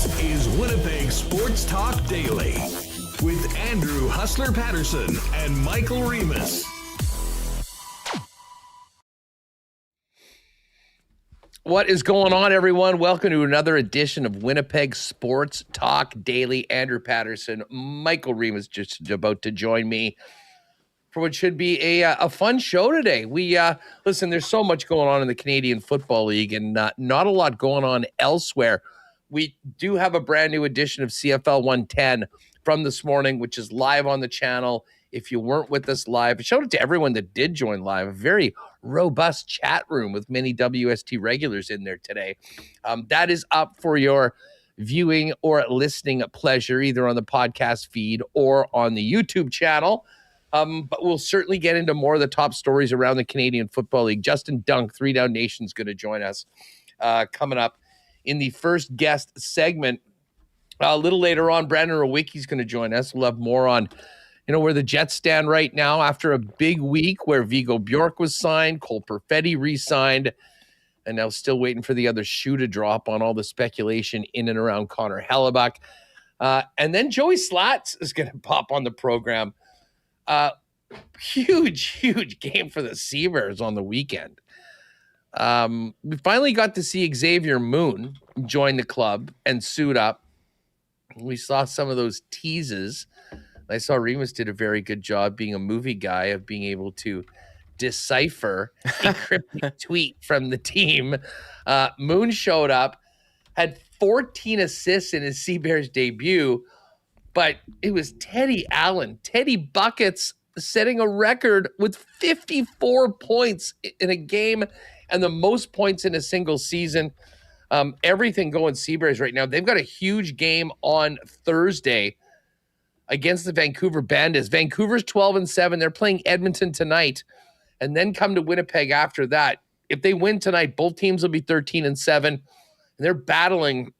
This is Winnipeg Sports Talk Daily with Andrew Hustler Paterson and Michael Remis. What is going on, everyone? Welcome to another edition of Winnipeg Sports Talk Daily. Andrew Paterson, Michael Remis just about to join me for what should be a fun show today. We listen, there's so much going on in the Canadian Football League and not a lot going on elsewhere. We do have a brand new edition of CFL 110 from this morning, which is live on the channel. If you weren't with us live, I showed it to everyone that did join live. A very robust chat room with many WST regulars in there today. That is up for your viewing or listening pleasure, either on the podcast feed or on the YouTube channel. But we'll certainly get into more of the top stories around the Canadian Football League. Justin Dunk, 3 Down Nation, is going to join us coming up in the first guest segment. A little later on, Brandon Rewucki is going to join us. We'll have more on where the Jets stand right now after a big week where Vigo Bjork was signed, Cole Perfetti re-signed, and now still waiting for the other shoe to drop on all the speculation in and around Connor Hellebuck. And then Joey Slattery is going to pop on the program. Huge game for the Seabears on the weekend. We finally got to see Xavier Moon join the club and suit up. We saw some of those teases. I saw Remis did a very good job being a movie guy of being able to decipher a cryptic tweet from the team. Moon showed up, had 14 assists in his Seabears debut, but it was Teddy Allen, Teddy Buckets, setting a record with 54 points in a game and the most points in a single season. Everything going Seabears right now. They've got a huge game on Thursday against the Vancouver Bandits. Vancouver's 12-7. They're playing Edmonton tonight and then come to Winnipeg after that. If they win tonight, both teams will be 13-7, and they're battling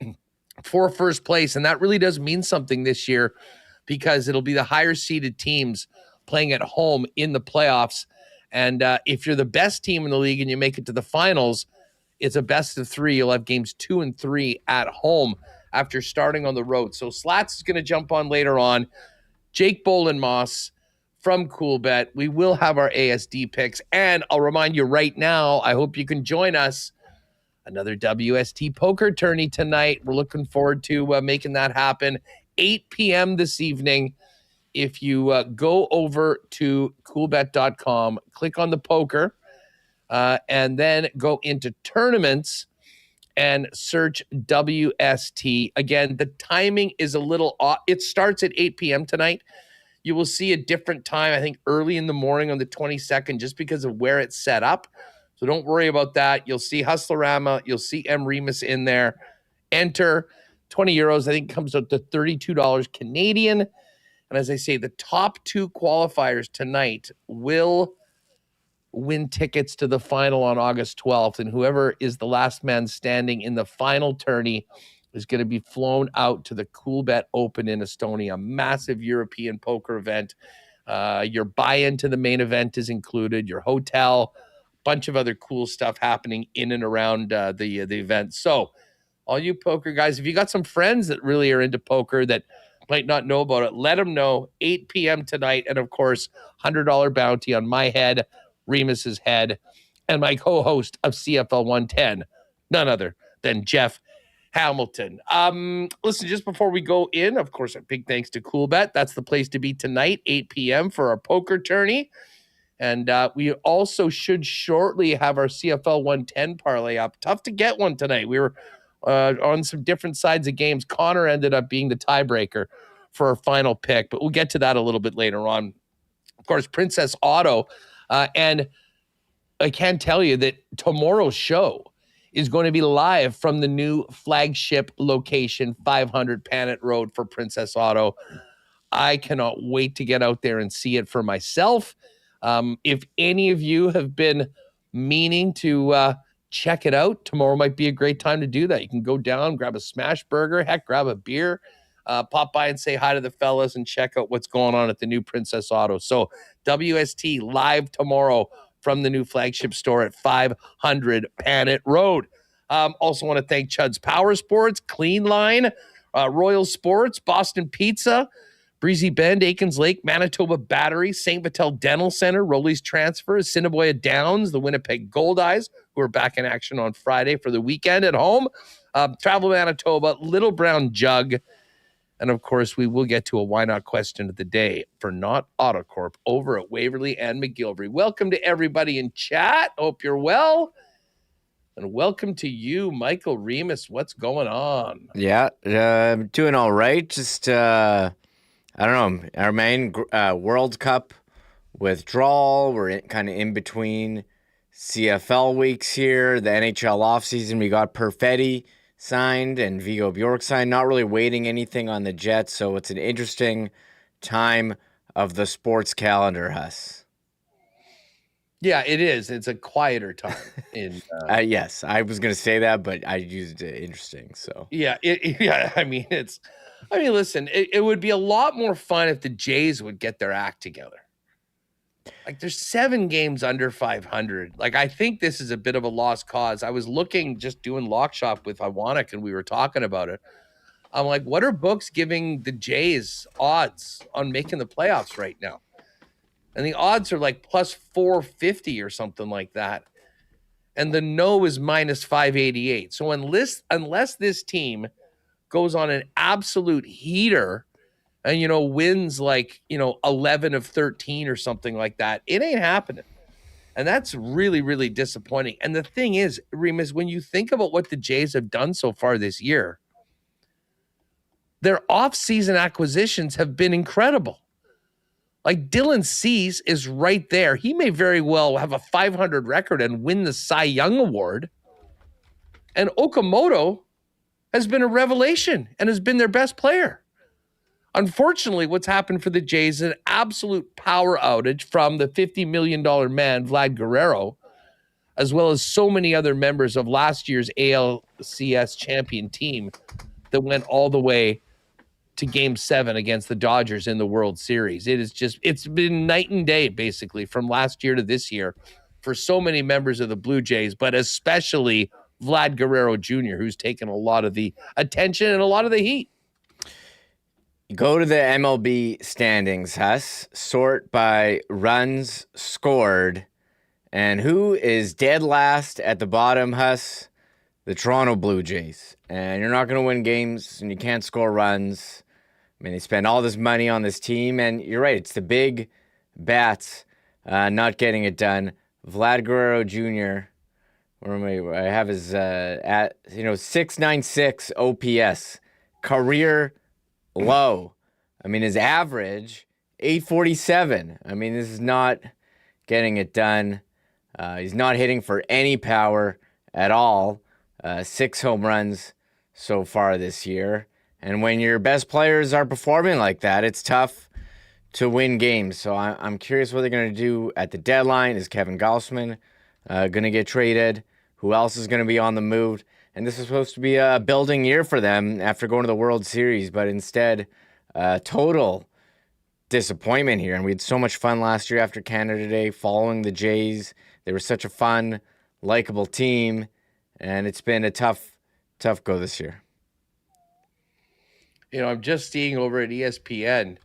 for first place. And that really does mean something this year because it'll be the higher seeded teams playing at home in the playoffs. And if you're the best team in the league and you make it to the finals, it's a best of 3. You'll have games 2 and 3 at home after starting on the road. So Slats is going to jump on later on. Jake Bolenmoss from Coolbet. We will have our ASD picks. And I'll remind you right now, I hope you can join us. Another WST poker tourney tonight. We're looking forward to making that happen. 8 p.m. this evening. If you go over to coolbet.com, click on the poker, and then go into tournaments and search WST. Again, the timing is a little off. It starts at 8 p.m. tonight. You will see a different time, I think, early in the morning on the 22nd, just because of where it's set up. So don't worry about that. You'll see Hustlerama. You'll see M. Remis in there. Enter. 20 euros, I think, comes out to $32 Canadian. And as I say, the top 2 qualifiers tonight will win tickets to the final on August 12th. And whoever is the last man standing in the final tourney is going to be flown out to the Coolbet Open in Estonia, a massive European poker event. Your buy-in to the main event is included, your hotel, bunch of other cool stuff happening in and around the event. So all you poker guys, if you got some friends that really are into poker that might not know about it, let them know. 8 p.m. tonight. And of course, $100 bounty on my head, Remis's head, and my co-host of CFL 110, none other than Jeff Hamilton. Listen, just before we go in, of course, a big thanks to Coolbet. That's the place to be tonight, 8 p.m. for our poker tourney. And we also should shortly have our CFL 110 parlay up. Tough to get one tonight. We were on some different sides of games. Connor ended up being the tiebreaker for our final pick, but we'll get to that a little bit later on. Of course, Princess Auto. And I can tell you that tomorrow's show is going to be live from the new flagship location, 500 Panet Road for Princess Auto. I cannot wait to get out there and see it for myself. If any of you have been meaning to check it out, tomorrow might be a great time to do that. You can go down, grab a smash burger, heck, grab a beer, pop by and say hi to the fellas and check out what's going on at the new Princess Auto. So WST live tomorrow from the new flagship store at 500 Panet Road. Also want to thank Chud's Power Sports, Clean Line, Royal Sports, Boston Pizza, Breezy Bend, Aikens Lake, Manitoba Battery, St. Vital Dental Center, Rowley's Transfer, Assiniboia Downs, the Winnipeg Gold Eyes, who are back in action on Friday for the weekend at home, Travel Manitoba, Little Brown Jug, and of course, we will get to a why not question of the day for Not Autocorp over at Waverly and McGillivray. Welcome to everybody in chat. Hope you're well. And welcome to you, Michael Remis. What's going on? Yeah, doing all right. Just, I don't know, our main World Cup withdrawal. We're kind of in between CFL weeks here. The NHL offseason, we got Perfetti signed and Vigo Bjork signed. Not really waiting anything on the Jets, so it's an interesting time of the sports calendar, Huss. Yeah, it is. It's a quieter time. Yes, I was going to say that, but I used interesting. So yeah, listen, it would be a lot more fun if the Jays would get their act together. Like, there's 7 games under 500. Like, I think this is a bit of a lost cause. I was looking, just doing lock shop with Iwanek, and we were talking about it. I'm like, what are books giving the Jays odds on making the playoffs right now? And the odds are like plus 450 or something like that. And the no is minus 588. So unless this team goes on an absolute heater and, wins like, 11 of 13 or something like that, it ain't happening. And that's really, really disappointing. And the thing is, Remis, when you think about what the Jays have done so far this year, their off-season acquisitions have been incredible. Like, Dylan Cease is right there. He may very well have a 500 record and win the Cy Young Award. And Okamoto has been a revelation and has been their best player. Unfortunately, what's happened for the Jays is an absolute power outage from the $50 million man, Vlad Guerrero, as well as so many other members of last year's ALCS champion team that went all the way to Game 7 against the Dodgers in the World Series. It's been night and day, basically, from last year to this year for so many members of the Blue Jays, but especially Vlad Guerrero Jr., who's taken a lot of the attention and a lot of the heat. Go to the MLB standings, Huss. Sort by runs scored. And who is dead last at the bottom, Huss? The Toronto Blue Jays. And you're not going to win games and you can't score runs. I mean, they spend all this money on this team, and you're right, it's the big bats not getting it done. Vlad Guerrero Jr., I have his at 696 OPS, career low. I mean, his average 847. I mean, this is not getting it done. He's not hitting for any power at all. 6 home runs so far this year. And when your best players are performing like that, it's tough to win games. So I'm curious what they're going to do at the deadline. Is Kevin Gausman going to get traded? Who else is going to be on the move? And this is supposed to be a building year for them after going to the World Series, but instead, total disappointment here. And we had so much fun last year after Canada Day following the Jays. They were such a fun, likable team, and it's been a tough go this year. I'm just seeing over at ESPN,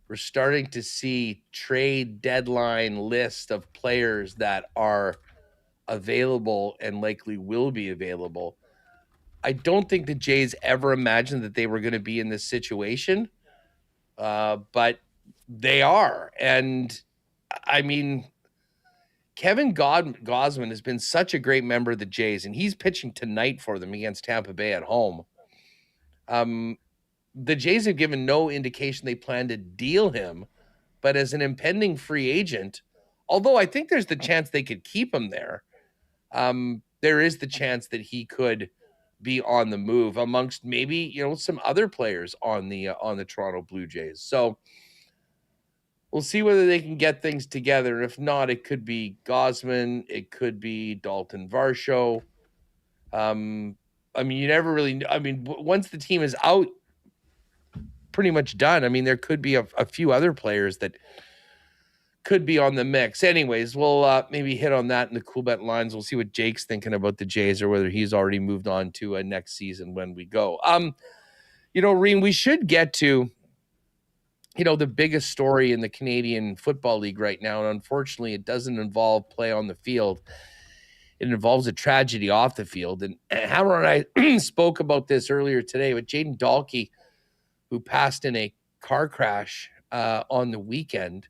we're starting to see trade deadline list of players that are available and likely will be available. I don't think the Jays ever imagined that they were going to be in this situation, but they are. And, I mean, Kevin Gausman has been such a great member of the Jays, and he's pitching tonight for them against Tampa Bay at home. The Jays have given no indication they plan to deal him, but as an impending free agent, although I think there's the chance they could keep him there, there is the chance that he could be on the move amongst maybe, some other players on the Toronto Blue Jays. So we'll see whether they can get things together. If not, it could be Gausman, it could be Dalton Varsho. You never really, once the team is out, pretty much done. There could be a few other players that could be on the mix. Anyways, we'll maybe hit on that in the Cool Bet lines. We'll see what Jake's thinking about the Jays or whether he's already moved on to next season when we go. Reem, we should get to, the biggest story in the Canadian Football League right now. And unfortunately, it doesn't involve play on the field. It involves a tragedy off the field. And Hammer and I spoke about this earlier today with Jaden Dahlke, who passed in a car crash on the weekend.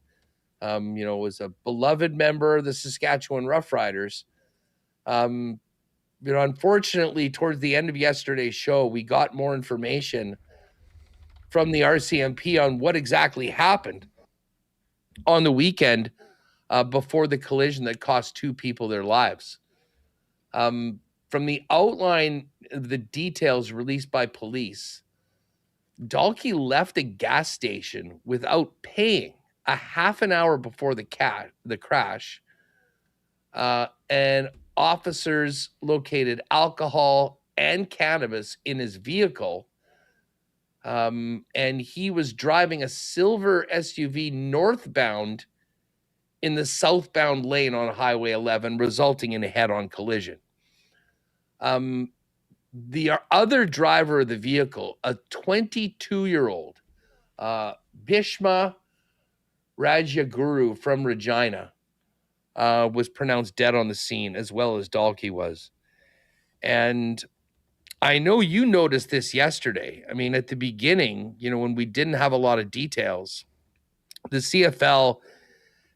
Was a beloved member of the Saskatchewan Roughriders. Unfortunately, towards the end of yesterday's show, we got more information from the RCMP on what exactly happened on the weekend before the collision that cost 2 people their lives. From the outline of the details released by police, Dahlke left a gas station without paying a half an hour before the crash, and officers located alcohol and cannabis in his vehicle. And he was driving a silver SUV northbound in the southbound lane on Highway 11, resulting in a head-on collision. The other driver of the vehicle, a 22-year-old, Bhishma Rajaguru from Regina, was pronounced dead on the scene, as well as Dahlke was. And I know you noticed this yesterday. I mean, at the beginning, when we didn't have a lot of details, the CFL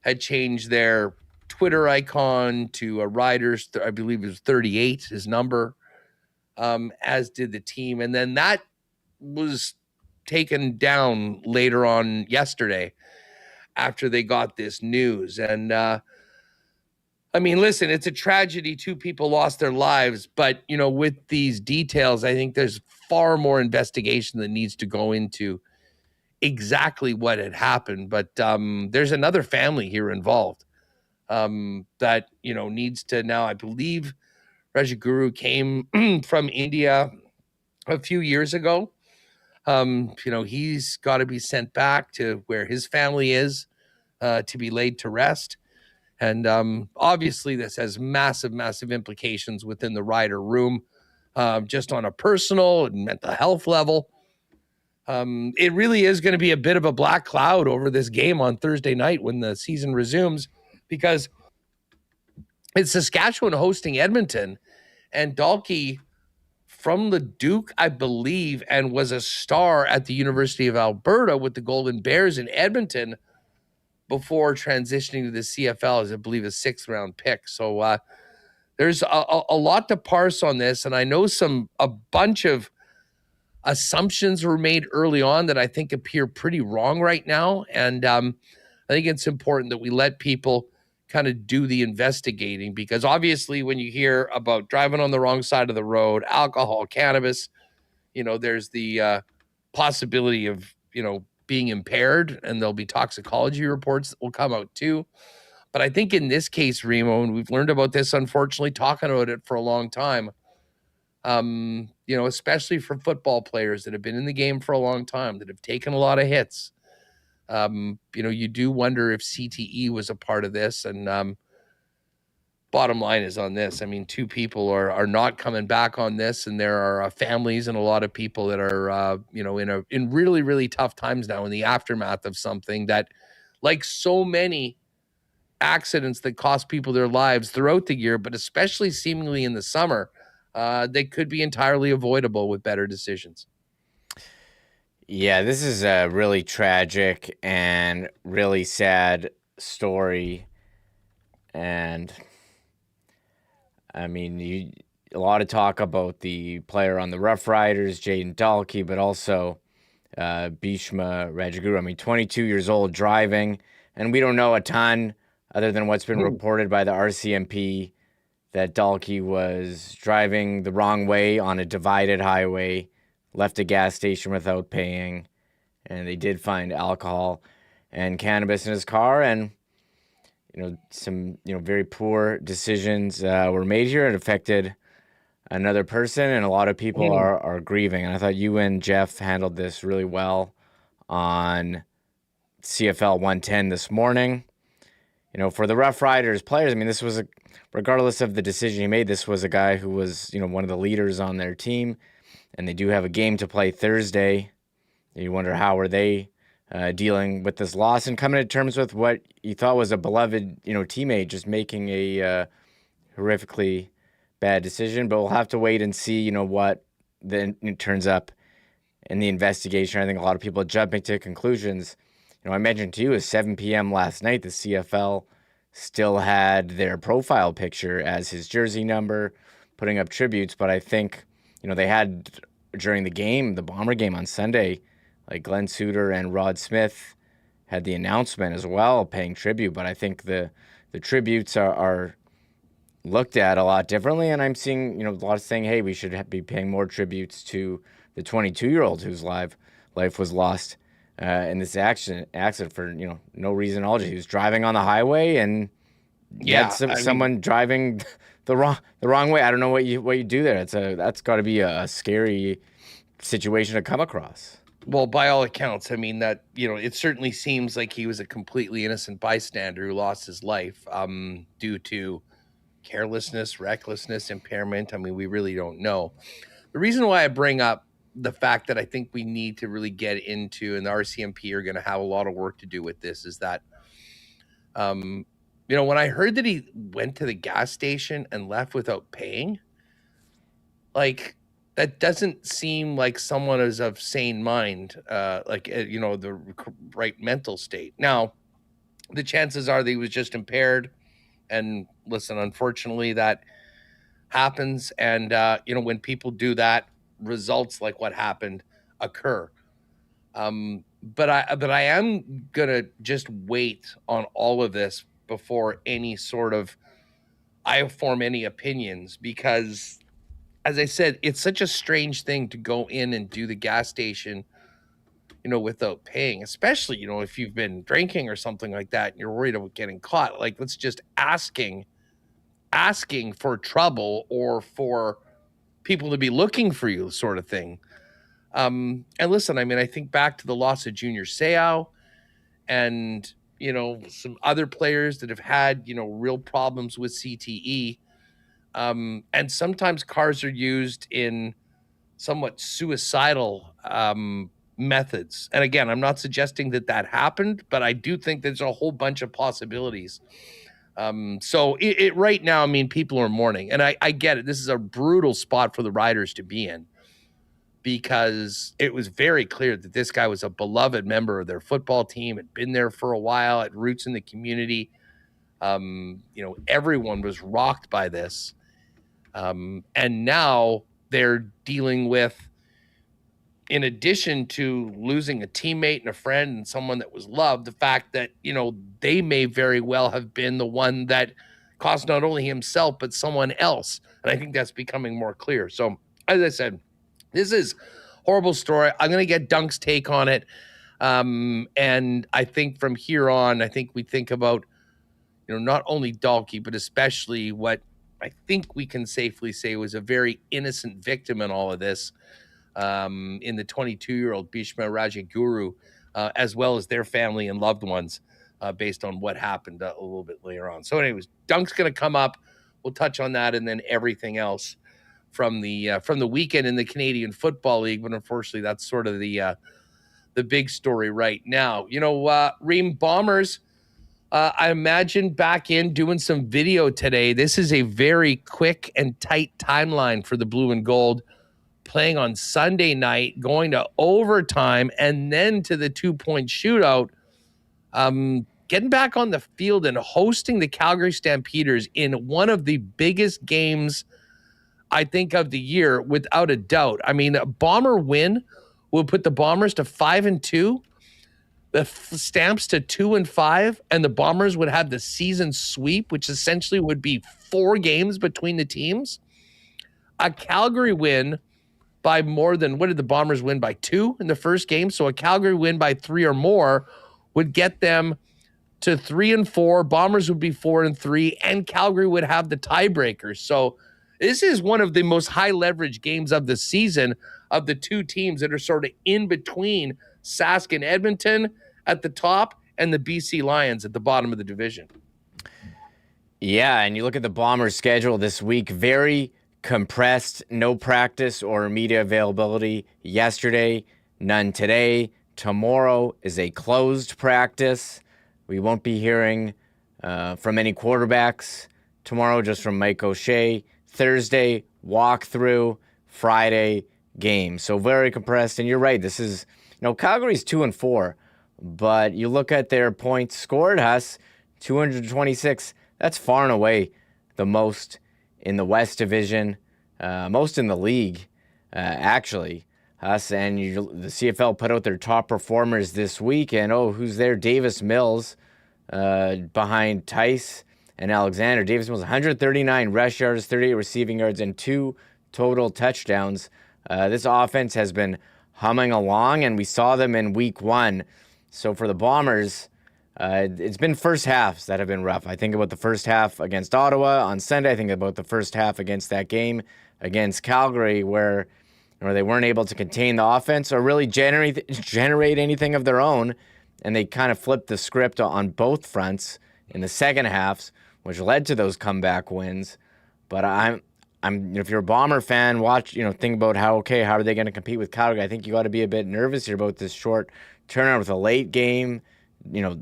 had changed their Twitter icon to a rider's, I believe it was 38, his number, as did the team. And then that was taken down later on yesterday after they got this news. And listen, it's a tragedy. 2 people lost their lives. But, with these details, I think there's far more investigation that needs to go into exactly what had happened. But there's another family here involved that, needs to now, I believe Rajaguru came from India a few years ago. He's got to be sent back to where his family is to be laid to rest. And obviously this has massive, massive implications within the rider room, just on a personal and mental health level. It really is going to be a bit of a black cloud over this game on Thursday night when the season resumes, because it's Saskatchewan hosting Edmonton, and Dahlke from the Duke, I believe, and was a star at the University of Alberta with the Golden Bears in Edmonton before transitioning to the CFL as, I believe, a 6th-round pick. So there's a lot to parse on this, and I know a bunch of assumptions were made early on that I think appear pretty wrong right now, and I think it's important that we let people kind of do the investigating, because obviously when you hear about driving on the wrong side of the road, alcohol, cannabis, there's the possibility of, being impaired, and there'll be toxicology reports that will come out too. But I think in this case, Remo, and we've learned about this, unfortunately, talking about it for a long time, especially for football players that have been in the game for a long time, that have taken a lot of hits. You do wonder if CTE was a part of this. And bottom line is on this, 2 people are not coming back on this, and there are families and a lot of people that are in really, really tough times now in the aftermath of something that, like so many accidents that cost people their lives throughout the year, but especially seemingly in the summer, they could be entirely avoidable with better decisions. Yeah, this is a really tragic and really sad story. And a lot of talk about the player on the Rough Riders, Jaden Dahlke, but also Bhishma Rajaguru. 22 years old, driving, and we don't know a ton other than what's been reported by the RCMP, that Dahlke was driving the wrong way on a divided highway, left a gas station without paying, and they did find alcohol and cannabis in his car, and some very poor decisions were made here. It affected another person, and a lot of people are grieving. And I thought you and Jeff handled this really well on CFL 110 this morning. for the Rough Riders players, I mean, this was regardless of the decision he made, this was a guy who was, one of the leaders on their team, and they do have a game to play Thursday. You wonder how are they dealing with this loss and coming to terms with what you thought was a beloved, teammate just making a horrifically bad decision. But we'll have to wait and see, what then turns up in the investigation. I think a lot of people jumping to conclusions. I mentioned to you at 7 p.m. last night, the CFL still had their profile picture as his jersey number, putting up tributes. But I think, they had during the game, the Bomber game on Sunday, like Glenn Suter and Rod Smith had the announcement as well, paying tribute. But I think the tributes are looked at a lot differently. And I'm seeing, a lot of saying, hey, we should be paying more tributes to the 22-year-old whose life was lost in this accident for, no reason at all. He was driving on the highway and someone driving the wrong way. I don't know what you do there. That's got to be a scary situation to come across. Well, by all accounts, I mean that, it certainly seems like he was a completely innocent bystander who lost his life due to carelessness, recklessness, impairment. I mean, we really don't know. The reason why I bring up the fact that I think we need to really get into, and the RCMP are going to have a lot of work to do with this, is that, when I heard that he went to the gas station and left without paying, like, that doesn't seem like someone is of sane mind, the right mental state. Now, the chances are that he was just impaired. And listen, unfortunately, that happens. And, when people do that, results like what happened occur. But I am going to just wait on all of this before I form any opinions, because, as I said, it's such a strange thing to go in and do the gas station, without paying, especially, if you've been drinking or something like that and you're worried about getting caught. Like, that's just asking for trouble or for people to be looking for you, sort of thing. And listen, I mean, I think back to the loss of Junior Seau and, some other players that have had, real problems with CTE. And sometimes cars are used in somewhat suicidal methods. And again, I'm not suggesting that happened, but I do think there's a whole bunch of possibilities. So it right now, I mean, people are mourning, and I get it. This is a brutal spot for the Riders to be in, because it was very clear that this guy was a beloved member of their football team, had been there for a while, had roots in the community. Everyone was rocked by this. And now they're dealing with, in addition to losing a teammate and a friend and someone that was loved, the fact that, they may very well have been the one that cost not only himself, but someone else. And I think that's becoming more clear. So, as I said, this is a horrible story. I'm going to get Dunk's take on it. And I think from here on, I think we think about, not only Dalkey, but especially what I think we can safely say was a very innocent victim in all of this, in the 22-year-old Bhishma Rajaguru, as well as their family and loved ones, based on what happened a little bit later on. So anyways, Dunk's going to come up. We'll touch on that and then everything else from the weekend in the Canadian Football League. But unfortunately, that's sort of the big story right now. Ream Bombers, I imagine back in doing some video today. This is a very quick and tight timeline for the Blue and Gold, playing on Sunday night, going to overtime, and then to the 2-point shootout. Getting back on the field and hosting the Calgary Stampeders in one of the biggest games, I think, of the year, without a doubt. I mean, a Bomber win will put the Bombers to 5-2, the Stamps to 2-5, and the Bombers would have the season sweep, which essentially would be 4 games between the teams. A Calgary win by more than, what did the Bombers win by 2 in the first game? So a Calgary win by 3 or more would get them to 3-4. Bombers would be 4-3, and Calgary would have the tiebreaker. So this is one of the most high leverage games of the season, of the two teams that are sort of in between Sask and Edmonton at the top and the BC Lions at the bottom of the division. Yeah, and you look at the Bombers' schedule this week, very compressed, no practice or media availability yesterday, none today. Tomorrow is a closed practice. We won't be hearing from any quarterbacks tomorrow, just from Mike O'Shea. Thursday, walkthrough. Friday, game. So very compressed. And you're right, this is, Calgary's 2-4, but you look at their points scored, Huss, 226. That's far and away the most in the West Division, most in the league, actually. Us and the CFL put out their top performers this week, and who's there? Davis Mills behind Tice and Alexander. Davis Mills, 139 rush yards, 38 receiving yards, and 2 total touchdowns. This offense has been humming along, and we saw them in week 1. So for the Bombers, it's been first halves that have been rough. I think about the first half against Ottawa on Sunday. I think about the first half against that game against Calgary where they weren't able to contain the offense or really generate anything of their own. And they kind of flipped the script on both fronts in the second halves, which led to those comeback wins. But I'm if you're a Bomber fan, think about how are they going to compete with Calgary? I think you got to be a bit nervous here about this short turnaround with a late game,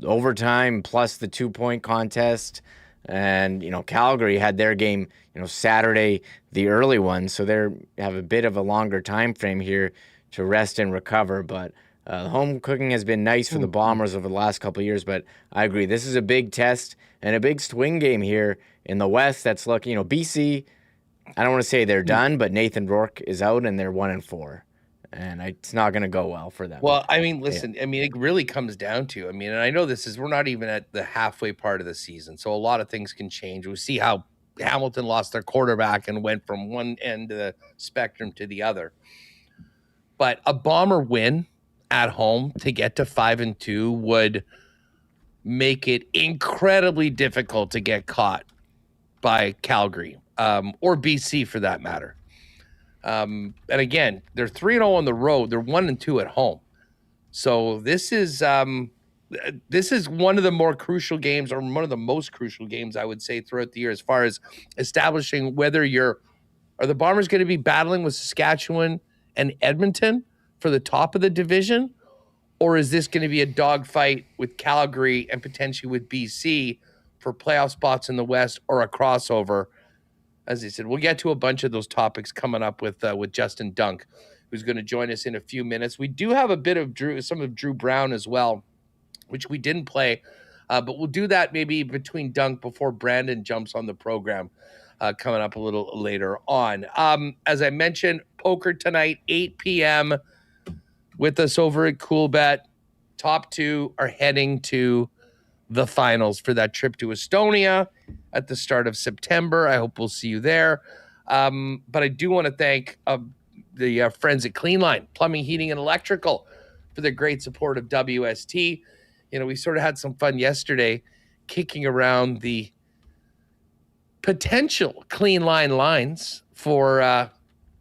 overtime plus the 2-point contest. And, Calgary had their game, Saturday, the early one. So they have a bit of a longer time frame here to rest and recover. But the home cooking has been nice for the Bombers over the last couple of years. But I agree, this is a big test and a big swing game here in the West. That's looking, BC, I don't want to say they're done, but Nathan Rourke is out and they're 1-4. And it's not going to go well for them. Well, listen, it really comes down to, and I know we're not even at the halfway part of the season, so a lot of things can change. We see how Hamilton lost their quarterback and went from one end of the spectrum to the other. But a Bomber win at home to get to 5-2 would make it incredibly difficult to get caught by Calgary, or BC for that matter. And again, they're 3-0 on the road. They're 1-2 at home. So this is one of the more crucial games, or one of the most crucial games, I would say, throughout the year, as far as establishing whether are the Bombers going to be battling with Saskatchewan and Edmonton for the top of the division, or is this going to be a dogfight with Calgary and potentially with BC for playoff spots in the West, or a crossover? As I said, we'll get to a bunch of those topics coming up with Justin Dunk, who's going to join us in a few minutes. We do have a bit of some of Drew Brown as well, which we didn't play, but we'll do that maybe between Dunk before Brandon jumps on the program coming up a little later on. As I mentioned, poker tonight, 8 p.m. with us over at Coolbet. Top 2 are heading to the finals for that trip to Estonia at the start of September. I hope we'll see you there. But I do want to thank the friends at Cleanline, Plumbing, Heating, and Electrical for their great support of WST. We sort of had some fun yesterday kicking around the potential Cleanline lines for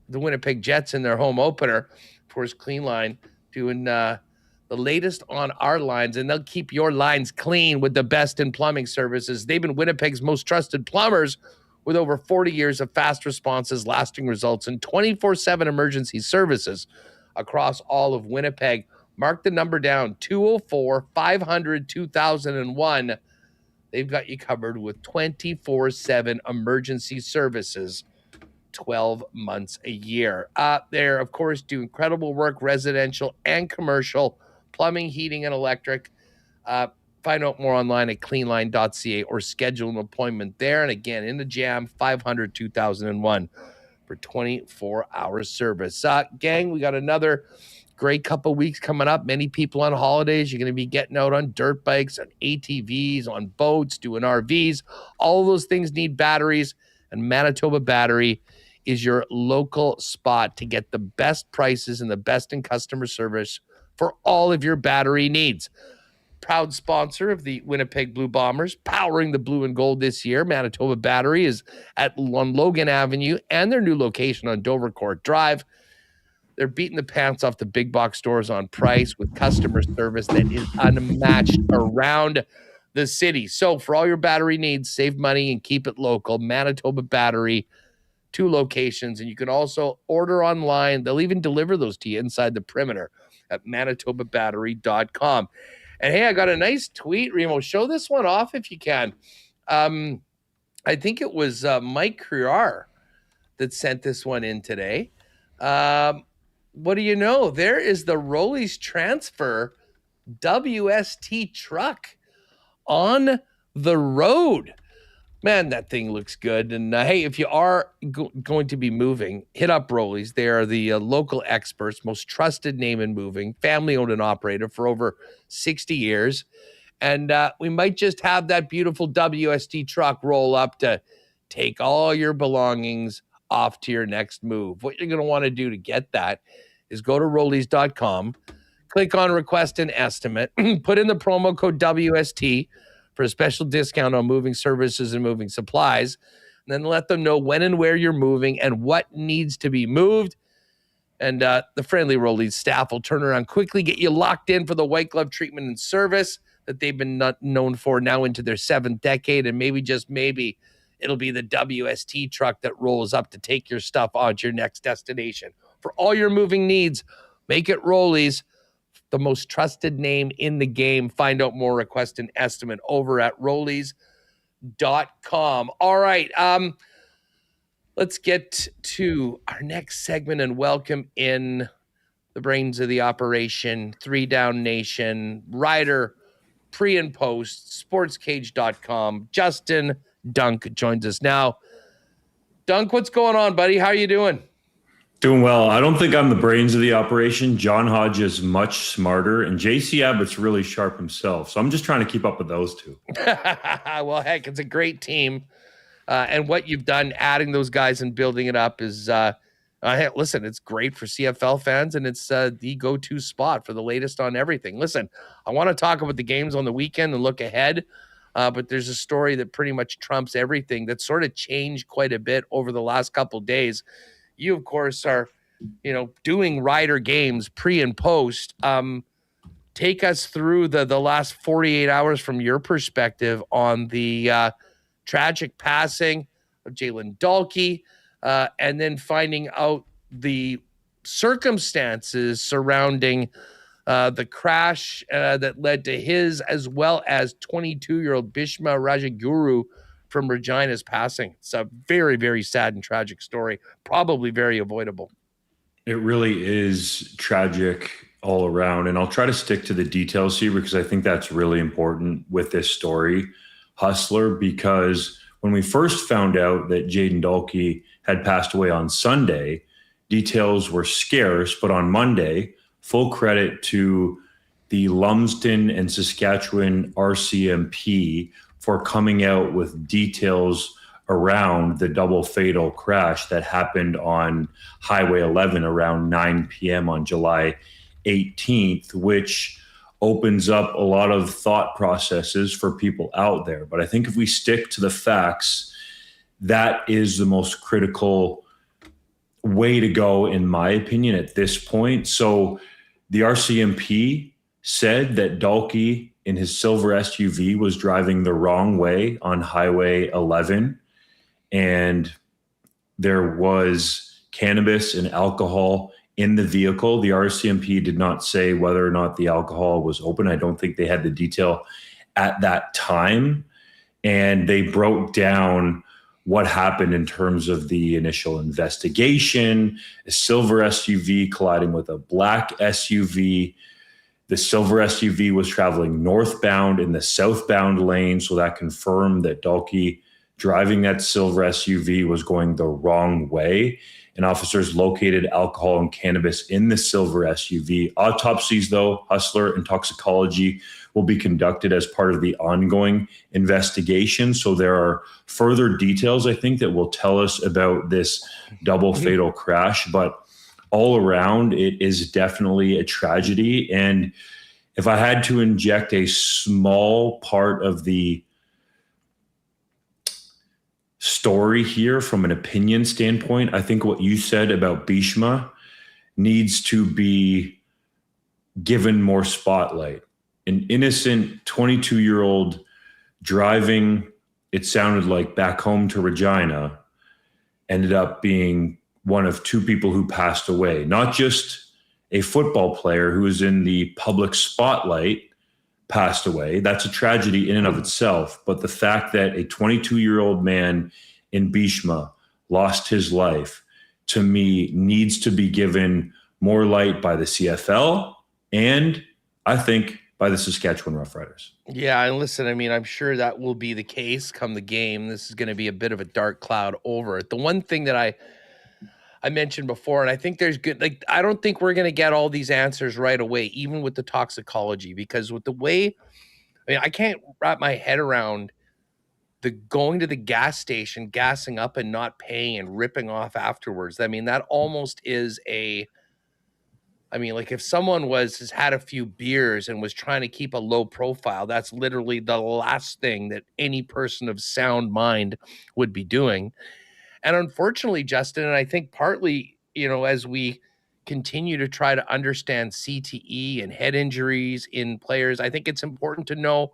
the Winnipeg Jets in their home opener. Of course, Cleanline doing the latest on our lines, and they'll keep your lines clean with the best in plumbing services. They've been Winnipeg's most trusted plumbers with over 40 years of fast responses, lasting results, and 24/7 emergency services across all of Winnipeg. Mark the number down, 204-500-2001. They've got you covered with 24/7 emergency services, 12 months a year. They're, of course, do incredible work, residential and commercial, plumbing, heating, and electric. Find out more online at cleanline.ca or schedule an appointment there. And again, in the Jam, 500-2001 for 24-hour service. Gang, we got another great couple weeks coming up. Many people on holidays. You're going to be getting out on dirt bikes, on ATVs, on boats, doing RVs. All of those things need batteries, and Manitoba Battery is your local spot to get the best prices and the best in customer service for all of your battery needs. Proud sponsor of the Winnipeg Blue Bombers, powering the blue and gold this year. Manitoba Battery is on Logan Avenue and their new location on Dovercourt Drive. They're beating the pants off the big box stores on price with customer service that is unmatched around. the city. So for all your battery needs, save money and keep it local. Manitoba Battery, 2 locations. And you can also order online. They'll even deliver those to you inside the perimeter at manitobabattery.com. And hey, I got a nice tweet, Remo. Show this one off if you can. I think it was Mike Crear that sent this one in today. What do you know? There is the Rollies transfer WST truck on the road. Man, that thing looks good. And hey, if you are going to be moving, hit up Rollies. They are the local experts, most trusted name in moving, family owned and operated for over 60 years. And we might just have that beautiful WST truck roll up to take all your belongings off to your next move. What you're going to want to do to get that is go to rollies.com, click on request an estimate, put in the promo code WST for a special discount on moving services and moving supplies, and then let them know when and where you're moving and what needs to be moved. And the friendly Rollies staff will turn around quickly, get you locked in for the white glove treatment and service that they've been known for now into their 7th decade. And maybe, just maybe, it'll be the WST truck that rolls up to take your stuff on to your next destination. For all your moving needs, make it Rollies, the most trusted name in the game. Find out more, request an estimate over at rollies.com. All right, let's get to our next segment and welcome in the brains of the operation, 3 Down Nation, writer, pre and post, sportscage.com. Justin Dunk joins us now. Dunk, what's going on, buddy? How are you doing? Doing well. I don't think I'm the brains of the operation. John Hodge is much smarter, and JC Abbott's really sharp himself. So I'm just trying to keep up with those two. Well, heck, it's a great team. And what you've done, adding those guys and building it up is, hey, listen, it's great for CFL fans, and it's the go-to spot for the latest on everything. Listen, I want to talk about the games on the weekend and look ahead, but there's a story that pretty much trumps everything that sort of changed quite a bit over the last couple of days. You, of course, are, doing Rider games pre and post. Take us through the last 48 hours from your perspective on the tragic passing of Jalen Dalkey, and then finding out the circumstances surrounding the crash that led to his, as well as 22-year-old Bhishma Rajaguru from Regina's passing. It's a very, very sad and tragic story, probably very avoidable. It really is tragic all around, and I'll try to stick to the details here because I think that's really important with this story, Hustler, because when we first found out that Jayden Dalkey had passed away on Sunday, details were scarce, but on Monday, full credit to the Lumsden and Saskatchewan RCMP for coming out with details around the double fatal crash that happened on Highway 11 around 9 p.m. on July 18th, which opens up a lot of thought processes for people out there. But I think if we stick to the facts, that is the most critical way to go, in my opinion, at this point. So the RCMP said that Dalkey in his silver SUV was driving the wrong way on Highway 11, and there was cannabis and alcohol in the vehicle. The RCMP did not say whether or not the alcohol was open. I don't think they had the detail at that time. And they broke down what happened in terms of the initial investigation, a silver SUV colliding with a black SUV. The silver SUV was traveling northbound in the southbound lane, so that confirmed that Dalkey driving that silver SUV was going the wrong way. And officers located alcohol and cannabis in the silver SUV. Autopsies, though, Hustler, and toxicology will be conducted as part of the ongoing investigation. So there are further details, I think, that will tell us about this double fatal crash. But all around, it is definitely a tragedy. And if I had to inject a small part of the story here from an opinion standpoint, I think what you said about Bhishma needs to be given more spotlight. An innocent 22-year-old driving, it sounded like back home to Regina, ended up being one of two people who passed away. Not just a football player who was in the public spotlight passed away. That's a tragedy in and of itself. But the fact that a 22-year-old man in Bishma lost his life, to me, needs to be given more light by the CFL and, I think, by the Saskatchewan Roughriders. Yeah, and listen, I mean, I'm sure that will be the case come the game. This is going to be a bit of a dark cloud over it. The one thing that I mentioned before, and I think there's good, like, I don't think we're going to get all these answers right away, even with the toxicology, because with the way, I mean, I can't wrap my head around the going to the gas station, gassing up and not paying and ripping off afterwards. I mean, that almost is like if someone has had a few beers and was trying to keep a low profile, that's literally the last thing that any person of sound mind would be doing. And unfortunately, Justin, and I think partly, as we continue to try to understand CTE and head injuries in players, I think it's important to know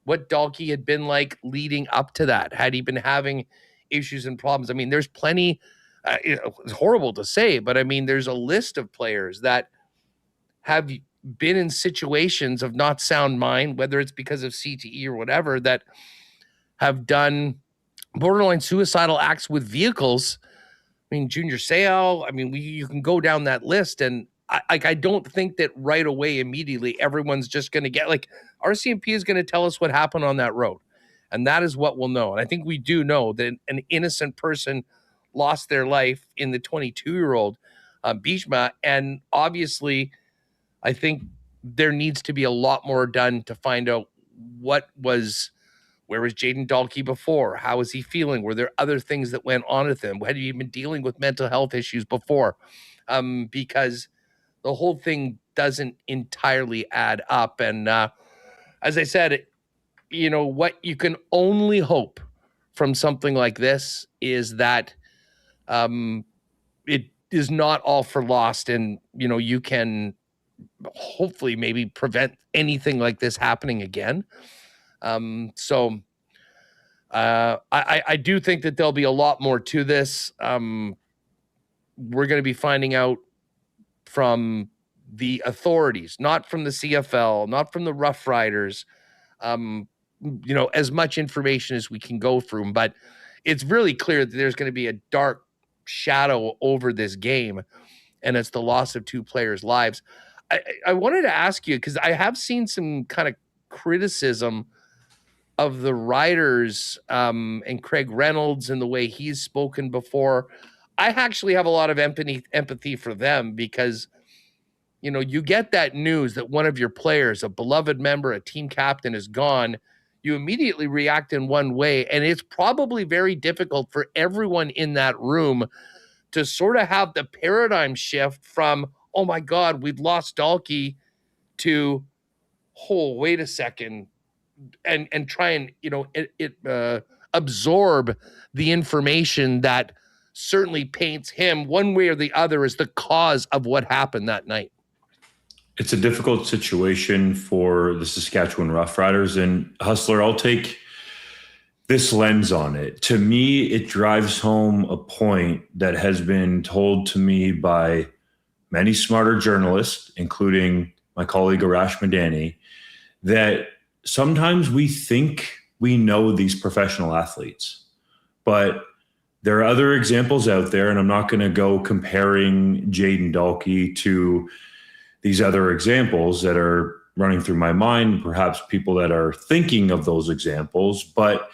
what Dalkey had been like leading up to that. Had he been having issues and problems? I mean, there's plenty, it's horrible to say, but I mean, there's a list of players that have been in situations of not sound mind, whether it's because of CTE or whatever, that have done borderline suicidal acts with vehicles. I mean, Junior Seau, I mean, you can go down that list, and I don't think that right away, immediately, everyone's just going to get, like, RCMP is going to tell us what happened on that road, and that is what we'll know. And I think we do know that an innocent person lost their life in the 22-year-old Bishma, and obviously, I think there needs to be a lot more done to find out where was Jayden Dalkey before? How was he feeling? Were there other things that went on with him? Had he been dealing with mental health issues before? Because the whole thing doesn't entirely add up. And as I said, what you can only hope from something like this is that it is not all for lost, and you can hopefully maybe prevent anything like this happening again. So I do think that there'll be a lot more to this. We're going to be finding out from the authorities, not from the CFL, not from the Rough Riders, as much information as we can go through. But it's really clear that there's going to be a dark shadow over this game, and it's the loss of two players' lives. I wanted to ask you, because I have seen some kind of criticism of the Riders and Craig Reynolds and the way he's spoken before. I actually have a lot of empathy for them, because, you get that news that one of your players, a beloved member, a team captain, is gone. You immediately react in one way, and it's probably very difficult for everyone in that room to sort of have the paradigm shift from, oh my God, we've lost Dalkey, to, oh, wait a second, and try and, absorb the information that certainly paints him one way or the other as the cause of what happened that night. It's a difficult situation for the Saskatchewan Roughriders, and Hustler, I'll take this lens on it. To me, it drives home a point that has been told to me by many smarter journalists, including my colleague Arash Madani, that sometimes we think we know these professional athletes, but there are other examples out there, and I'm not going to go comparing Jayden Dalkey to these other examples that are running through my mind, perhaps people that are thinking of those examples, but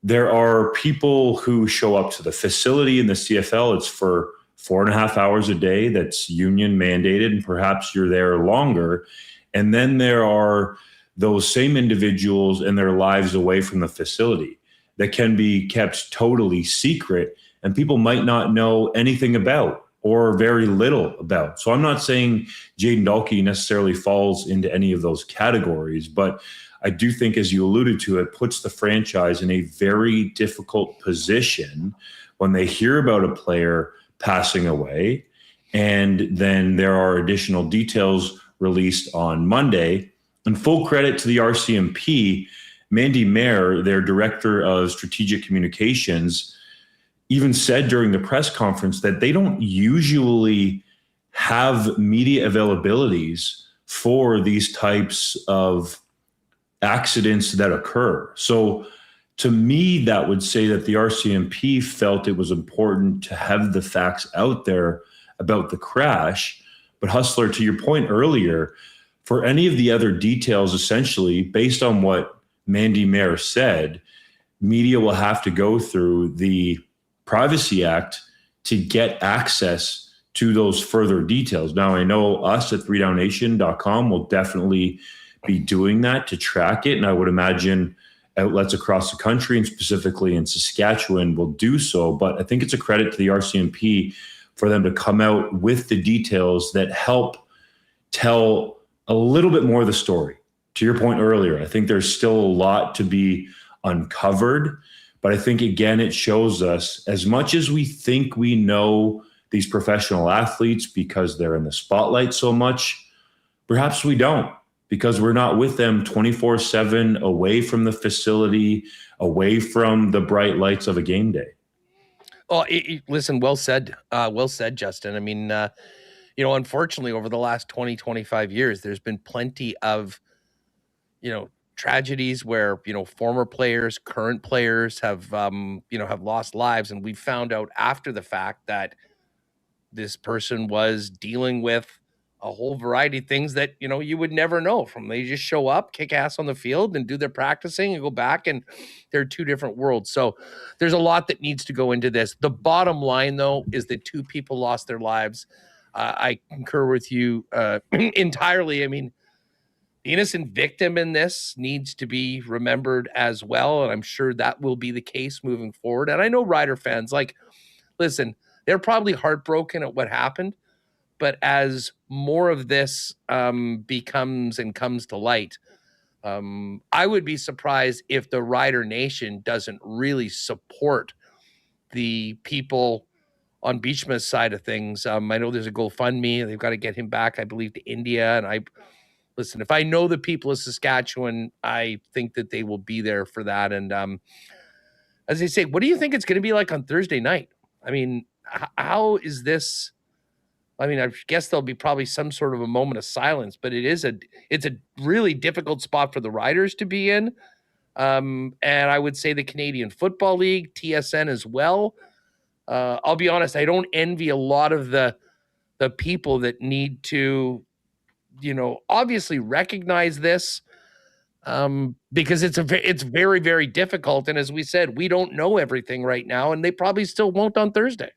there are people who show up to the facility in the CFL. It's for 4.5 hours a day. That's union mandated, and perhaps you're there longer. And then there are those same individuals and their lives away from the facility that can be kept totally secret, and people might not know anything about, or very little about. So I'm not saying Jayden Dalkey necessarily falls into any of those categories, but I do think, as you alluded to, it puts the franchise in a very difficult position when they hear about a player passing away, and then there are additional details released on Monday. And full credit to the RCMP Mandy Mayer, their director of strategic communications, even said during the press conference that they don't usually have media availabilities for these types of accidents that occur. So to me, that would say that the RCMP felt it was important to have the facts out there about the crash. But Hustler, to your point earlier, for any of the other details, essentially, based on what Mandy Mayer said, media will have to go through the Privacy Act to get access to those further details. Now, I know us at 3downnation.com will definitely be doing that to track it, and I would imagine outlets across the country and specifically in Saskatchewan will do so. But I think it's a credit to the RCMP for them to come out with the details that help tell a little bit more of the story. To your point earlier, I think there's still a lot to be uncovered, but I think, again, it shows us, as much as we think we know these professional athletes because they're in the spotlight so much, perhaps we don't, because we're not with them 24/7, away from the facility, away from the bright lights of a game day. Oh, listen, well said, Justin. I mean, unfortunately, over the last 20, 25 years, there's been plenty of, tragedies where, former players, current players have lost lives. And we found out after the fact that this person was dealing with a whole variety of things that, you would never know from. They just show up, kick ass on the field and do their practicing and go back, and they're two different worlds. So there's a lot that needs to go into this. The bottom line, though, is that two people lost their lives. I concur with you entirely. I mean, the innocent victim in this needs to be remembered as well, and I'm sure that will be the case moving forward. And I know Rider fans, listen, they're probably heartbroken at what happened, but as more of this becomes and comes to light, I would be surprised if the Rider Nation doesn't really support the people on Beachma's side of things. I know there's a GoFundMe. They've got to get him back, I believe, to India. And listen, if I know the people of Saskatchewan, I think that they will be there for that. And as I say, what do you think it's going to be like on Thursday night? I mean, how is this? I mean, I guess there'll be probably some sort of a moment of silence, but it's a really difficult spot for the Riders to be in. And I would say the Canadian Football League, TSN as well. I'll be honest, I don't envy a lot of the people that need to, obviously recognize this because it's very, very difficult. And as we said, we don't know everything right now, and they probably still won't on Thursday.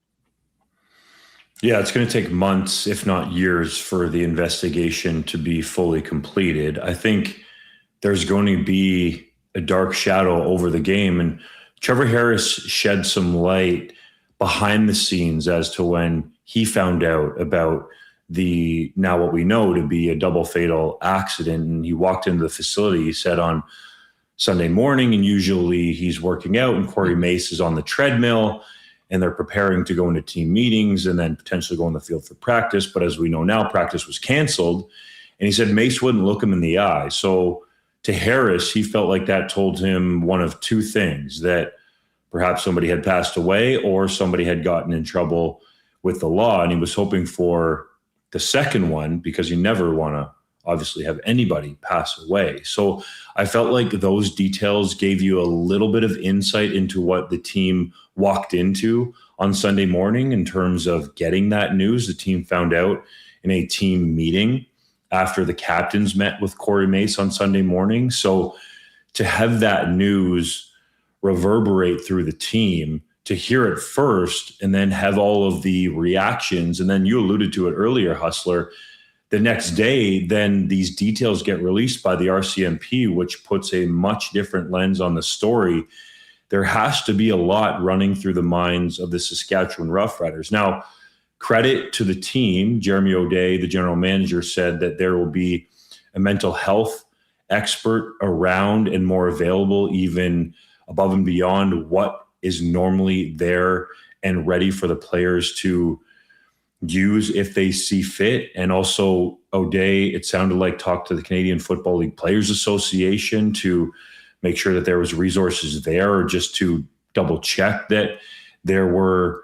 Yeah, it's going to take months, if not years, for the investigation to be fully completed. I think there's going to be a dark shadow over the game, and Trevor Harris shed some light behind the scenes as to when he found out about now what we know to be a double fatal accident. And he walked into the facility, he said, on Sunday morning, and usually he's working out and Corey Mace is on the treadmill and they're preparing to go into team meetings and then potentially go on the field for practice. But as we know now, practice was canceled. And he said Mace wouldn't look him in the eye. So to Harris, he felt like that told him one of two things, that perhaps somebody had passed away or somebody had gotten in trouble with the law. And he was hoping for the second one because you never want to obviously have anybody pass away. So I felt like those details gave you a little bit of insight into what the team walked into on Sunday morning in terms of getting that news. The team found out in a team meeting after the captains met with Corey Mace on Sunday morning. So to have that news reverberate through the team, to hear it first and then have all of the reactions, and then you alluded to it earlier, Hustler, the next day, then these details get released by the RCMP, which puts a much different lens on the story. There has to be a lot running through the minds of the Saskatchewan Roughriders. Now, credit to the team. Jeremy O'Day, the general manager, said that there will be a mental health expert around and more available, even above and beyond what is normally there and ready for the players to use if they see fit. And also O'Day, it sounded like, talked to the Canadian Football League Players Association to make sure that there was resources there, or just to double check that there were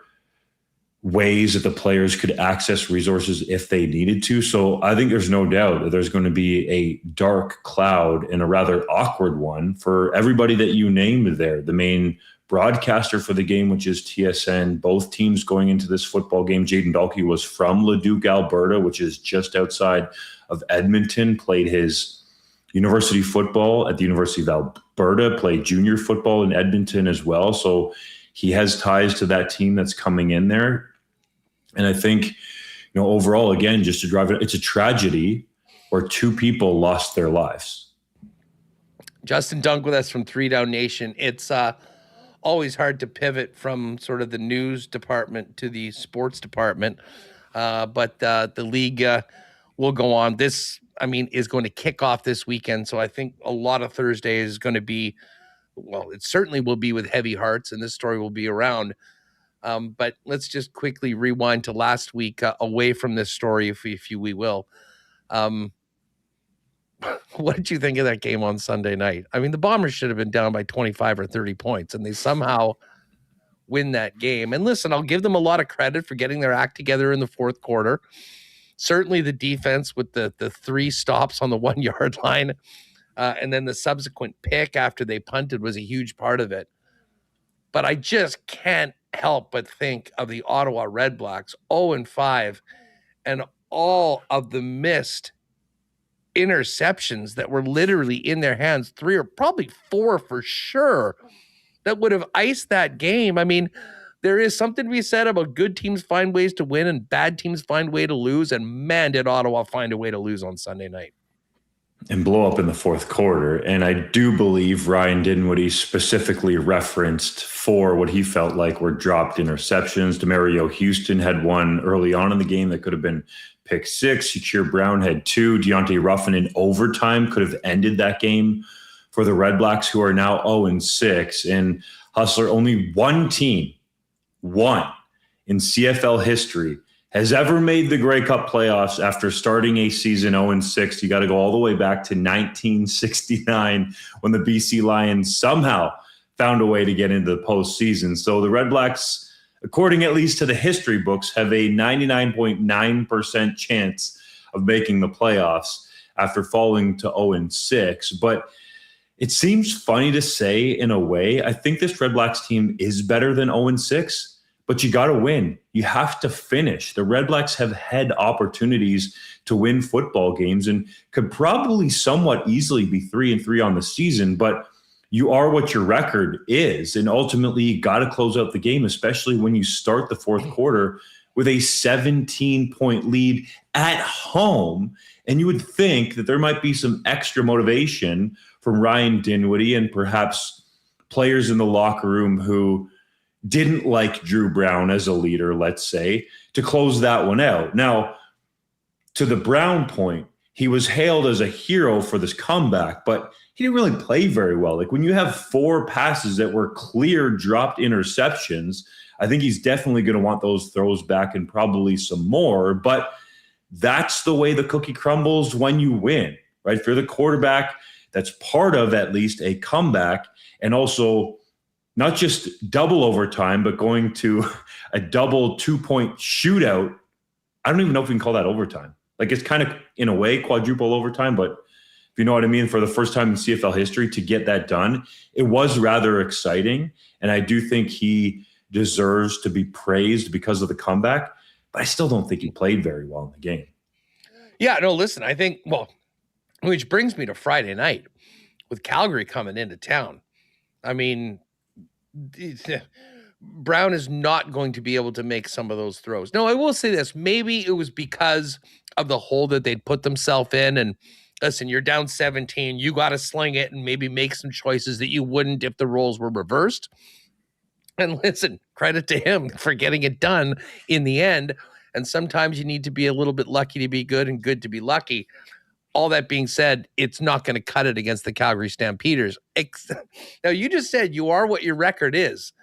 ways that the players could access resources if they needed to. So I think there's no doubt that there's going to be a dark cloud, and a rather awkward one, for everybody that you named there. The main broadcaster for the game, which is TSN. Both teams going into this football game, Jayden Dalkey was from Leduc, Alberta, which is just outside of Edmonton, played his university football at the University of Alberta, played junior football in Edmonton as well. So he has ties to that team that's coming in there. And I think, overall, again, just to drive it, it's a tragedy where two people lost their lives. Justin Dunk with us from 3 Down Nation. It's always hard to pivot from sort of the news department to the sports department. But the league will go on. This, is going to kick off this weekend. So I think a lot of Thursday is going to be, well, it certainly will be with heavy hearts, and this story will be around. But let's just quickly rewind to last week, away from this story, if we will. What did you think of that game on Sunday night? The Bombers should have been down by 25 or 30 points, and they somehow win that game. And listen, I'll give them a lot of credit for getting their act together in the fourth quarter. Certainly the defense with the 3 stops on the 1 yard line, and then the subsequent pick after they punted was a huge part of it. But I just can't help but think of the Ottawa Redblacks 0-5 and all of the missed interceptions that were literally in their hands, 3 or probably 4 for sure, that would have iced that game. There is something to be said about good teams find ways to win and bad teams find a way to lose, and man, did Ottawa find a way to lose on Sunday night. And blow up in the fourth quarter. And I do believe Ryan Dinwiddie specifically referenced 4 what he felt like were dropped interceptions. DeMario Houston had one early on in the game that could have been pick 6. Shakir Brown had 2. Deontay Ruffin in overtime could have ended that game for the Redblacks, who are now 0-6. And Hustler, only one team, in CFL history, has ever made the Grey Cup playoffs after starting a season 0-6. You got to go all the way back to 1969 when the BC Lions somehow found a way to get into the postseason. So the Redblacks, according at least to the history books, have a 99.9% chance of making the playoffs after falling to 0-6. But it seems funny to say in a way. I think this Redblacks team is better than 0-6. But you got to win. You have to finish. The Redblacks have had opportunities to win football games and could probably somewhat easily be 3-3 on the season, but you are what your record is. And ultimately, you got to close out the game, especially when you start the fourth quarter with a 17-point lead at home. And you would think that there might be some extra motivation from Ryan Dinwiddie and perhaps players in the locker room who didn't like Drew Brown as a leader, let's say, to close that one out. Now, to the Brown point, he was hailed as a hero for this comeback, but he didn't really play very well. Like, when you have 4 passes that were clear dropped interceptions, I think he's definitely going to want those throws back and probably some more. But that's the way the cookie crumbles when you win, right? If you're the quarterback, that's part of at least a comeback, and also not just double overtime, but going to a double 2-point shootout. I don't even know if we can call that overtime. Like, it's kind of, in a way, quadruple overtime, but if you know what I mean, for the first time in CFL history to get that done, it was rather exciting. And I do think he deserves to be praised because of the comeback, but I still don't think he played very well in the game. Yeah, no, listen, I think, which brings me to Friday night with Calgary coming into town. Brown is not going to be able to make some of those throws. No, I will say this. Maybe it was because of the hole that they'd put themselves in. And listen, you're down 17. You got to sling it and maybe make some choices that you wouldn't if the roles were reversed. And listen, credit to him for getting it done in the end. And sometimes you need to be a little bit lucky to be good and good to be lucky. All that being said, it's not going to cut it against the Calgary Stampeders. Now, you just said you are what your record is.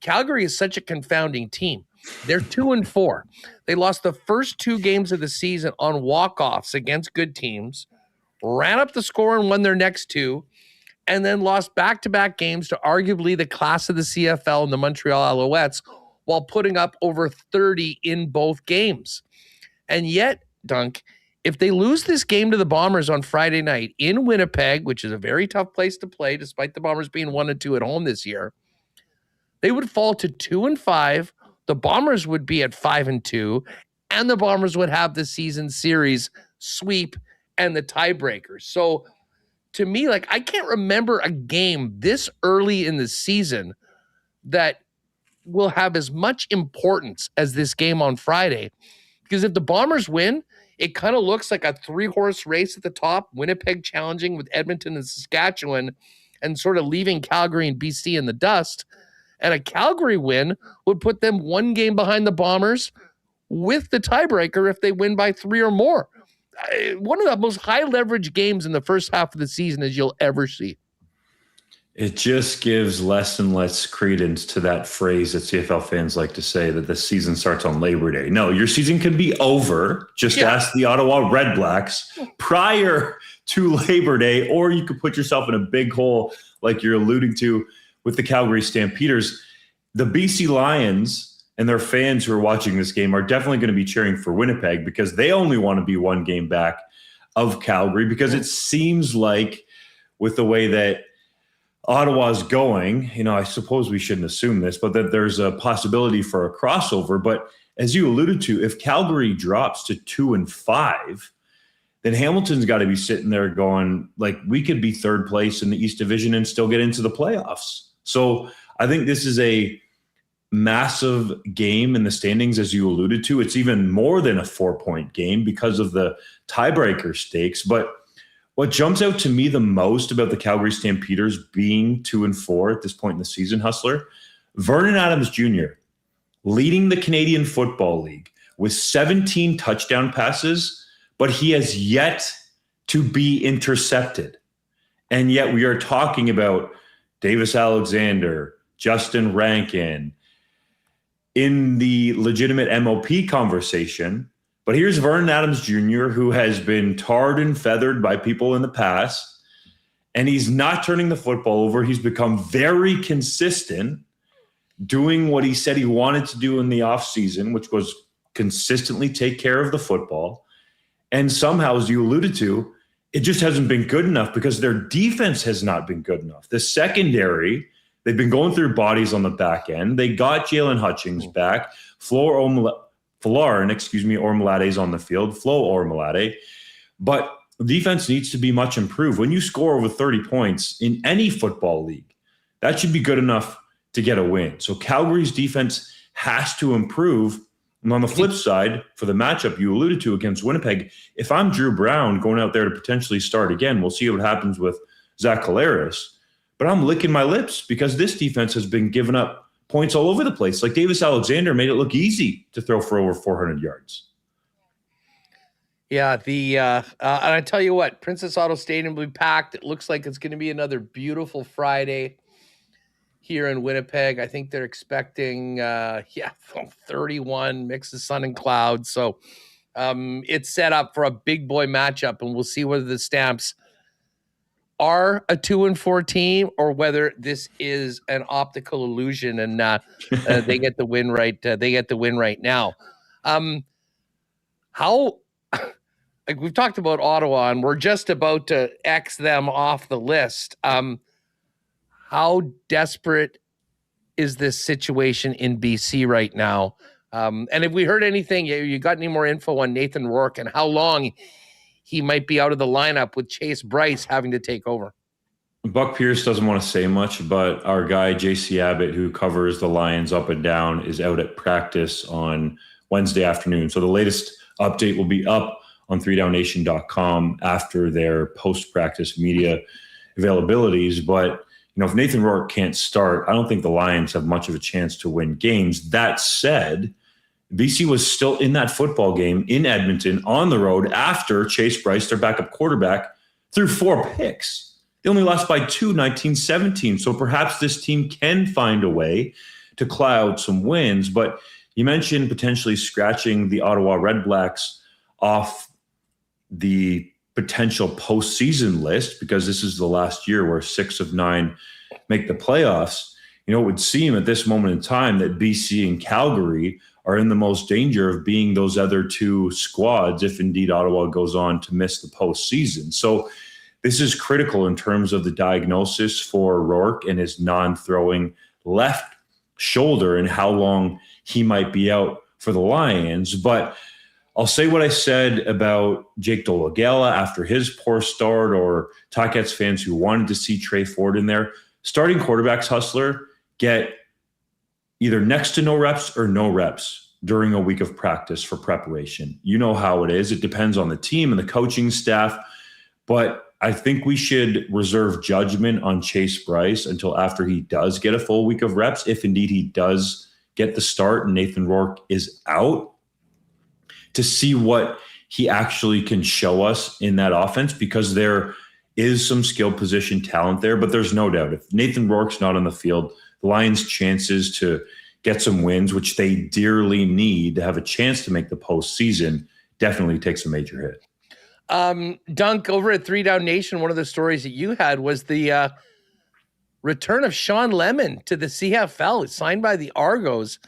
Calgary is such a confounding team. They're 2-4. They lost the first 2 games of the season on walk-offs against good teams, ran up the score and won their next 2, and then lost back-to-back games to arguably the class of the CFL and the Montreal Alouettes while putting up over 30 in both games. And yet, Dunk, if they lose this game to the Bombers on Friday night in Winnipeg, which is a very tough place to play, despite the Bombers being 1-2 at home this year, they would fall to 2-5. The Bombers would be at 5-2, and the Bombers would have the season series sweep and the tiebreaker. So to me, like, I can't remember a game this early in the season that will have as much importance as this game on Friday. Because if the Bombers win, it kind of looks like a 3-horse race at the top, Winnipeg challenging with Edmonton and Saskatchewan and sort of leaving Calgary and BC in the dust. And a Calgary win would put them 1 game behind the Bombers with the tiebreaker if they win by 3 or more. One of the most high leverage games in the first half of the season as you'll ever see. It just gives less and less credence to that phrase that CFL fans like to say, that the season starts on Labor Day. No, your season can be over. Just ask the Ottawa Red Blacks prior to Labor Day, or you could put yourself in a big hole like you're alluding to with the Calgary Stampeders. The BC Lions and their fans who are watching this game are definitely going to be cheering for Winnipeg because they only want to be 1 game back of Calgary, because it seems like with the way that Ottawa's going, I suppose we shouldn't assume this, but that there's a possibility for a crossover. But as you alluded to, if Calgary drops to 2-5, then Hamilton's got to be sitting there going, like, we could be 3rd place in the East Division and still get into the playoffs. So I think this is a massive game in the standings, as you alluded to. It's even more than a 4-point game because of the tiebreaker stakes. But what jumps out to me the most about the Calgary Stampeders being 2-4 at this point in the season, Hustler, Vernon Adams Jr. leading the Canadian Football League with 17 touchdown passes, but he has yet to be intercepted. And yet we are talking about Davis Alexander, Justin Rankin in the legitimate MOP conversation. But here's Vernon Adams Jr., who has been tarred and feathered by people in the past, and he's not turning the football over. He's become very consistent doing what he said he wanted to do in the offseason, which was consistently take care of the football. And somehow, as you alluded to, it just hasn't been good enough because their defense has not been good enough. The secondary, they've been going through bodies on the back end. They got Jalen Hutchings back. Ormalade's on the field, Flo Ormalade. But defense needs to be much improved. When you score over 30 points in any football league, that should be good enough to get a win. So Calgary's defense has to improve. And on the flip side, for the matchup you alluded to against Winnipeg, if I'm Drew Brown going out there to potentially start again, we'll see what happens with Zach Collaros. But I'm licking my lips because this defense has been giving up points all over the place. Like Davis Alexander made it look easy to throw for over 400 yards. Yeah, and I tell you what, Princess Auto Stadium will be packed. It looks like it's going to be another beautiful Friday here in Winnipeg. I think they're expecting, 31, mix of sun and clouds. So it's set up for a big boy matchup, and we'll see whether the Stamps are a 2-4 team or whether this is an optical illusion and they get the win right. They get the win right now. How, like we've talked about Ottawa and we're just about to X them off the list. How desperate is this situation in BC right now? And if we heard anything, you got any more info on Nathan Rourke and how long he might be out of the lineup with Chase Bryce having to take over? Buck Pierce doesn't want to say much, but our guy, JC Abbott, who covers the Lions up and down, is out at practice on Wednesday afternoon. So the latest update will be up on 3downnation.com after their post-practice media availabilities. But, if Nathan Rourke can't start, I don't think the Lions have much of a chance to win games. That said, BC was still in that football game in Edmonton on the road after Chase Bryce, their backup quarterback, threw 4 picks. They only lost by 2, 19-17. So perhaps this team can find a way to cloud some wins. But you mentioned potentially scratching the Ottawa Red Blacks off the potential postseason list, because this is the last year where 6 of 9 make the playoffs, it would seem at this moment in time that BC and Calgary are in the most danger of being those other 2 squads if indeed Ottawa goes on to miss the postseason. So this is critical in terms of the diagnosis for Rourke and his non-throwing left shoulder and how long he might be out for the Lions. But I'll say what I said about Jake Dolegala after his poor start, or Ticats fans who wanted to see Trey Ford in there. Starting quarterbacks, Hustler, get either next to no reps or no reps during a week of practice for preparation. You know how it is. It depends on the team and the coaching staff. But I think we should reserve judgment on Chase Bryce until after he does get a full week of reps, if indeed he does get the start and Nathan Rourke is out, to see what he actually can show us in that offense, because there is some skill position talent there. But there's no doubt, if Nathan Rourke's not on the field, the Lions' chances to get some wins, which they dearly need to have a chance to make the postseason, definitely takes a major hit. Dunk, over at 3 Down Nation, one of the stories that you had was the return of Sean Lemon to the CFL, signed by the Argos.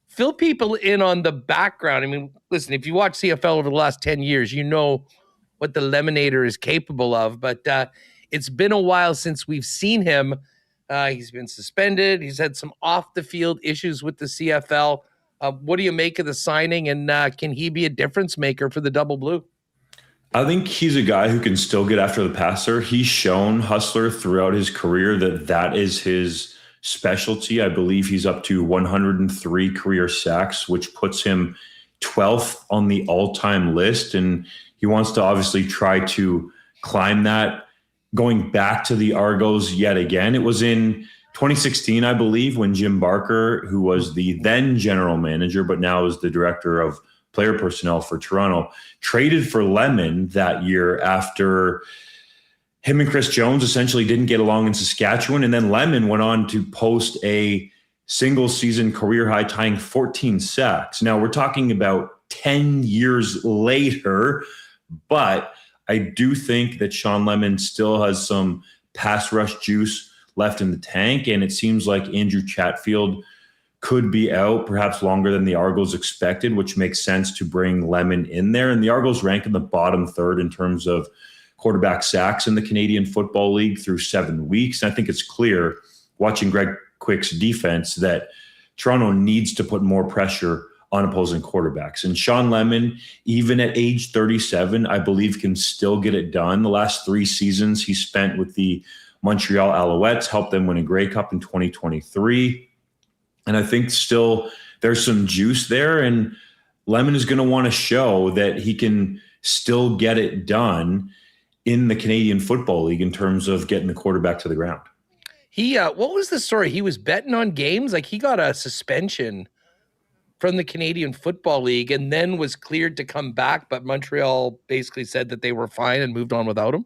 Fill people in on the background. I mean, listen, if you watch CFL over the last 10 years, you know what the Lemonator is capable of, but it's been a while since we've seen him. He's been suspended. He's had some off-the-field issues with the CFL. What do you make of the signing, and can he be a difference maker for the Double Blue? I think he's a guy who can still get after the passer. He's shown, Hustler, throughout his career that is his specialty. I believe he's up to 103 career sacks, which puts him 12th on the all-time list. And he wants to obviously try to climb that. Going back to the Argos yet again, it was in 2016, I believe, when Jim Barker, who was the then general manager, but now is the director of player personnel for Toronto, traded for Lemon that year after him and Chris Jones essentially didn't get along in Saskatchewan. And then Lemon went on to post a single season career high, tying 14 sacks. Now we're talking about 10 years later, but I do think that Sean Lemon still has some pass rush juice left in the tank. And it seems like Andrew Chatfield could be out perhaps longer than the Argos expected, which makes sense to bring Lemon in there. And the Argos rank in the bottom third in terms of quarterback sacks in the Canadian Football League through 7 weeks. And I think it's clear, watching Greg Quick's defense, that Toronto needs to put more pressure on opposing quarterbacks. And Sean Lemon, even at age 37, I believe can still get it done. The last 3 seasons he spent with the Montreal Alouettes helped them win a Grey Cup in 2023. And I think still there's some juice there. And Lemon is going to want to show that he can still get it done in the Canadian Football League in terms of getting the quarterback to the ground. He, what was the story? He was betting on games. Like, he got a suspension from the Canadian Football League and then was cleared to come back. But Montreal basically said that they were fine and moved on without him.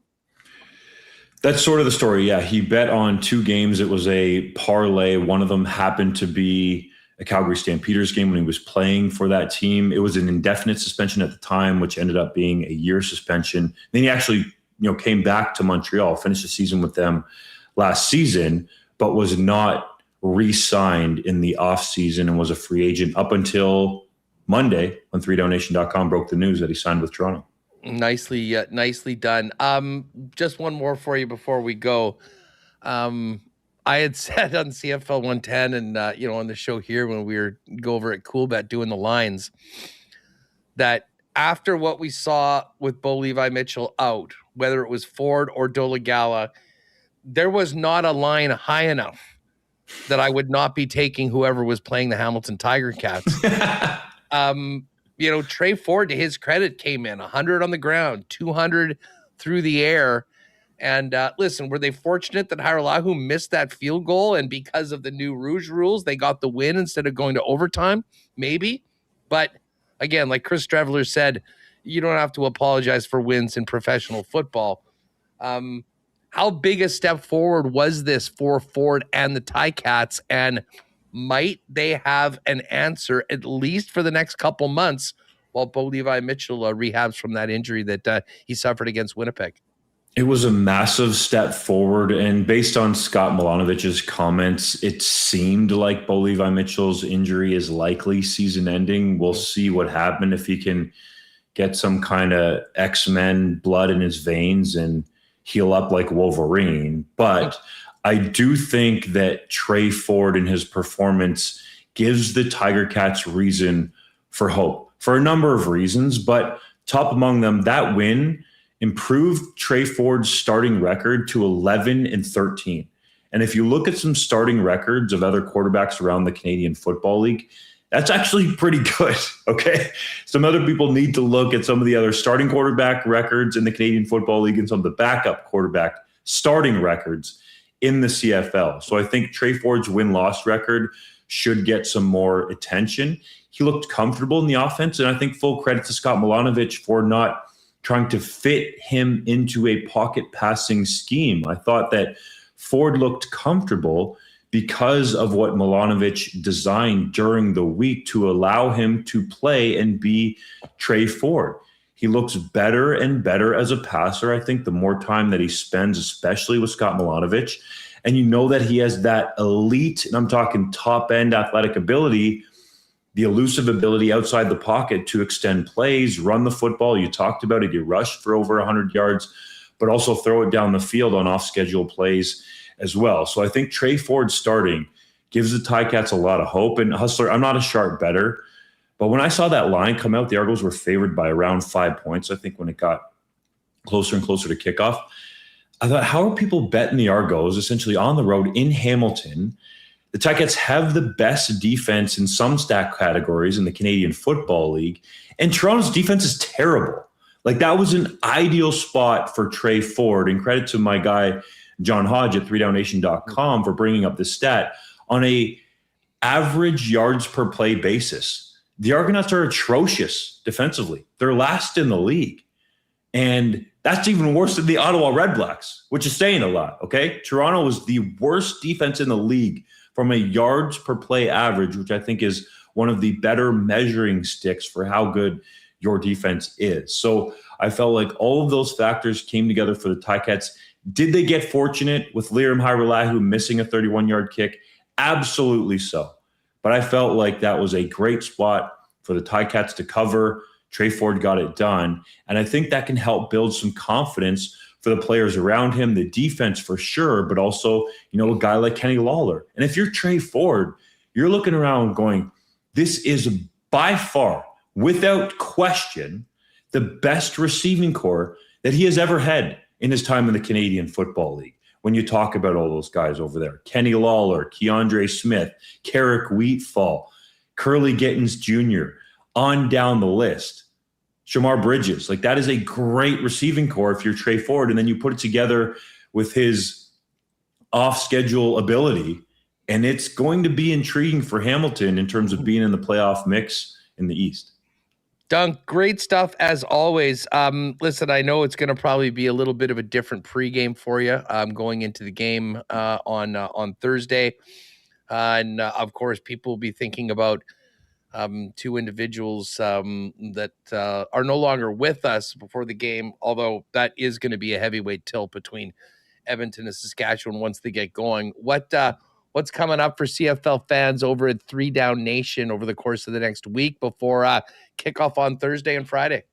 That's sort of the story. Yeah, he bet on 2 games. It was a parlay. One of them happened to be a Calgary Stampeders game when he was playing for that team. It was an indefinite suspension at the time, which ended up being a year suspension. Then he actually, came back to Montreal, finished the season with them last season, but was not re-signed in the offseason and was a free agent up until Monday when 3downnation.com broke the news that he signed with Toronto. Nicely done. Just one more for you before we go. I had said on CFL 110 and on the show here when we were go over at Coolbet doing the lines, that after what we saw with Bo Levi Mitchell out, whether it was Ford or Dolegala, there was not a line high enough that I would not be taking whoever was playing the Hamilton Tiger Cats. Trey Ford, to his credit, came in 100 on the ground, 200 through the air. And listen, were they fortunate that Haralahu missed that field goal? And because of the new Rouge rules, they got the win instead of going to overtime? Maybe. But again, like Chris Streveler said, you don't have to apologize for wins in professional football. How big a step forward was this for Ford and the Ticats? And might they have an answer, at least for the next couple months, while Bo Levi Mitchell rehabs from that injury that he suffered against Winnipeg. It was a massive step forward. And based on Scott Milanovich's comments, it seemed like Bo Levi Mitchell's injury is likely season ending. We'll see what happened if he can get some kind of X-Men blood in his veins and heal up like Wolverine. But I do think that Trey Ford and his performance gives the Tiger Cats reason for hope for a number of reasons. But top among them, that win improved Trey Ford's starting record to 11-13. And if you look at some starting records of other quarterbacks around the Canadian Football League, that's actually pretty good, okay? Some other people need to look at some of the other starting quarterback records in the Canadian Football League and some of the backup quarterback starting records in the CFL. So I think Trey Ford's win-loss record should get some more attention. He looked comfortable in the offense, and I think full credit to Scott Milanovic for not trying to fit him into a pocket passing scheme. I thought that Ford looked comfortable because of what Milanovic designed during the week to allow him to play and be Trey Ford. He looks better and better as a passer, I think, the more time that he spends, especially with Scott Milanovic. And you know that he has that elite, and I'm talking top-end athletic ability, the elusive ability outside the pocket to extend plays, run the football. You talked about it. He rushed for over 100 yards, but also throw it down the field on off-schedule plays as well. So I think Trey Ford starting gives the Ticats a lot of hope. And Hustler, I'm not a sharp bettor, but when I saw that line come out, the Argos were favored by around 5 points. I think when it got closer and closer to kickoff, I thought, how are people betting the Argos essentially on the road in Hamilton? The Ticats have the best defense in some stat categories in the Canadian Football League, and Toronto's defense is terrible. Like, that was an ideal spot for Trey Ford, and credit to my guy, John Hodge at 3downnation.com for bringing up this stat. On a average yards per play basis, the Argonauts are atrocious defensively. They're last in the league. And that's even worse than the Ottawa Red Blacks, which is saying a lot, okay? Toronto was the worst defense in the league from a yards per play average, which I think is one of the better measuring sticks for how good your defense is. So I felt like all of those factors came together for the Ticats. Did they get fortunate with Lirim Hajrullahu missing a 31-yard kick? Absolutely so. But I felt like that was a great spot for the Ticats to cover. Trey Ford got it done. And I think that can help build some confidence for the players around him, the defense for sure, but also, you know, a guy like Kenny Lawler. And if you're Trey Ford, you're looking around going, this is by far, without question, the best receiving core that he has ever had in his time in the Canadian Football League. When you talk about all those guys over there, Kenny Lawler, Keandre Smith, Carrick Wheatfall, Curly Gittins Jr., on down the list. Shamar Bridges, like, that is a great receiving core if you're Trey Ford, and then you put it together with his off-schedule ability, and it's going to be intriguing for Hamilton in terms of being in the playoff mix in the East. Dunk, great stuff as always. Listen, I know it's going to probably be a little bit of a different pregame for you going into the game on Thursday. And of course, people will be thinking about two individuals that are no longer with us before the game, although that is going to be a heavyweight tilt between Edmonton and Saskatchewan once they get going. What's coming up for CFL fans over at 3 Down Nation over the course of the next week before kickoff on Thursday and Friday?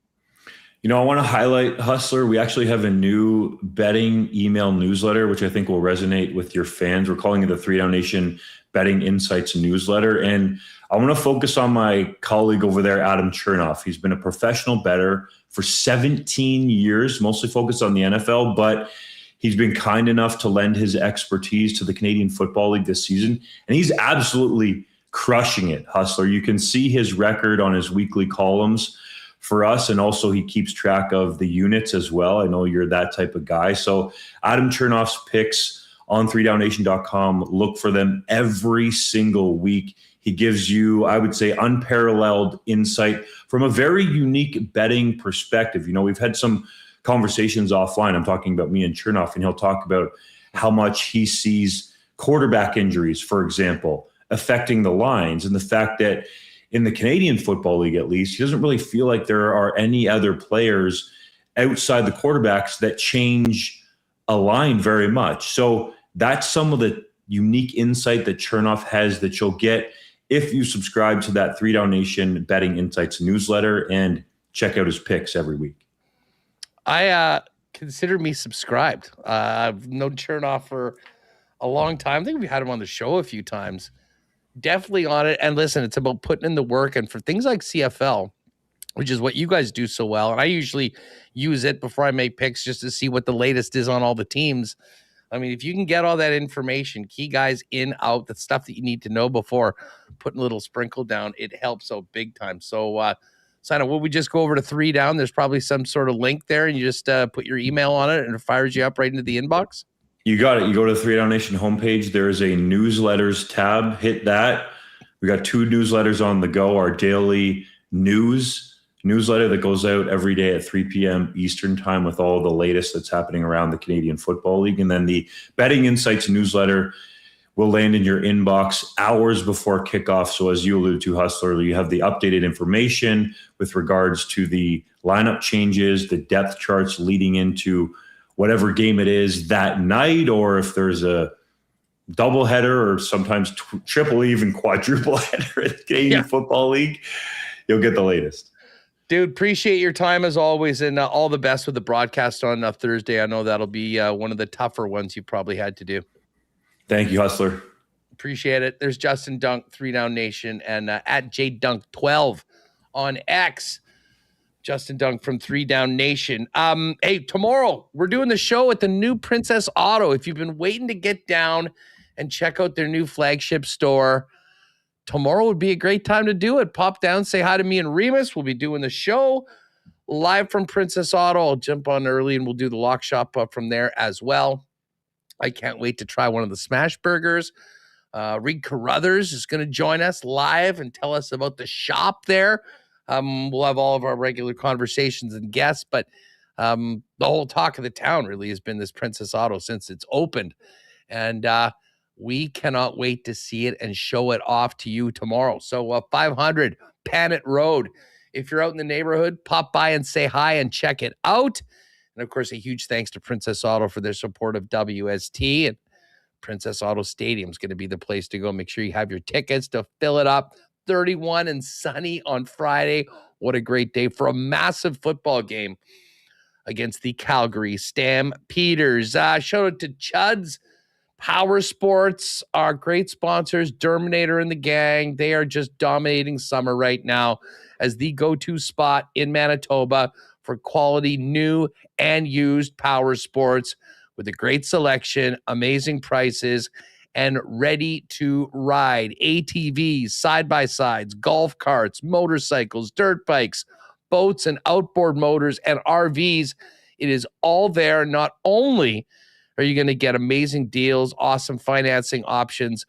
You know, I want to highlight, Hustler, we actually have a new betting email newsletter, which I think will resonate with your fans. We're calling it the 3 Down Nation Betting Insights newsletter. And I want to focus on my colleague over there, Adam Chernoff. He's been a professional bettor for 17 years, mostly focused on the NFL, but he's been kind enough to lend his expertise to the Canadian Football League this season. And he's absolutely crushing it, Hustler. You can see his record on his weekly columns for us. And also he keeps track of the units as well. I know you're that type of guy. So Adam Chernoff's picks on 3downnation.com, look for them every single week. He gives you, I would say, unparalleled insight from a very unique betting perspective. You know, we've had some conversations offline. I'm talking about me and Chernoff, and he'll talk about how much he sees quarterback injuries, for example, affecting the lines, and the fact that in the Canadian Football League, at least, he doesn't really feel like there are any other players outside the quarterbacks that change a line very much. So that's some of the unique insight that Chernoff has that you'll get if you subscribe to that 3 Down Nation Betting Insights newsletter and check out his picks every week. I consider me subscribed. I've known Chernoff for a long time. I think we've had him on the show a few times. Definitely on it. And listen, it's about putting in the work. And for things like CFL, which is what you guys do so well, and I usually use it before I make picks just to see what the latest is on all the teams. I mean, if you can get all that information, key guys in, out, the stuff that you need to know before putting a little sprinkle down, it helps out big time. So, Sana, will we just go over to 3 Down? There's probably some sort of link there, and you just put your email on it, and it fires you up right into the inbox? You got it. You go to the 3 Down Nation homepage. There is a newsletters tab. Hit that. We got 2 newsletters on the go. Our daily newsletter that goes out every day at 3 p.m. Eastern time with all the latest that's happening around the Canadian Football League. And then the Betting Insights newsletter will land in your inbox hours before kickoff. So as you alluded to, Hustler, you have the updated information with regards to the lineup changes, the depth charts leading into whatever game it is that night, or if there's a doubleheader or sometimes triple, even quadruple header in the Canadian Football League, you'll get the latest. Dude, appreciate your time as always, and all the best with the broadcast on Thursday. I know that'll be one of the tougher ones you probably had to do. Thank you, Hustler. Appreciate it. There's Justin Dunk, 3 Down Nation, and at JDunk12 on X. Justin Dunk from 3 Down Nation. Hey, tomorrow we're doing the show at the new Princess Auto. If you've been waiting to get down and check out their new flagship store, tomorrow would be a great time to do it. Pop down, say hi to me and Remis. We'll be doing the show live from Princess Auto. I'll jump on early and we'll do the lock shop up from there as well. I can't wait to try one of the smash burgers. Reed Carruthers is going to join us live and tell us about the shop there. We'll have all of our regular conversations and guests, but the whole talk of the town really has been this Princess Auto since it's opened. And we cannot wait to see it and show it off to you tomorrow. So 500 Panet Road. If you're out in the neighborhood, pop by and say hi and check it out. And of course, a huge thanks to Princess Auto for their support of WST. And Princess Auto Stadium is going to be the place to go. Make sure you have your tickets to fill it up. 31 and sunny on Friday. What a great day for a massive football game against the Calgary Stampeders. Shout out to Chuds Power Sports, our great sponsors, Derminator and the gang. They are just dominating summer right now as the go-to spot in Manitoba for quality new and used power sports with a great selection, amazing prices, and ready to ride ATVs, side-by-sides, golf carts, motorcycles, dirt bikes, boats and outboard motors, and RVs. It is all there. Not only are you going to get amazing deals, awesome financing options,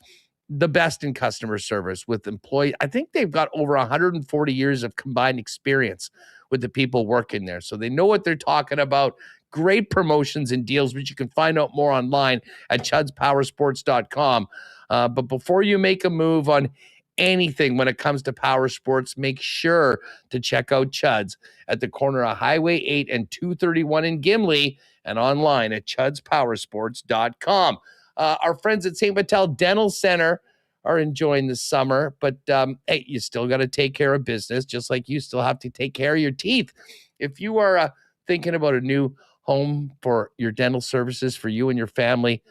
the best in customer service with employees. I think they've got over 140 years of combined experience with the people working there. So they know what they're talking about. Great promotions and deals, which you can find out more online at chudspowersports.com. But before you make a move on anything when it comes to power sports, make sure to check out Chuds at the corner of Highway 8 and 231 in Gimli and online at chudspowersports.com. Our friends at St. Vital Dental Center are enjoying the summer, but hey, you still got to take care of business, just like you still have to take care of your teeth. If you are thinking about a new home for your dental services for you and your family,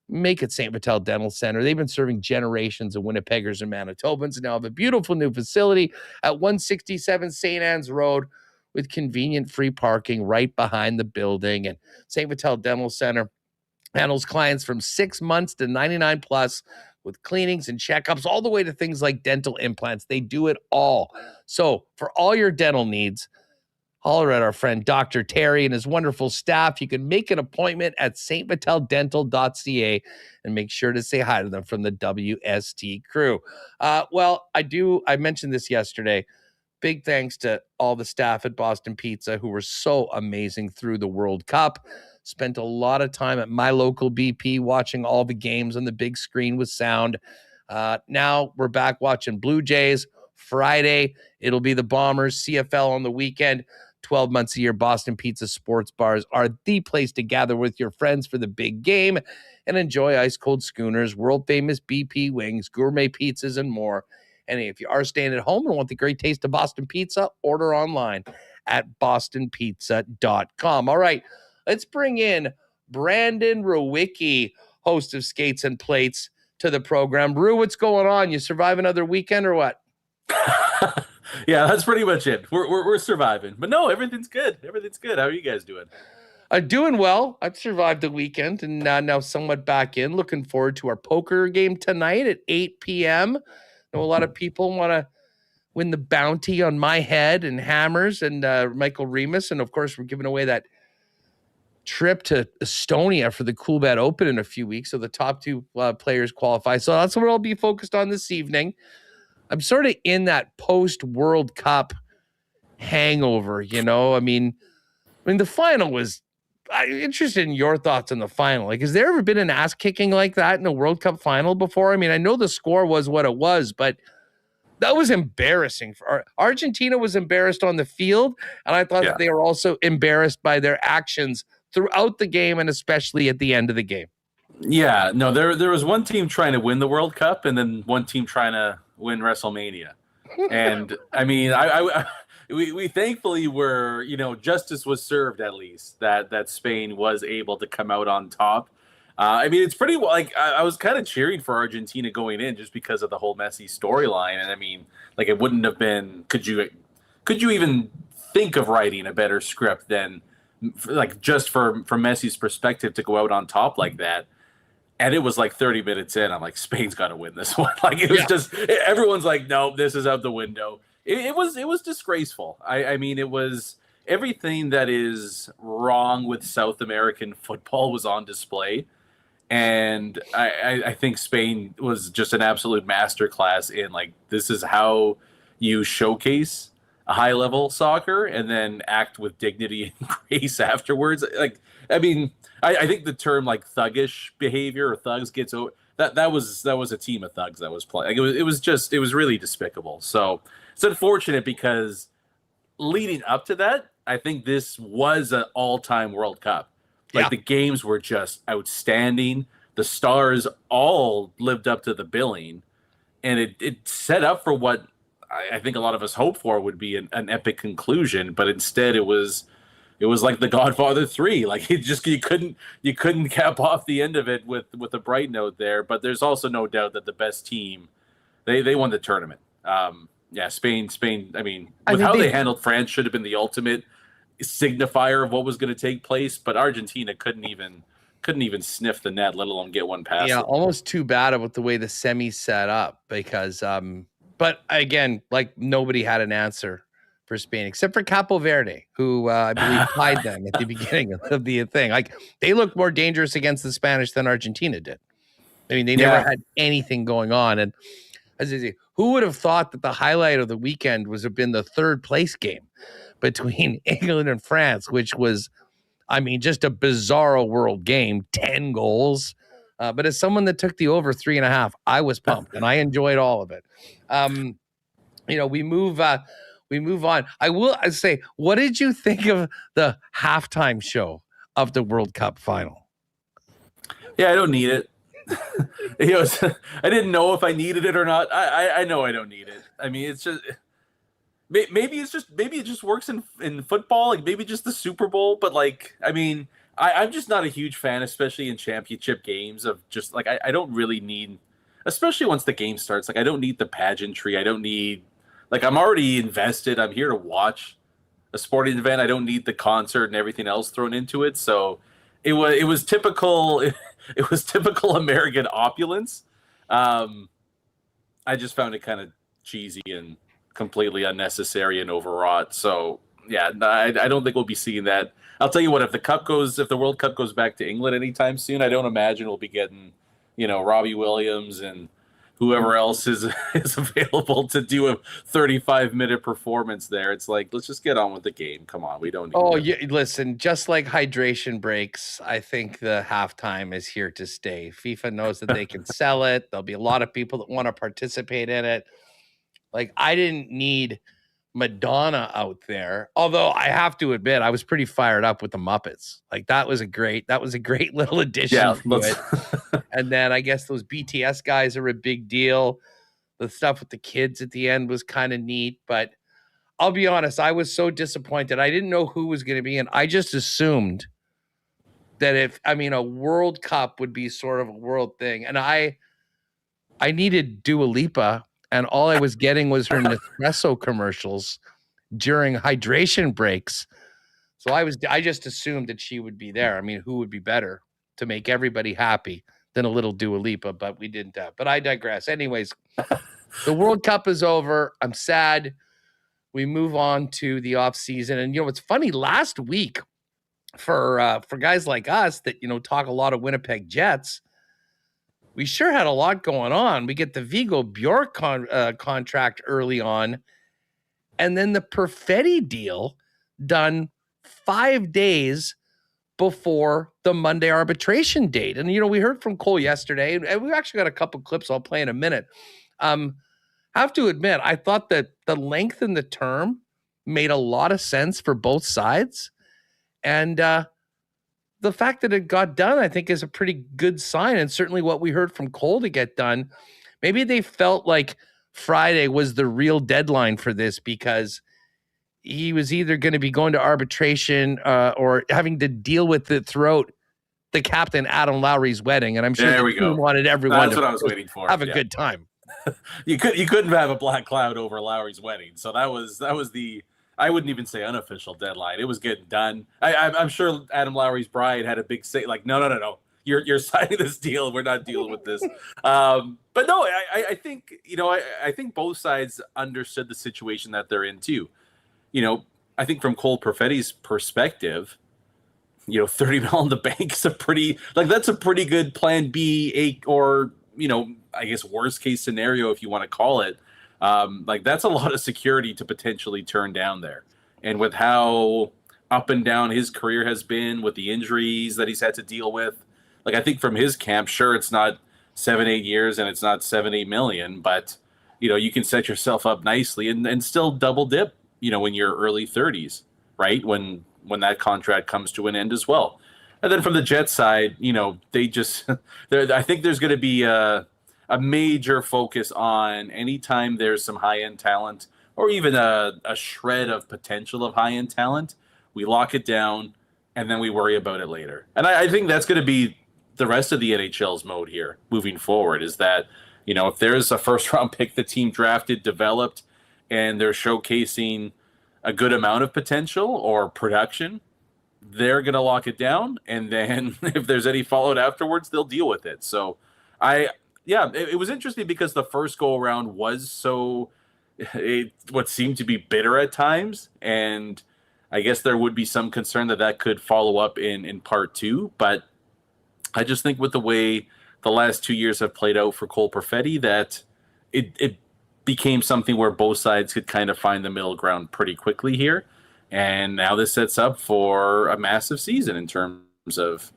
make it St. Vital Dental Center. They've been serving generations of Winnipeggers and Manitobans and now have a beautiful new facility at 167 St. Anne's Road with convenient free parking right behind the building. And St. Vital Dental Center handles clients from 6 months to 99 plus with cleanings and checkups, all the way to things like dental implants. They do it all. So for all your dental needs, holler at our friend Dr. Terry and his wonderful staff. You can make an appointment at stvitaldental.ca and make sure to say hi to them from the WST crew. I mentioned this yesterday. Big thanks to all the staff at Boston Pizza who were so amazing through the World Cup. Spent a lot of time at my local BP watching all the games on the big screen with sound. Now we're back watching Blue Jays, Friday. It'll be the Bombers, CFL on the weekend. 12 months a year, Boston Pizza sports bars are the place to gather with your friends for the big game and enjoy ice-cold schooners, world-famous BP wings, gourmet pizzas, and more. And if you are staying at home and want the great taste of Boston Pizza, order online at bostonpizza.com. All right, let's bring in Brandon Rewucki, host of Skates and Plates, to the program. Rew, what's going on? You survive another weekend or what? Yeah, that's pretty much it. We're surviving. But no, everything's good. Everything's good. How are you guys doing? Doing well. I've survived the weekend and now somewhat back in. Looking forward to our poker game tonight at 8 p.m. I know a lot of people want to win the bounty on my head and hammers and Michael Remis. And, of course, we're giving away that trip to Estonia for the Coolbet Open in a few weeks. So the top two players qualify. So that's what I'll be focused on this evening. I'm sort of in that post-World Cup hangover, you know? I mean, the final was interested in your thoughts on the final. Like, has there ever been an ass kicking like that in a World Cup final before? I mean, I know the score was what it was, but that was embarrassing. Argentina was embarrassed on the field, and I thought that they were also embarrassed by their actions throughout the game and especially at the end of the game. Yeah, no, there was one team trying to win the World Cup and then one team trying to win WrestleMania. And I mean, we thankfully were, justice was served, at least that Spain was able to come out on top. I mean, it's pretty like I was kind of cheering for Argentina going in just because of the whole Messi storyline. And I mean, like, it wouldn't have been, could you even think of writing a better script than like just from Messi's perspective to go out on top like that? And it was like 30 minutes in, I'm like, Spain's got to win this one. Like, it was just, everyone's like, no, this is out the window. It was disgraceful. I mean, it was everything that is wrong with South American football was on display. And I think Spain was just an absolute masterclass in, like, this is how you showcase a high-level soccer and then act with dignity and grace afterwards. Like, I mean, I think the term, like, thuggish behavior or thugs gets over. That was a team of thugs that was playing. Like, it was really despicable. So it's unfortunate because leading up to that, I think this was an all-time World Cup. Like, the games were just outstanding. The stars all lived up to the billing, and it set up for what I think a lot of us hoped for would be an epic conclusion. But instead, it was like The Godfather 3. Like, you couldn't cap off the end of it with a bright note there. But there's also no doubt that the best team, they won the tournament. Spain. I mean, how they handled France should have been the ultimate signifier of what was going to take place. But Argentina couldn't even sniff the net, let alone get one past. Yeah, them. almost too bad about the way the semis set up because, but again, like, nobody had an answer for Spain except for Capo Verde, who I believe tied them at the beginning of the thing. Like, they looked more dangerous against the Spanish than Argentina did. I mean, they never had anything going on. And as I say, who would have thought that the highlight of the weekend was have been the third place game between England and France, which was, I mean, just a bizarro world game, 10 goals. But as someone that took the over 3.5, I was pumped and I enjoyed all of it. We move on. I will say, what did you think of the halftime show of the World Cup final? Yeah, I don't need it. I didn't know if I needed it or not. I know I don't need it. I mean, it's just maybe it just works in football, like maybe just the Super Bowl. But like, I mean, I'm just not a huge fan, especially in championship games, of just like I don't really need, especially once the game starts. Like, I don't need the pageantry. I don't need, like, I'm already invested. I'm here to watch a sporting event. I don't need the concert and everything else thrown into it. So it was typical. It was typical American opulence. I just found it kind of cheesy and completely unnecessary and overwrought. So yeah, I don't think we'll be seeing that. I'll tell you what, if the World Cup goes back to England anytime soon, I don't imagine we'll be getting, Robbie Williams and whoever else is available to do a 35-minute performance there. It's like, let's just get on with the game. Come on, we don't need listen, just like hydration breaks, I think the halftime is here to stay. FIFA knows that they can sell it. There'll be a lot of people that want to participate in it. Like, I didn't need Madonna out there. Although I have to admit, I was pretty fired up with the Muppets. Like, that was a great little addition to it. And then I guess those BTS guys are a big deal. The stuff with the kids at the end was kind of neat, but I'll be honest, I was so disappointed. I didn't know who was going to be in. I just assumed that a World Cup would be sort of a world thing. And I needed Dua Lipa, and all I was getting was her Nespresso commercials during hydration breaks. So I just assumed that she would be there. I mean, who would be better to make everybody happy than a little Dua Lipa? But we didn't have. But I digress. Anyways, the World Cup is over. I'm sad. We move on to the off season. And, it's funny, last week for guys like us that, talk a lot of Winnipeg Jets, we sure had a lot going on. We get the Vigo Bjork contract early on, and then the Perfetti deal done 5 days before the Monday arbitration date. And, we heard from Cole yesterday, and we've actually got a couple clips I'll play in a minute. Have to admit, I thought that the length and the term made a lot of sense for both sides. And the fact that it got done, I think, is a pretty good sign. And certainly what we heard from Cole to get done, maybe they felt like Friday was the real deadline for this because he was either going to be going to arbitration or having to deal with it throughout the captain Adam Lowry's wedding. And I'm sure the team wanted everyone That's what I was waiting for. Have a good time. You couldn't have a black cloud over Lowry's wedding. So that was the, I wouldn't even say unofficial deadline. It was getting done. I'm sure Adam Lowry's bride had a big say, like, no. You're signing this deal. We're not dealing with this. But no, I think, I think both sides understood the situation that they're in too. I think from Cole Perfetti's perspective, $30 million in the bank is that's a pretty good plan B, or, I guess worst case scenario, if you want to call it. That's a lot of security to potentially turn down there. And with how up and down his career has been, with the injuries that he's had to deal with, I think from his camp, sure, it's not 7-8 years and it's not 7-8 million, but you can set yourself up nicely and still double dip, in your early 30s, right? When that contract comes to an end as well. And then from the Jets side, they just, I think there's going to be a major focus on anytime there's some high-end talent or even a shred of potential of high-end talent, we lock it down and then we worry about it later. And I think that's going to be the rest of the NHL's mode here moving forward, is that, if there's a first-round pick the team drafted, developed, and they're showcasing a good amount of potential or production, they're going to lock it down. And then if there's any fallout afterwards, they'll deal with it. So it was interesting because the first go around was what seemed to be bitter at times. And I guess there would be some concern that could follow up in part two. But I just think with the way the last 2 years have played out for Cole Perfetti, that it became something where both sides could kind of find the middle ground pretty quickly here. And now this sets up for a massive season in terms of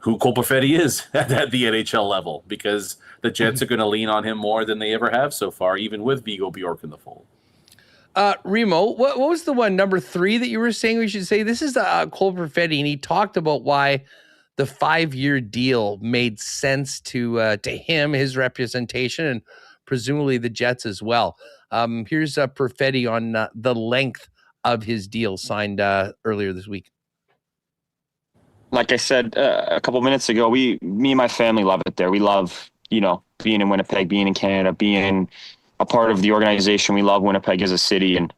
who Cole Perfetti is at the NHL level, because the Jets are going to lean on him more than they ever have so far, even with Vigo Bjork in the fold. Remo, what was the one, number 3, that you were saying we should say? This is Cole Perfetti, and he talked about why the 5-year deal made sense to him, his representation, and presumably the Jets as well. Here's Perfetti on the length of his deal signed earlier this week. Like I said a couple minutes ago, me and my family love it there. We love, being in Winnipeg, being in Canada, being a part of the organization. We love Winnipeg as a city, and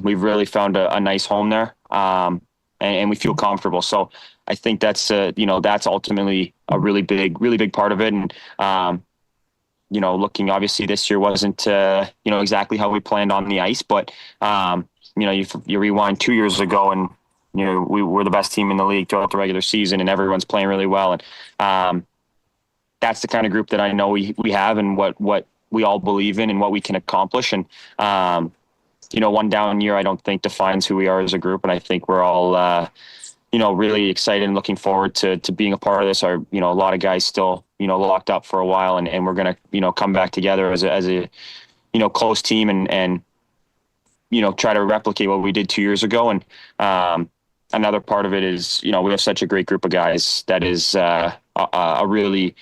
we've really found a nice home there, and we feel comfortable. So I think that's that's ultimately a really big part of it. And looking, obviously this year wasn't exactly how we planned on the ice, but you rewind 2 years ago, and we were the best team in the league throughout the regular season, and everyone's playing really well. And that's the kind of group that I know we have, and what we all believe in and what we can accomplish. And, one down year, I don't think defines who we are as a group. And I think we're all, really excited and looking forward to being a part of this. A lot of guys still, locked up for a while, and we're going to, come back together as a close team and try to replicate what we did 2 years ago. And another part of it is, we have such a great group of guys that is a really,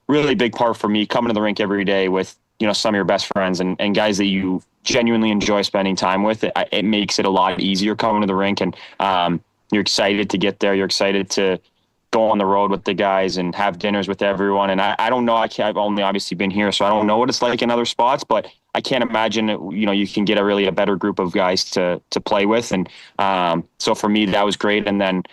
really big part for me, coming to the rink every day with, some of your best friends and guys that you genuinely enjoy spending time with. It makes it a lot easier coming to the rink, and you're excited to get there. You're excited to go on the road with the guys and have dinners with everyone. And I don't know, I've only obviously been here, so I don't know what it's like in other spots, but I can't imagine you can get a better group of guys to play with. And so for me, that was great. And then,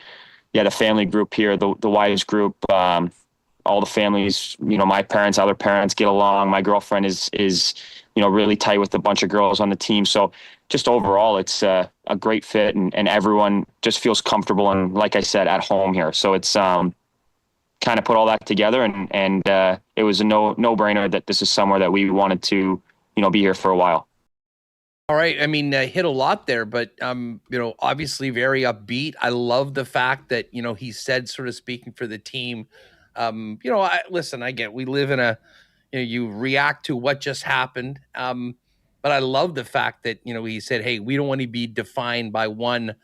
the family group here, the wives group, all the families, my parents, other parents get along. My girlfriend is really tight with a bunch of girls on the team. So just overall, it's a great fit, and everyone just feels comfortable and, like I said, at home here. So it's kind of put all that together, and it was a no-brainer that this is somewhere that we wanted to, be here for a while. All right. I mean, hit a lot there, but, obviously very upbeat. I love the fact that, he said, sort of speaking for the team, I get, we live in you react to what just happened. But I love the fact that, he said, hey, we don't want to be defined by one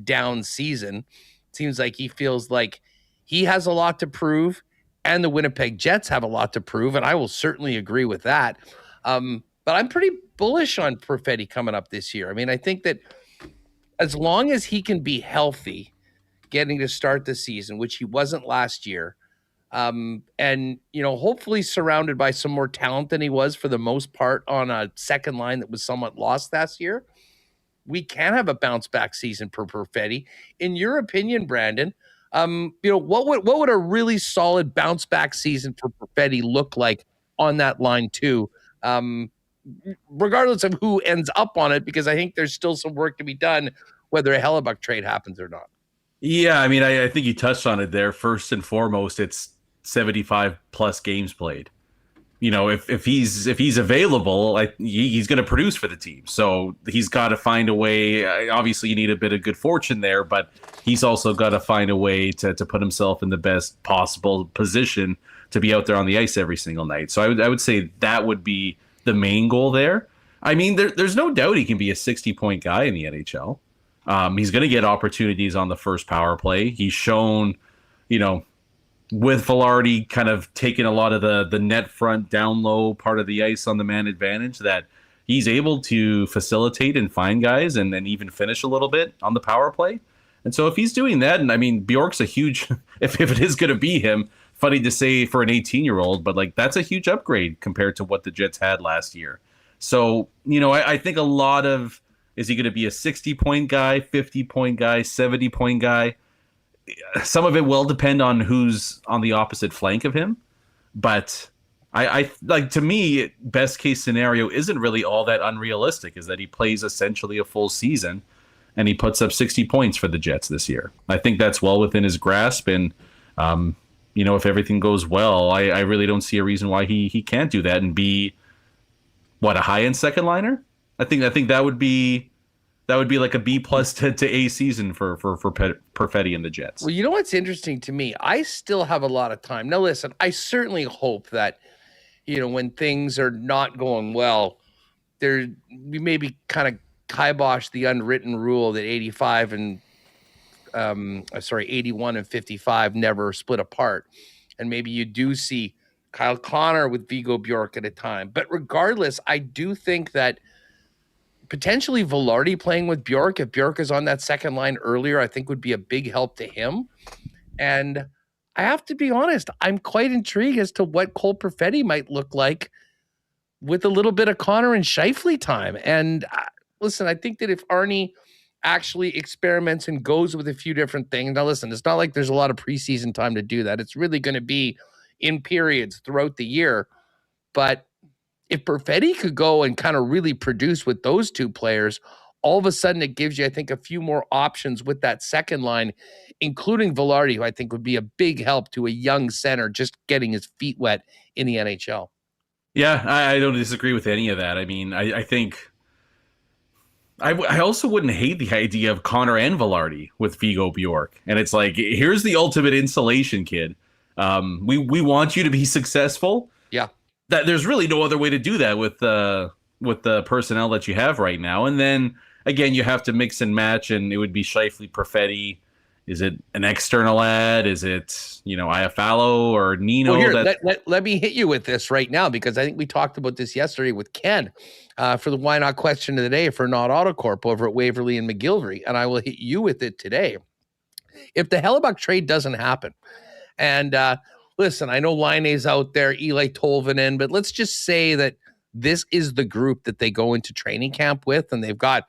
down season. It seems like he feels like he has a lot to prove, and the Winnipeg Jets have a lot to prove. And I will certainly agree with that. But I'm pretty bullish on Perfetti coming up this year. I mean, I think that as long as he can be healthy getting to start the season, which he wasn't last year, and, hopefully surrounded by some more talent than he was for the most part on a second line that was somewhat lost last year, we can have a bounce back season for Perfetti. In your opinion, Brandon, what would a really solid bounce back season for Perfetti look like on that line too? Regardless of who ends up on it, because I think there's still some work to be done, whether a Hellebuck trade happens or not. Yeah, I mean, I think you touched on it there. First and foremost, it's 75 plus games played. If he's available, he's going to produce for the team. So he's got to find a way. Obviously, you need a bit of good fortune there, but he's also got to find a way to put himself in the best possible position to be out there on the ice every single night. So I would say that would be the main goal there. I mean, there's no doubt he can be a 60-point guy in the NHL. He's going to get opportunities on the first power play. He's shown, with Velarde kind of taking a lot of the net front down low part of the ice on the man advantage, that he's able to facilitate and find guys and even finish a little bit on the power play. And so if he's doing that, and I mean, Bjork's a huge, if it is going to be him, funny to say for an 18-year-old, but that's a huge upgrade compared to what the Jets had last year. So, I think a lot of, is he going to be a 60-point guy, 50-point guy, 70-point guy? Some of it will depend on who's on the opposite flank of him. But I like, to me, best case scenario isn't really all that unrealistic, is that he plays essentially a full season and he puts up 60 points for the Jets this year. I think that's well within his grasp. And, if everything goes well, I really don't see a reason why he can't do that and be, a high-end second liner? I think that would be like a B plus to A season for Perfetti and the Jets. Well, you know what's interesting to me? I still have a lot of time. Now, listen, I certainly hope that, when things are not going well, we maybe kind of kibosh the unwritten rule that 81 and 55 never split apart. And maybe you do see Kyle Connor with Vigo Bjork at a time. But regardless, I do think that potentially Velarde playing with Bjork, if Bjork is on that second line earlier, I think would be a big help to him. And I have to be honest, I'm quite intrigued as to what Cole Perfetti might look like with a little bit of Connor and Scheifele time. And listen, I think that if Arnie actually experiments and goes with a few different things, now listen, it's not like there's a lot of preseason time to do that. It's really going to be in periods throughout the year. But if Perfetti could go and kind of really produce with those two players, all of a sudden it gives you, I think, a few more options with that second line, including Velarde, who I think would be a big help to a young center just getting his feet wet in the NHL. Yeah, I don't disagree with any of that. I mean, I think I also wouldn't hate the idea of Connor and Velarde with Vigo Bjork. And it's like, here's the ultimate insulation, kid. We want you to be successful. Yeah. That there's really no other way to do that with with the personnel that you have right now. And then again, you have to mix and match, and it would be Scheifele, Perfetti. Is it an external ad? Is it, Iafallo or Nino? Well, here, let me hit you with this right now, because I think we talked about this yesterday with Ken for the Why Not question of the day for Not Autocorp over at Waverly and McGillivray, and I will hit you with it today. If the Hellebuck trade doesn't happen, and listen, I know Laine's out there, Eli Tolvanen, but let's just say that this is the group that they go into training camp with, and they've got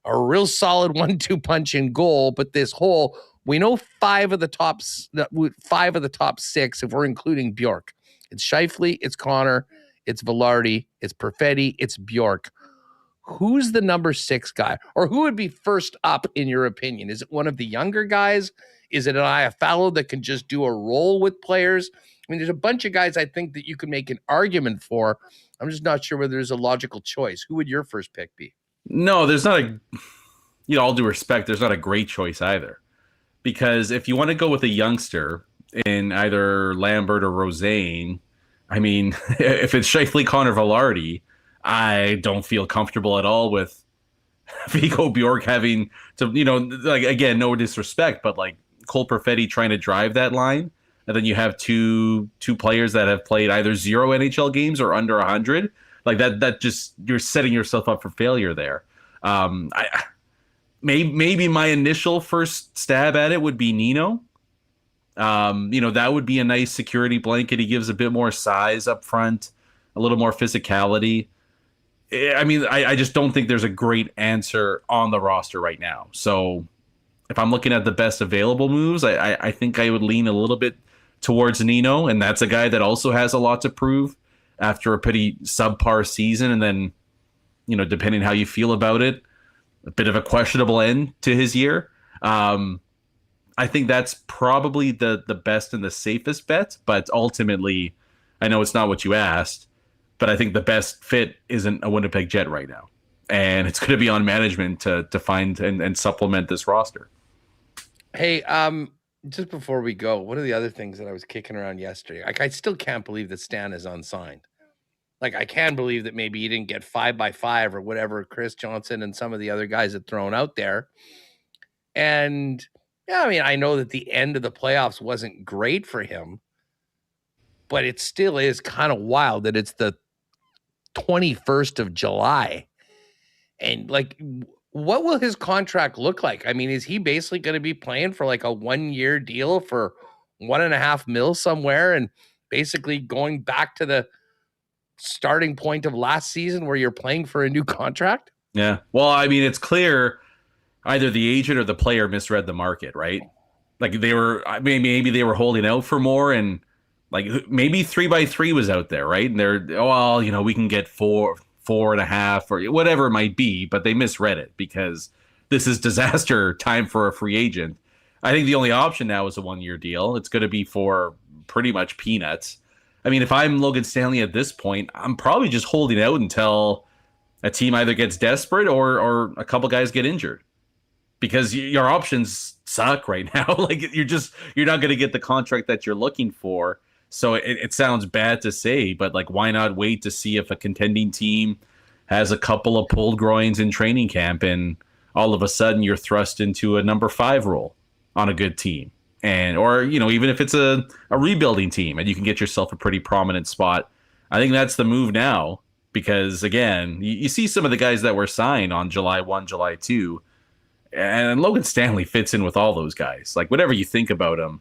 a real solid 1-2 punch in goal, but this whole, we know five of the top six, if we're including Bjork. It's Scheifele, it's Connor, it's Velarde, it's Perfetti, it's Bjork. Who's the number 6 guy? Or who would be first up, in your opinion? Is it one of the younger guys? Is it an Iafallo that can just do a role with players? I mean, there's a bunch of guys I think that you could make an argument for. I'm just not sure whether there's a logical choice. Who would your first pick be? No, there's not all due respect, there's not a great choice either. Because if you want to go with a youngster in either Lambert or Rosane, I mean, if it's Scheifele, Connor, Velarde, I don't feel comfortable at all with Vigo Bjork having to, again, no disrespect, but like Cole Perfetti trying to drive that line. And then you have two players that have played either 0 NHL games or under 100. Like that just, you're setting yourself up for failure there. Maybe my initial first stab at it would be Nino. That would be a nice security blanket. He gives a bit more size up front, a little more physicality. I mean, I just don't think there's a great answer on the roster right now. So if I'm looking at the best available moves, I think I would lean a little bit towards Nino, and that's a guy that also has a lot to prove after a pretty subpar season. And then, depending how you feel about it, a bit of a questionable end to his year. I think that's probably the best and the safest bet, but ultimately, I know it's not what you asked, but I think the best fit isn't a Winnipeg Jet right now. And it's going to be on management to find and supplement this roster. Hey, just before we go, one of the other things that I was kicking around yesterday, I still can't believe that Stan is unsigned. Like, I can believe that maybe he didn't get 5x5 or whatever Chris Johnson and some of the other guys had thrown out there. And yeah, I mean, I know that the end of the playoffs wasn't great for him, but it still is kind of wild that it's the 21st of July. And like, what will his contract look like? I mean, is he basically going to be playing for like a 1-year deal for $1.5 million somewhere and basically going back to the starting point of last season where you're playing for a new contract? Yeah. Well, I mean, it's clear either the agent or the player misread the market, right? Like maybe they were holding out for more, and like maybe 3x3 was out there, right? And they're, we can get 4.5 or whatever it might be, but they misread it because this is disaster time for a free agent. I think the only option now is a 1-year deal. It's going to be for pretty much peanuts. I mean, if I'm Logan Stanley at this point, I'm probably just holding out until a team either gets desperate or a couple guys get injured, because your options suck right now. Like you're not going to get the contract that you're looking for. So it sounds bad to say, but like, why not wait to see if a contending team has a couple of pulled groins in training camp, and all of a sudden you're thrust into a number 5 role on a good team. Or even if it's a rebuilding team and you can get yourself a pretty prominent spot. I think that's the move now, because again, you see some of the guys that were signed on July 1, July 2, and Logan Stanley fits in with all those guys. Like, whatever you think about him,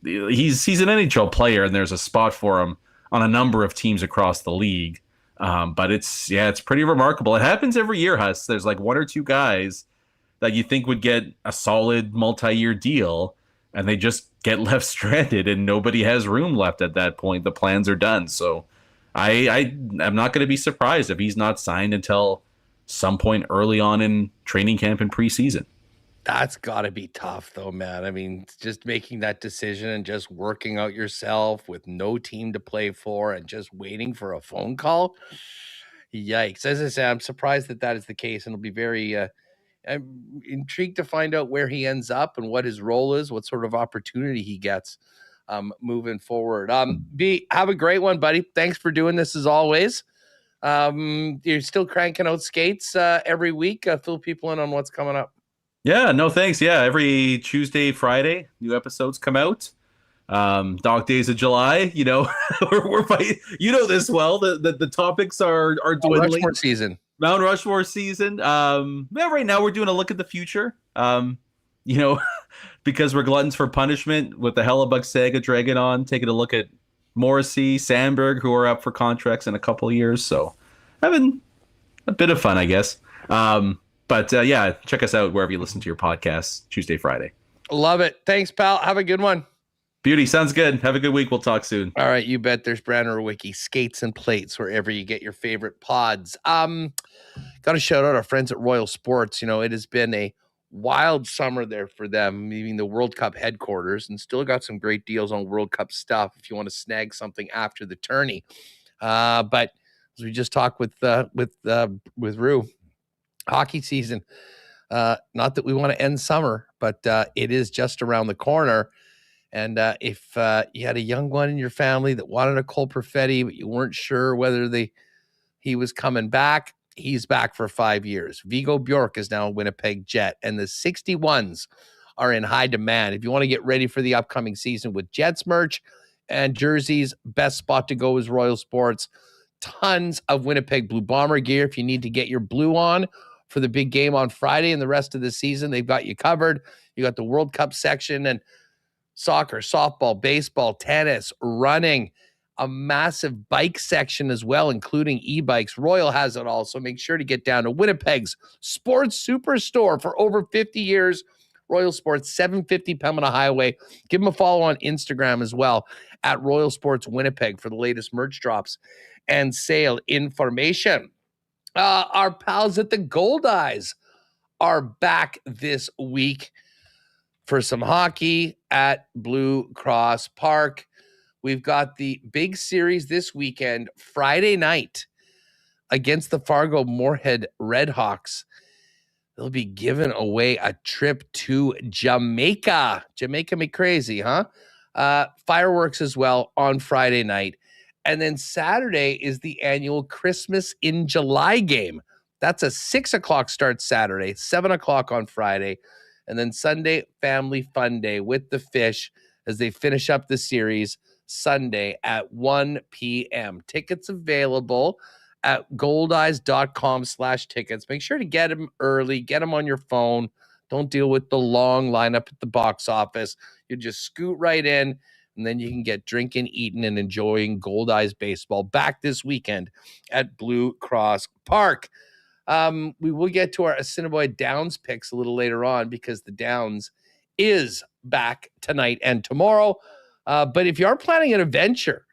he's an NHL player, and there's a spot for him on a number of teams across the league. But it's pretty remarkable. It happens every year, Huss. There's like 1 or 2 guys that you think would get a solid multi-year deal, and they just get left stranded, and nobody has room left at that point. The plans are done. So I'm not going to be surprised if he's not signed until some point early on in training camp and preseason. That's got to be tough, though, man. I mean, just making that decision and just working out yourself with no team to play for and just waiting for a phone call. Yikes. As I say, I'm surprised that is the case, and it'll be very I'm intrigued to find out where he ends up and what his role is, what sort of opportunity he gets moving forward. B, have a great one, buddy. Thanks for doing this as always. You're still cranking out skates every week. Fill people in on what's coming up. Yeah, no thanks. Yeah, every Tuesday, Friday, new episodes come out. Dog Days of July, we're fighting. You know this well. The topics are dwindling. Rushmore season. Mount Rushmore season. Right now we're doing a look at the future. Because we're gluttons for punishment with the Hellebuck saga dragging on, taking a look at Morrissey, Sandberg, who are up for contracts in a couple of years. So having a bit of fun, I guess. But check us out wherever you listen to your podcasts, Tuesday, Friday. Love it. Thanks, pal. Have a good one. Beauty. Sounds good. Have a good week. We'll talk soon. All right. You bet. There's Brandon Rewucki, Skates and Plates, wherever you get your favorite pods. Got to shout out our friends at Royal Sports. It has been a wild summer there for them, meaning the World Cup headquarters, and still got some great deals on World Cup stuff if you want to snag something after the tourney. But as we just talked with Rue, hockey season, not that we want to end summer, but it is just around the corner. And if you had a young one in your family that wanted a Cole Perfetti, but you weren't sure whether he was coming back, he's back for 5 years. Vigo Bjork is now a Winnipeg Jet, and the 61s are in high demand. If you want to get ready for the upcoming season with Jets merch and jerseys, best spot to go is Royal Sports. Tons of Winnipeg Blue Bomber gear. If you need to get your blue on for the big game on Friday and the rest of the season, they've got you covered. You got the World Cup section and soccer, softball, baseball, tennis, running, a massive bike section as well, including e-bikes. Royal has it all, so make sure to get down to Winnipeg's Sports Superstore for over 50 years. Royal Sports, 750 Pembina Highway. Give them a follow on Instagram as well, at Royal Sports Winnipeg, for the latest merch drops and sale information. Our pals at the Gold Eyes are back this week for some hockey at Blue Cross Park. We've got the big series this weekend, Friday night, against the Fargo Moorhead Redhawks. They'll be giving away a trip to Jamaica. Jamaica me crazy, huh? Fireworks as well on Friday night. And then Saturday is the annual Christmas in July game. That's a 6 o'clock start Saturday, 7 o'clock on Friday. And then Sunday, Family Fun Day with the Fish as they finish up the series Sunday at 1 p.m. Tickets available at goldeyes.com/tickets. Make sure to get them early. Get them on your phone. Don't deal with the long lineup at the box office. You just scoot right in, and then you can get drinking, eating, and enjoying Gold Eyes baseball back this weekend at Blue Cross Park. We will get to our Assiniboia Downs picks a little later on because the Downs is back tonight and tomorrow. But if you are planning an adventure,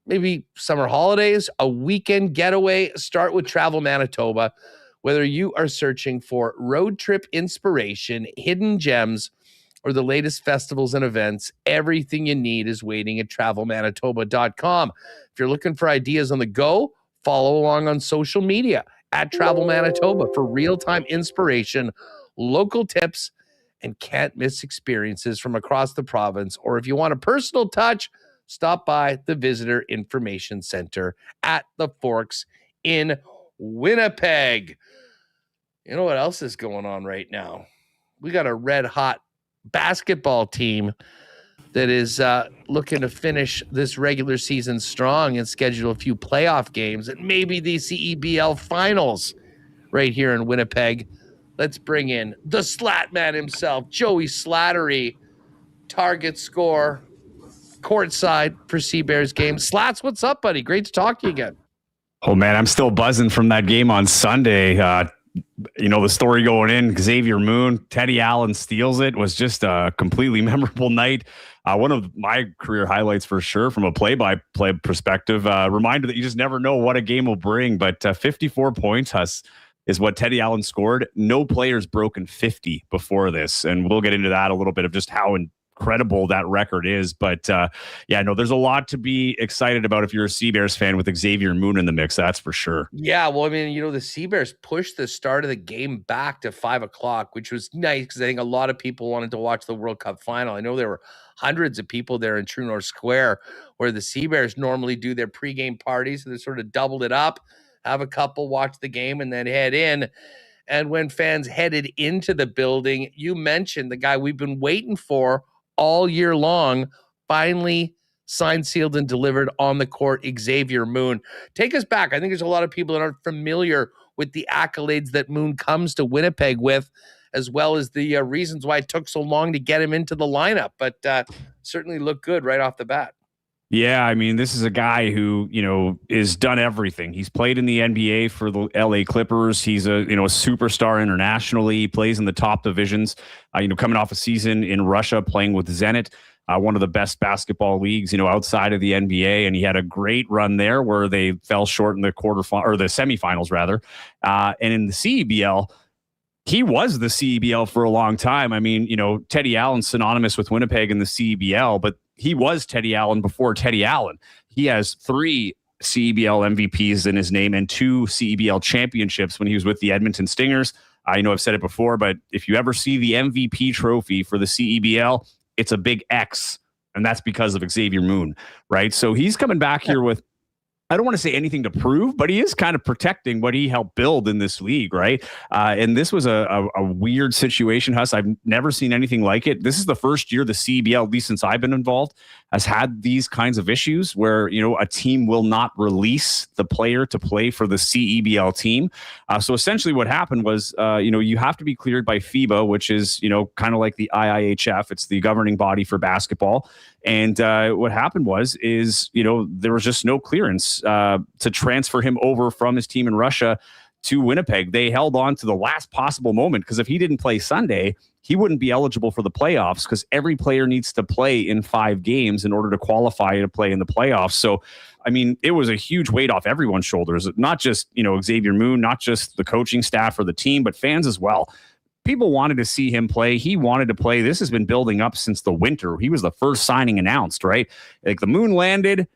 maybe summer holidays, a weekend getaway, start with Travel Manitoba. Whether you are searching for road trip inspiration, hidden gems, or the latest festivals and events, everything you need is waiting at travelmanitoba.com. If you're looking for ideas on the go, follow along on social media at Travel Manitoba for real-time inspiration, local tips, and can't-miss experiences from across the province. Or if you want a personal touch, stop by the Visitor Information Center at the Forks in Winnipeg. You know what else is going on right now? We got a red-hot basketball team that is looking to finish this regular season strong and schedule a few playoff games and maybe the CEBL finals right here in Winnipeg. Let's bring in the Slat Man himself, Joey Slattery, target score, courtside for Seabears game. Slats, what's up, buddy? Great to talk to you again. Oh, man, I'm still buzzing from that game on Sunday. The story going in, Xavier Moon, Teddy Allen steals it, was just a completely memorable night. One of my career highlights for sure from a play-by-play perspective. Reminder that you just never know what a game will bring, but 54 points is what Teddy Allen scored. No players broken 50 before this, and we'll get into that a little bit of just how incredible that record is. But there's a lot to be excited about if you're a Seabears fan with Xavier Moon in the mix, that's for sure. Yeah, well, I mean, the Seabears pushed the start of the game back to 5 o'clock, which was nice because I think a lot of people wanted to watch the World Cup final. I know there were hundreds of people there in True North Square where the Seabears normally do their pregame parties, so they sort of doubled it up. have a couple, watch the game, and then head in. And when fans headed into the building, you mentioned the guy we've been waiting for all year long, finally signed, sealed, and delivered on the court, Xavier Moon. Take us back. I think there's a lot of people that aren't familiar with the accolades that Moon comes to Winnipeg with, as well as the reasons why it took so long to get him into the lineup, but certainly looked good right off the bat. Yeah, I mean, this is a guy who, has done everything. He's played in the NBA for the LA Clippers. He's a superstar internationally. He plays in the top divisions, coming off a season in Russia, playing with Zenit, one of the best basketball leagues, outside of the NBA. And he had a great run there where they fell short in the or the semifinals rather. And in the CEBL, he was the CEBL for a long time. I mean, Teddy Allen's synonymous with Winnipeg in the CEBL, but he was Teddy Allen before Teddy Allen. He has 3 CEBL MVPs in his name and 2 CEBL championships when he was with the Edmonton Stingers. I know I've said it before, but if you ever see the MVP trophy for the CEBL, it's a big X, and that's because of Xavier Moon, right? So he's coming back here with, I don't want to say anything to prove, but he is kind of protecting what he helped build in this league, right? And this was a weird situation, Huss. I've never seen anything like it. This is the first year the CEBL, at least since I've been involved, has had these kinds of issues where, a team will not release the player to play for the CEBL team. So essentially what happened was, you have to be cleared by FIBA, which is, kind of like the IIHF. It's the governing body for basketball. And what happened was there was just no clearance to transfer him over from his team in Russia to Winnipeg. They held on to the last possible moment because if he didn't play Sunday, he wouldn't be eligible for the playoffs because every player needs to play in 5 games in order to qualify to play in the playoffs. So, I mean, it was a huge weight off everyone's shoulders, not just, Xavier Moon, not just the coaching staff or the team, but fans as well. People wanted to see him play. He wanted to play. This has been building up since the winter. He was the first signing announced, right? Like the Moon landed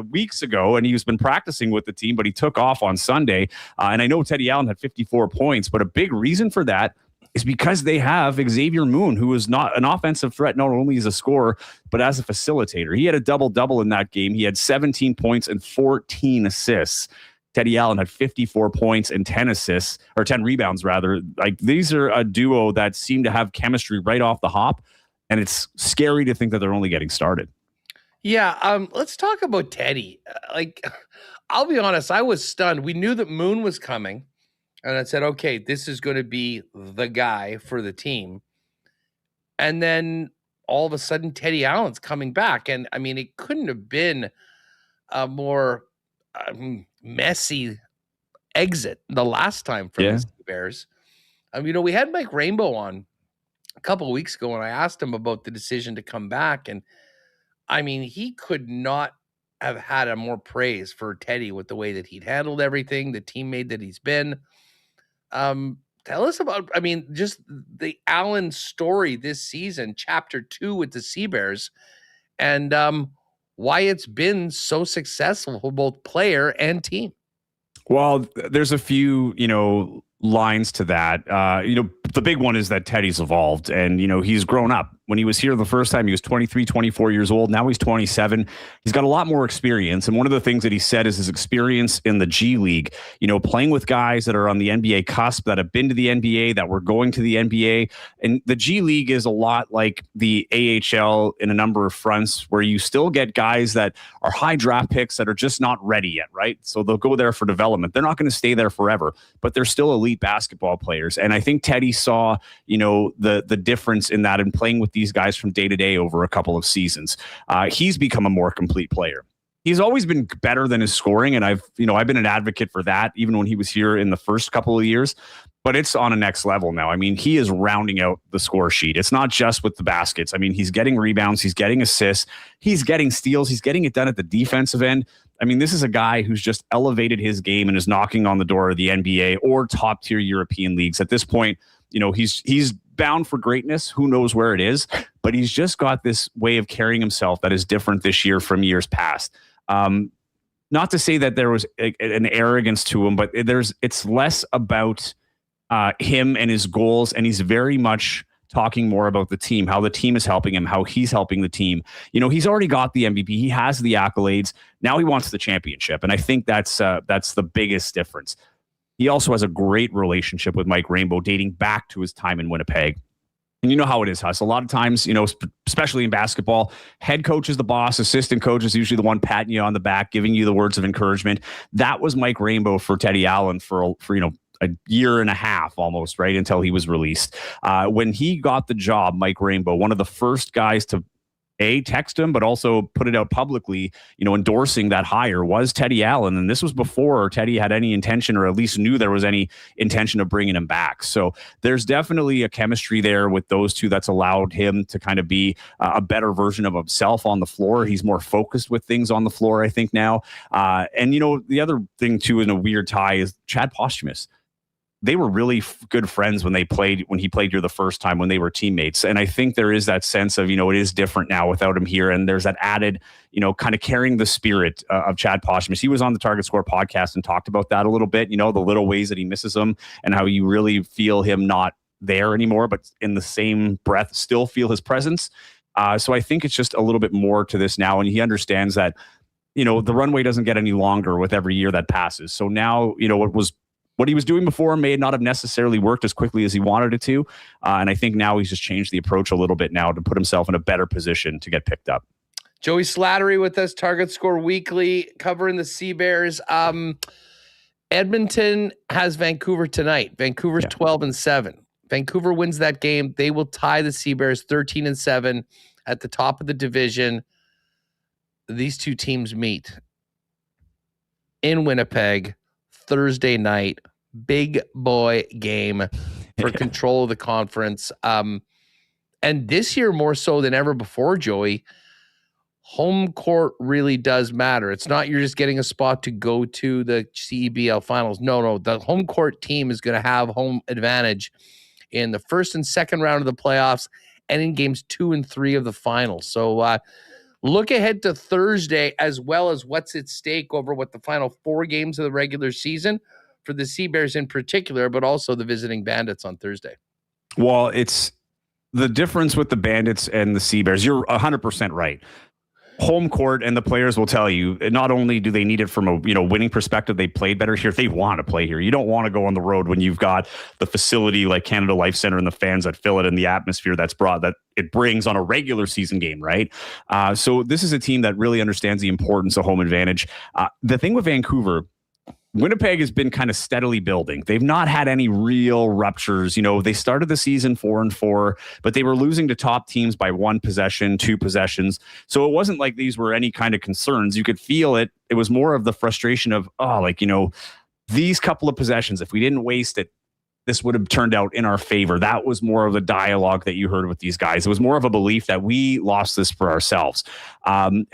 weeks ago, and he's been practicing with the team, but he took off on Sunday. And I know Teddy Allen had 54 points, but a big reason for that is because they have Xavier Moon, who is not an offensive threat, not only as a scorer, but as a facilitator. He had a double-double in that game. He had 17 points and 14 assists. Teddy Allen had 54 points and 10 assists, or 10 rebounds rather. Like, these are a duo that seem to have chemistry right off the hop, and it's scary to think that they're only getting started. Yeah, let's talk about Teddy. I'll be honest, I was stunned. We knew that Moon was coming, and I said, okay, this is going to be the guy for the team. And then all of a sudden, Teddy Allen's coming back. And, I mean, it couldn't have been a more messy exit the last time for the Bears. We had Mike Rainbow on a couple of weeks ago, and I asked him about the decision to come back. And, I mean, he could not have had a more praise for Teddy with the way that he'd handled everything, the teammate that he's been. Tell us about, just the Allen story this season, chapter 2 with the Sea Bears, and why it's been so successful for both player and team. Well, there's a few, lines to that. The big one is that Teddy's evolved and, he's grown up. When he was here the first time, he was 23, 24 years old. Now he's 27. He's got a lot more experience. And one of the things that he said is his experience in the G League, playing with guys that are on the NBA cusp, that have been to the NBA, that were going to the NBA. And the G League is a lot like the AHL in a number of fronts, where you still get guys that are high draft picks that are just not ready yet, right? So they'll go there for development. They're not going to stay there forever, but they're still elite basketball players. And I think Teddy saw, the difference in that, and playing with these guys from day to day over a couple of seasons. He's become a more complete player. He's always been better than his scoring, and I've been an advocate for that even when he was here in the first couple of years. But it's on a next level now. He is rounding out the score sheet. It's not just with the baskets. He's getting rebounds, he's getting assists, he's getting steals, he's getting it done at the defensive end. This is a guy who's just elevated his game and is knocking on the door of the NBA or top tier European leagues. At this point, he's bound for greatness. Who knows where it is, but he's just got this way of carrying himself that is different this year from years past. Not to say that there was an arrogance to him, but it's less about him and his goals, and he's very much talking more about the team, how the team is helping him, how he's helping the team. He's already got the MVP. He has the accolades. Now he wants the championship. And I think that's the biggest difference. He also has a great relationship with Mike Rainbow dating back to his time in Winnipeg. And you know how it is, Huss. A lot of times, especially in basketball, head coach is the boss, assistant coach is usually the one patting you on the back, giving you the words of encouragement. That was Mike Rainbow for Teddy Allen for a year and a half almost, right, until he was released. When he got the job, Mike Rainbow, one of the first guys to text him, but also put it out publicly, endorsing that hire was Teddy Allen. And this was before Teddy had any intention, or at least knew there was any intention of bringing him back. So there's definitely a chemistry there with those two that's allowed him to kind of be a better version of himself on the floor. He's more focused with things on the floor, I think, now. And the other thing too, in a weird tie, is Chad Posthumus. They were really good friends when he played here the first time, when they were teammates. And I think there is that sense of, it is different now without him here. And there's that added, kind of carrying the spirit of Chad Posthumus. He was on the Target Score podcast and talked about that a little bit, the little ways that he misses him and how you really feel him not there anymore, but in the same breath, still feel his presence. So I think it's just a little bit more to this now. And he understands that, the runway doesn't get any longer with every year that passes. So now, what he was doing before may not have necessarily worked as quickly as he wanted it to. And I think now he's just changed the approach a little bit now to put himself in a better position to get picked up. Joey Slattery with us, Target Score Weekly, covering the Sea Bears. Edmonton has Vancouver tonight. Vancouver's 12-7. Vancouver wins that game. They will tie the Sea Bears 13-7 at the top of the division. These two teams meet in Winnipeg Thursday night. Big boy game for control of the conference. And this year, more so than ever before, Joey, home court really does matter. It's not you're just getting a spot to go to the CEBL finals. No. The home court team is going to have home advantage in the first and second round of the playoffs and in games 2 and 3 of the finals. So look ahead to Thursday, as well as what's at stake over what the final 4 games of the regular season for the Sea Bears in particular, but also the visiting Bandits on Thursday. Well, it's the difference with the Bandits and the Sea Bears. You're 100% right. Home court, and the players will tell you, not only do they need it from a winning perspective, they played better here. They want to play here. You don't want to go on the road when you've got the facility like Canada Life Center and the fans that fill it and the atmosphere that it brings on a regular season game, right? So this is a team that really understands the importance of home advantage. The thing with Vancouver, Winnipeg has been kind of steadily building. They've not had any real ruptures. They started the season 4-4, but they were losing to top teams by 1 possession, 2 possessions. So it wasn't like these were any kind of concerns. You could feel it. It was more of the frustration of, these couple of possessions, if we didn't waste it, this would have turned out in our favor. That was more of the dialogue that you heard with these guys. It was more of a belief that we lost this for ourselves. And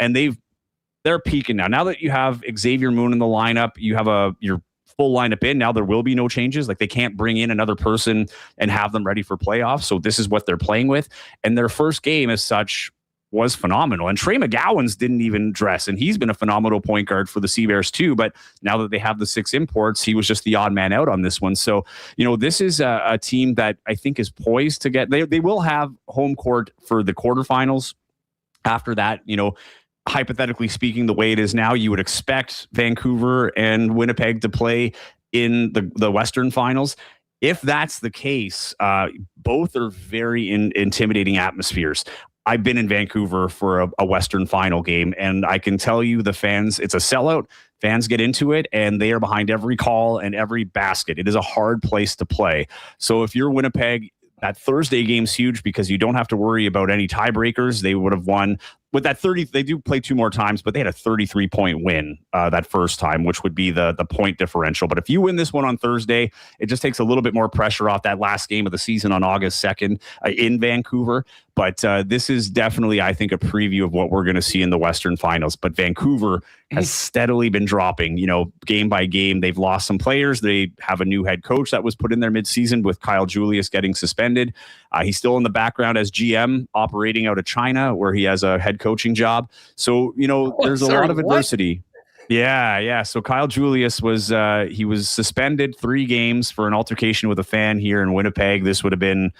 they're peaking now. Now that you have Xavier Moon in the lineup, you have your full lineup in. Now there will be no changes. Like, they can't bring in another person and have them ready for playoffs. So this is what they're playing with. And their first game as such was phenomenal. And Trey McGowan's didn't even dress. And he's been a phenomenal point guard for the Sea Bears too. But now that they have the 6 imports, he was just the odd man out on this one. So, this is a team that I think is poised to get, they will have home court for the quarterfinals. After that, hypothetically speaking, the way it is now, you would expect Vancouver and Winnipeg to play in the Western finals. If that's the case, both are very intimidating atmospheres. I've been in Vancouver for a Western final game, and I can tell you the fans, it's a sellout. Fans get into it, and they are behind every call and every basket. It is a hard place to play. So if you're Winnipeg, that Thursday game's huge because you don't have to worry about any tiebreakers. They would have won with that 30. They do play 2 more times, but they had a 33-point win that first time, which would be the point differential. But if you win this one on Thursday, it just takes a little bit more pressure off that last game of the season on August 2nd in Vancouver. But this is definitely, I think, a preview of what we're going to see in the Western Finals. But Vancouver has steadily been dropping, game by game. They've lost some players. They have a new head coach that was put in there midseason with Kyle Julius getting suspended. He's still in the background as GM, operating out of China, where he has a head coaching job. So, there's a lot of adversity. Yeah. So Kyle Julius was he was suspended 3 games for an altercation with a fan here in Winnipeg. This would have been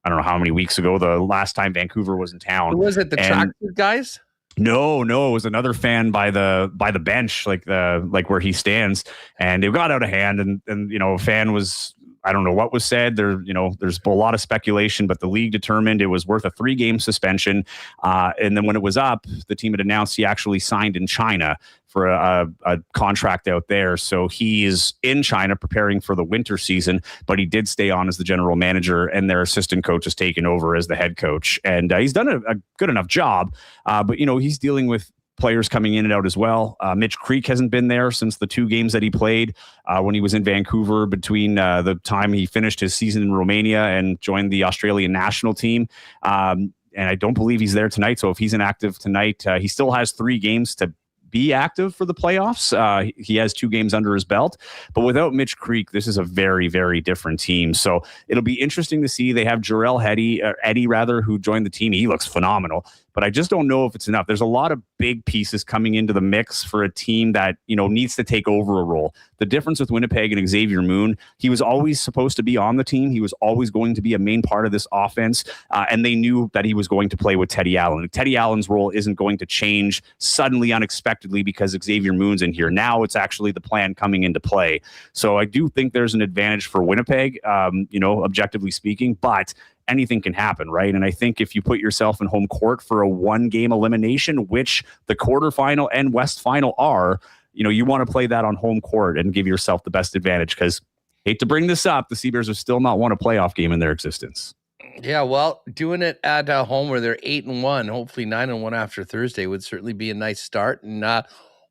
I don't know how many weeks ago, the last time Vancouver was in town. Who was it? The tracksuit guys? No, it was another fan by the bench, like where he stands, and it got out of hand, and a fan was, I don't know what was said there. There's a lot of speculation, but the league determined it was worth a 3-game suspension. And then when it was up, the team had announced he actually signed in China for a contract out there. So he is in China preparing for the winter season, but he did stay on as the general manager, and their assistant coach has taken over as the head coach. And he's done a good enough job. But, he's dealing with players coming in and out as well. Mitch Creek hasn't been there since the 2 games that he played when he was in Vancouver between the time he finished his season in Romania and joined the Australian national team. And I don't believe he's there tonight. So if he's inactive tonight, he still has 3 games to be active for the playoffs. He has 2 games under his belt, but without Mitch Creek, this is a very, very different team. So it'll be interesting to see. They have Jarrell Eddie, who joined the team. He looks phenomenal, but I just don't know if it's enough. There's a lot of big pieces coming into the mix for a team that, needs to take over a role. The difference with Winnipeg and Xavier Moon, he was always supposed to be on the team. He was always going to be a main part of this offense. And they knew that he was going to play with Teddy Allen. Teddy Allen's role isn't going to change suddenly, unexpectedly, because Xavier Moon's in here. Now it's actually the plan coming into play. So I do think there's an advantage for Winnipeg, objectively speaking, but anything can happen, right? And I think if you put yourself in home court for a 1-game elimination, which the quarterfinal and West final are, you want to play that on home court and give yourself the best advantage, because, hate to bring this up, the Seabears have still not won a playoff game in their existence. Yeah, well, doing it at home where they're 8-1, hopefully 9-1 after Thursday would certainly be a nice start. And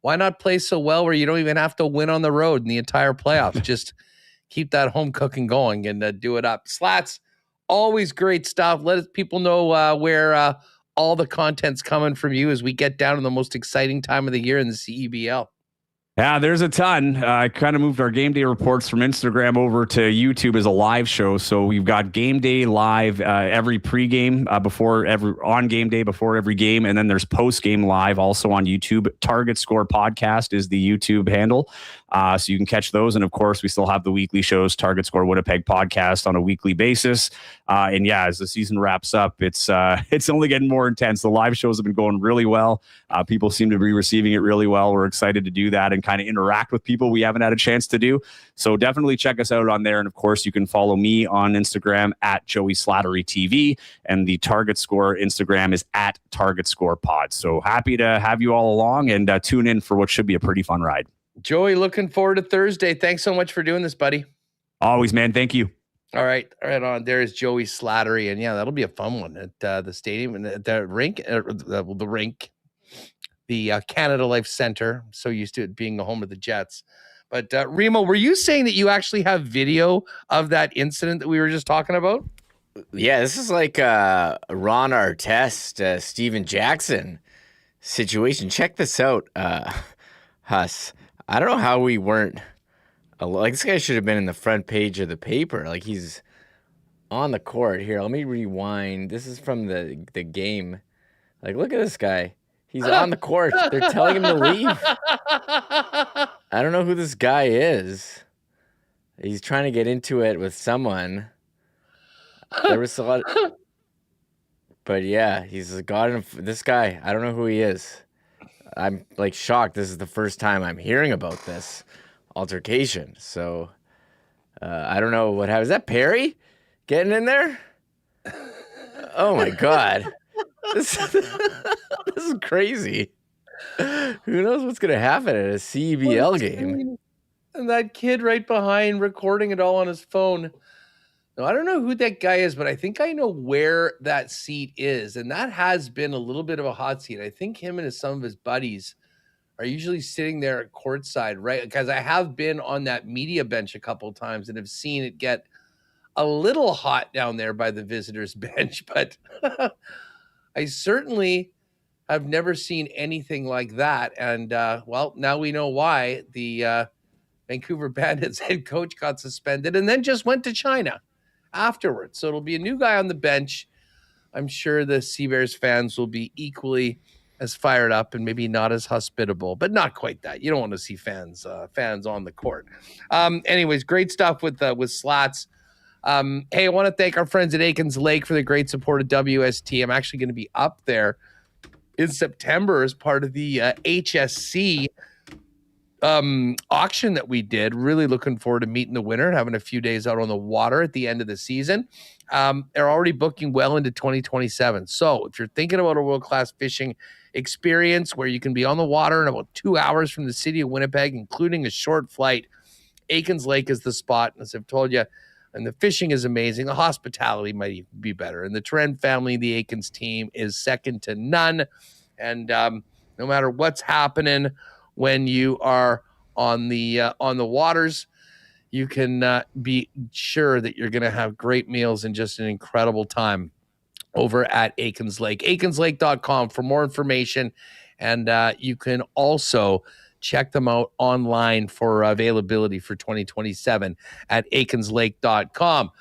why not play so well where you don't even have to win on the road in the entire playoffs? Just keep that home cooking going and do it up. Slats, always great stuff. Let people know where all the content's coming from you as we get down to the most exciting time of the year in the CEBL. Yeah, there's a ton. I kind of moved our game day reports from Instagram over to YouTube as a live show. So we've got game day live every pregame on game day before every game. And then there's post game live also on YouTube. Target Score Podcast is the YouTube handle. So you can catch those. And of course, we still have the weekly shows, Target Score Winnipeg Podcast, on a weekly basis. And yeah, as the season wraps up, it's only getting more intense. The live shows have been going really well. People seem to be receiving it really well. We're excited to do that and kind of interact with people we haven't had a chance to do. So definitely check us out on there. And of course, you can follow me on Instagram at Joey Slattery TV, and the Target Score Instagram is at Target Score Pod. So happy to have you all along, and tune in for what should be a pretty fun ride. Joey, looking forward to Thursday. Thanks so much for doing this, buddy. Always, man. Thank you. All right on. There's Joey Slattery, and yeah, that'll be a fun one at the stadium and the rink, the Canada Life Center. I'm so used to it being the home of the Jets. But Remo, were you saying that you actually have video of that incident that we were just talking about? Yeah, this is like Ron Artest, Steven Jackson situation. Check this out, Huss. I don't know how we weren't. Like, this guy should have been in the front page of the paper. Like, he's on the court. Here, let me rewind. This is from the game. Like, look at this guy. He's on the court. They're telling him to leave. I don't know who this guy is. He's trying to get into it with someone. There was a lot of... But yeah, he's got him. This guy, I don't know who he is. I'm like shocked. This is the first time I'm hearing about this altercation. So I don't know what happened. Is that Perry getting in there? Oh my God. This is crazy. Who knows what's going to happen at a CEBL game? And that kid right behind recording it all on his phone. Now, I don't know who that guy is, but I think I know where that seat is. And that has been a little bit of a hot seat. I think him and some of his buddies are usually sitting there at courtside, right? Because I have been on that media bench a couple of times and have seen it get a little hot down there by the visitors' bench. But I certainly have never seen anything like that. And, well, now we know why the Vancouver Bandits head coach got suspended and then just went to China afterwards. So it'll be a new guy on the bench. I'm sure the Seabears fans will be equally as fired up and maybe not as hospitable, but not quite that. You don't want to see fans on the court. Anyways, great stuff with Slats. Hey, I want to thank our friends at Aikens Lake for the great support of WST. I'm actually going to be up there in September as part of the HSC auction that we did. Really looking forward to meeting the winner and having a few days out on the water at the end of the season. They're already booking well into 2027. So if you're thinking about a world-class fishing experience where you can be on the water in about 2 hours from the city of Winnipeg, including a short flight, Aikens Lake is the spot. As I've told you, and the fishing is amazing. The hospitality might even be better. And the Trent family, the Aikens team, is second to none. And no matter what's happening when you are on the waters, you can be sure that you're going to have great meals and just an incredible time over at Aikens Lake. AikensLake.com for more information. And you can also check them out online for availability for 2027 at AikensLake.com.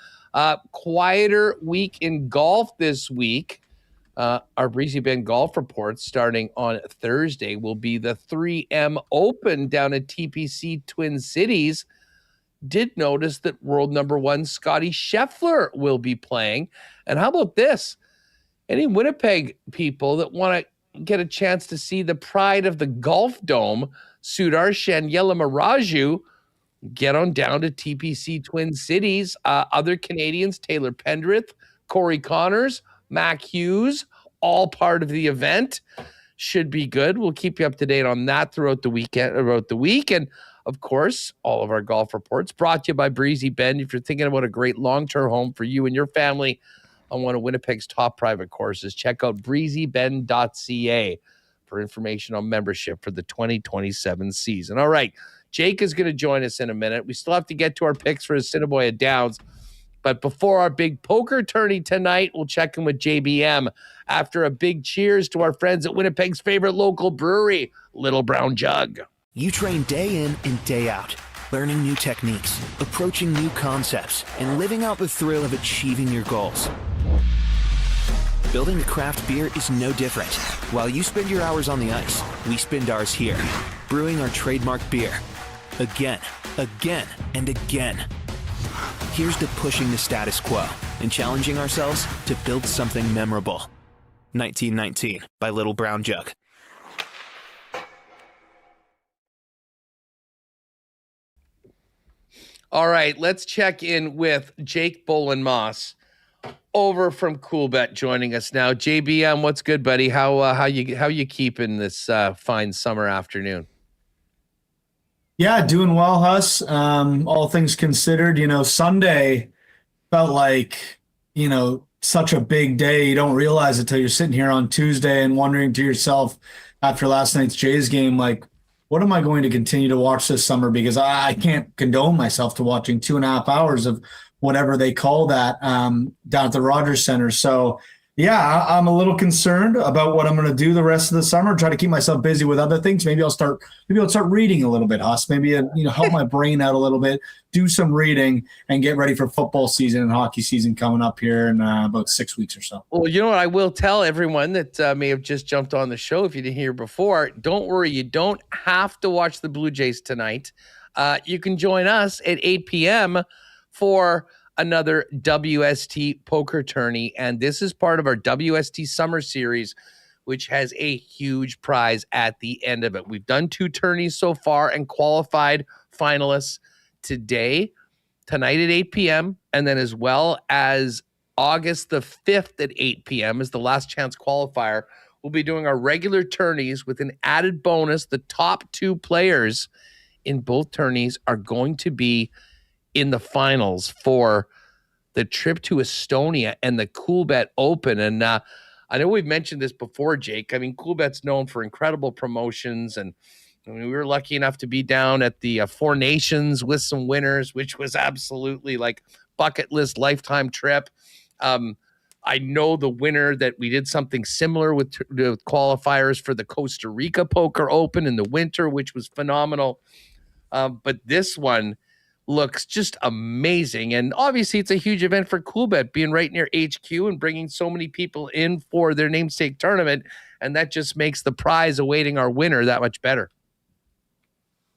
Quieter week in golf this week. Our Breezy Bend Golf Report starting on Thursday will be the 3M Open down at TPC Twin Cities. Did notice that world number one Scotty Scheffler will be playing. And how about this? Any Winnipeg people that want to get a chance to see the pride of the Golf Dome, Sudarshan Yelamaraju, get on down to TPC Twin Cities. Other Canadians, Taylor Pendrith, Corey Connors, Mac Hughes, all part of the event. Should be good. We'll keep you up to date on that throughout the week. And of course, all of our golf reports brought to you by Breezy Bend. If you're thinking about a great long-term home for you and your family on one of Winnipeg's top private courses, check out breezybend.ca for information on membership for the 2027 season. All right, Jake is going to join us in a minute. We still have to get to our picks for Assiniboia Downs. But before our big poker tourney tonight, we'll check in with JBM after a big cheers to our friends at Winnipeg's favorite local brewery, Little Brown Jug. You train day in and day out, learning new techniques, approaching new concepts, and living out the thrill of achieving your goals. Building a craft beer is no different. While you spend your hours on the ice, we spend ours here, brewing our trademark beer. Again, and again. Here's to pushing the status quo and challenging ourselves to build something memorable. 1919 by Little Brown Jug. All right, let's check in with Jake Boland-Moss over from Coolbet joining us now. JBM, what's good, buddy? How you keeping this fine summer afternoon? Yeah, doing well, Huss. All things considered, Sunday felt like, such a big day. You don't realize it till you're sitting here on Tuesday and wondering to yourself after last night's Jays game, like, what am I going to continue to watch this summer? Because I can't condone myself to watching 2.5 hours of whatever they call that down at the Rogers Center. So, yeah, I'm a little concerned about what I'm going to do the rest of the summer. Try to keep myself busy with other things. Maybe I'll start reading a little bit, Huss. Maybe help my brain out a little bit. Do some reading and get ready for football season and hockey season coming up here in about 6 weeks or so. Well, you know what? I will tell everyone that may have just jumped on the show if you didn't hear before. Don't worry, you don't have to watch the Blue Jays tonight. You can join us at 8 p.m. for another WST poker tourney, and this is part of our WST summer series, which has a huge prize at the end of it. We've done 2 tourneys so far and qualified finalists tonight at 8 p.m., and then as well as August the 5th at 8 p.m. is the last chance qualifier. We'll be doing our regular tourneys with an added bonus. The top 2 players in both tourneys are going to be in the finals for the trip to Estonia and the Coolbet Open. And I know we've mentioned this before, Jake. I mean, Coolbet's known for incredible promotions. And we were lucky enough to be down at the Four Nations with some winners, which was absolutely like bucket list lifetime trip. I know the winner that we did something similar with qualifiers for the Costa Rica Poker Open in the winter, which was phenomenal. But this one looks just amazing. And obviously it's a huge event for Coolbet being right near HQ and bringing so many people in for their namesake tournament. And that just makes the prize awaiting our winner that much better.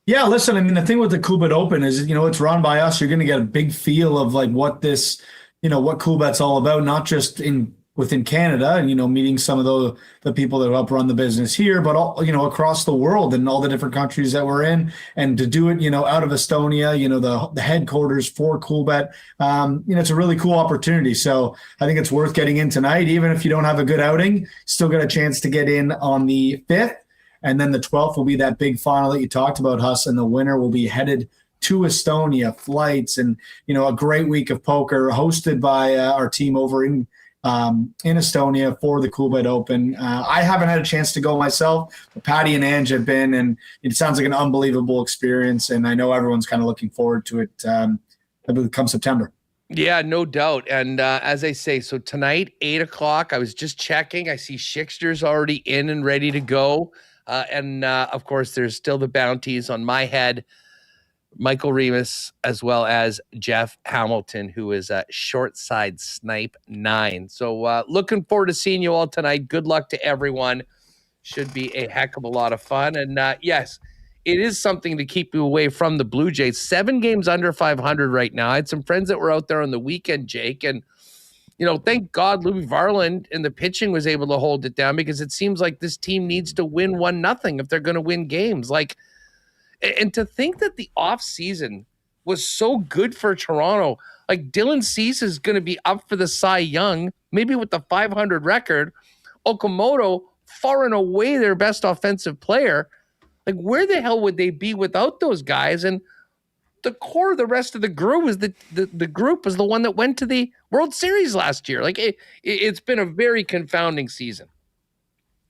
Yeah, listen, I mean, the thing with the Coolbet Open is, it's run by us. You're going to get a big feel of like what this, what Coolbet's all about, not just within Canada and, meeting some of the people that help run the business here, but all, across the world and all the different countries that we're in. And to do it, out of Estonia, the headquarters for Coolbet, it's a really cool opportunity. So I think it's worth getting in tonight. Even if you don't have a good outing, still got a chance to get in on the 5th. And then the 12th will be that big final that you talked about, Huss, and the winner will be headed to Estonia, flights, and, a great week of poker hosted by our team over in Estonia for the Coolbet Open. I haven't had a chance to go myself, but Patty and Ange have been, and it sounds like an unbelievable experience, and I know everyone's kind of looking forward to it come September. Yeah, no doubt. And as I say, so tonight, 8 o'clock, I was just checking. I see Schickster's already in and ready to go. And of course, there's still the bounties on my head, Michael Remis, as well as Jeff Hamilton, who is a short side snipe 9. So looking forward to seeing you all tonight. Good luck to everyone. Should be a heck of a lot of fun. And yes, it is something to keep you away from the Blue Jays. 7 games under 500 right now. I had some friends that were out there on the weekend, Jake, and thank God Louis Varland in the pitching was able to hold it down, because it seems like this team needs to win 1-0 if they're going to win games. And to think that the offseason was so good for Toronto, like Dylan Cease is going to be up for the Cy Young, maybe with the 500 record. Okamoto, far and away their best offensive player. Like, where the hell would they be without those guys? And the core of the rest of the group is the group was the one that went to the World Series last year. Like, it's been a very confounding season.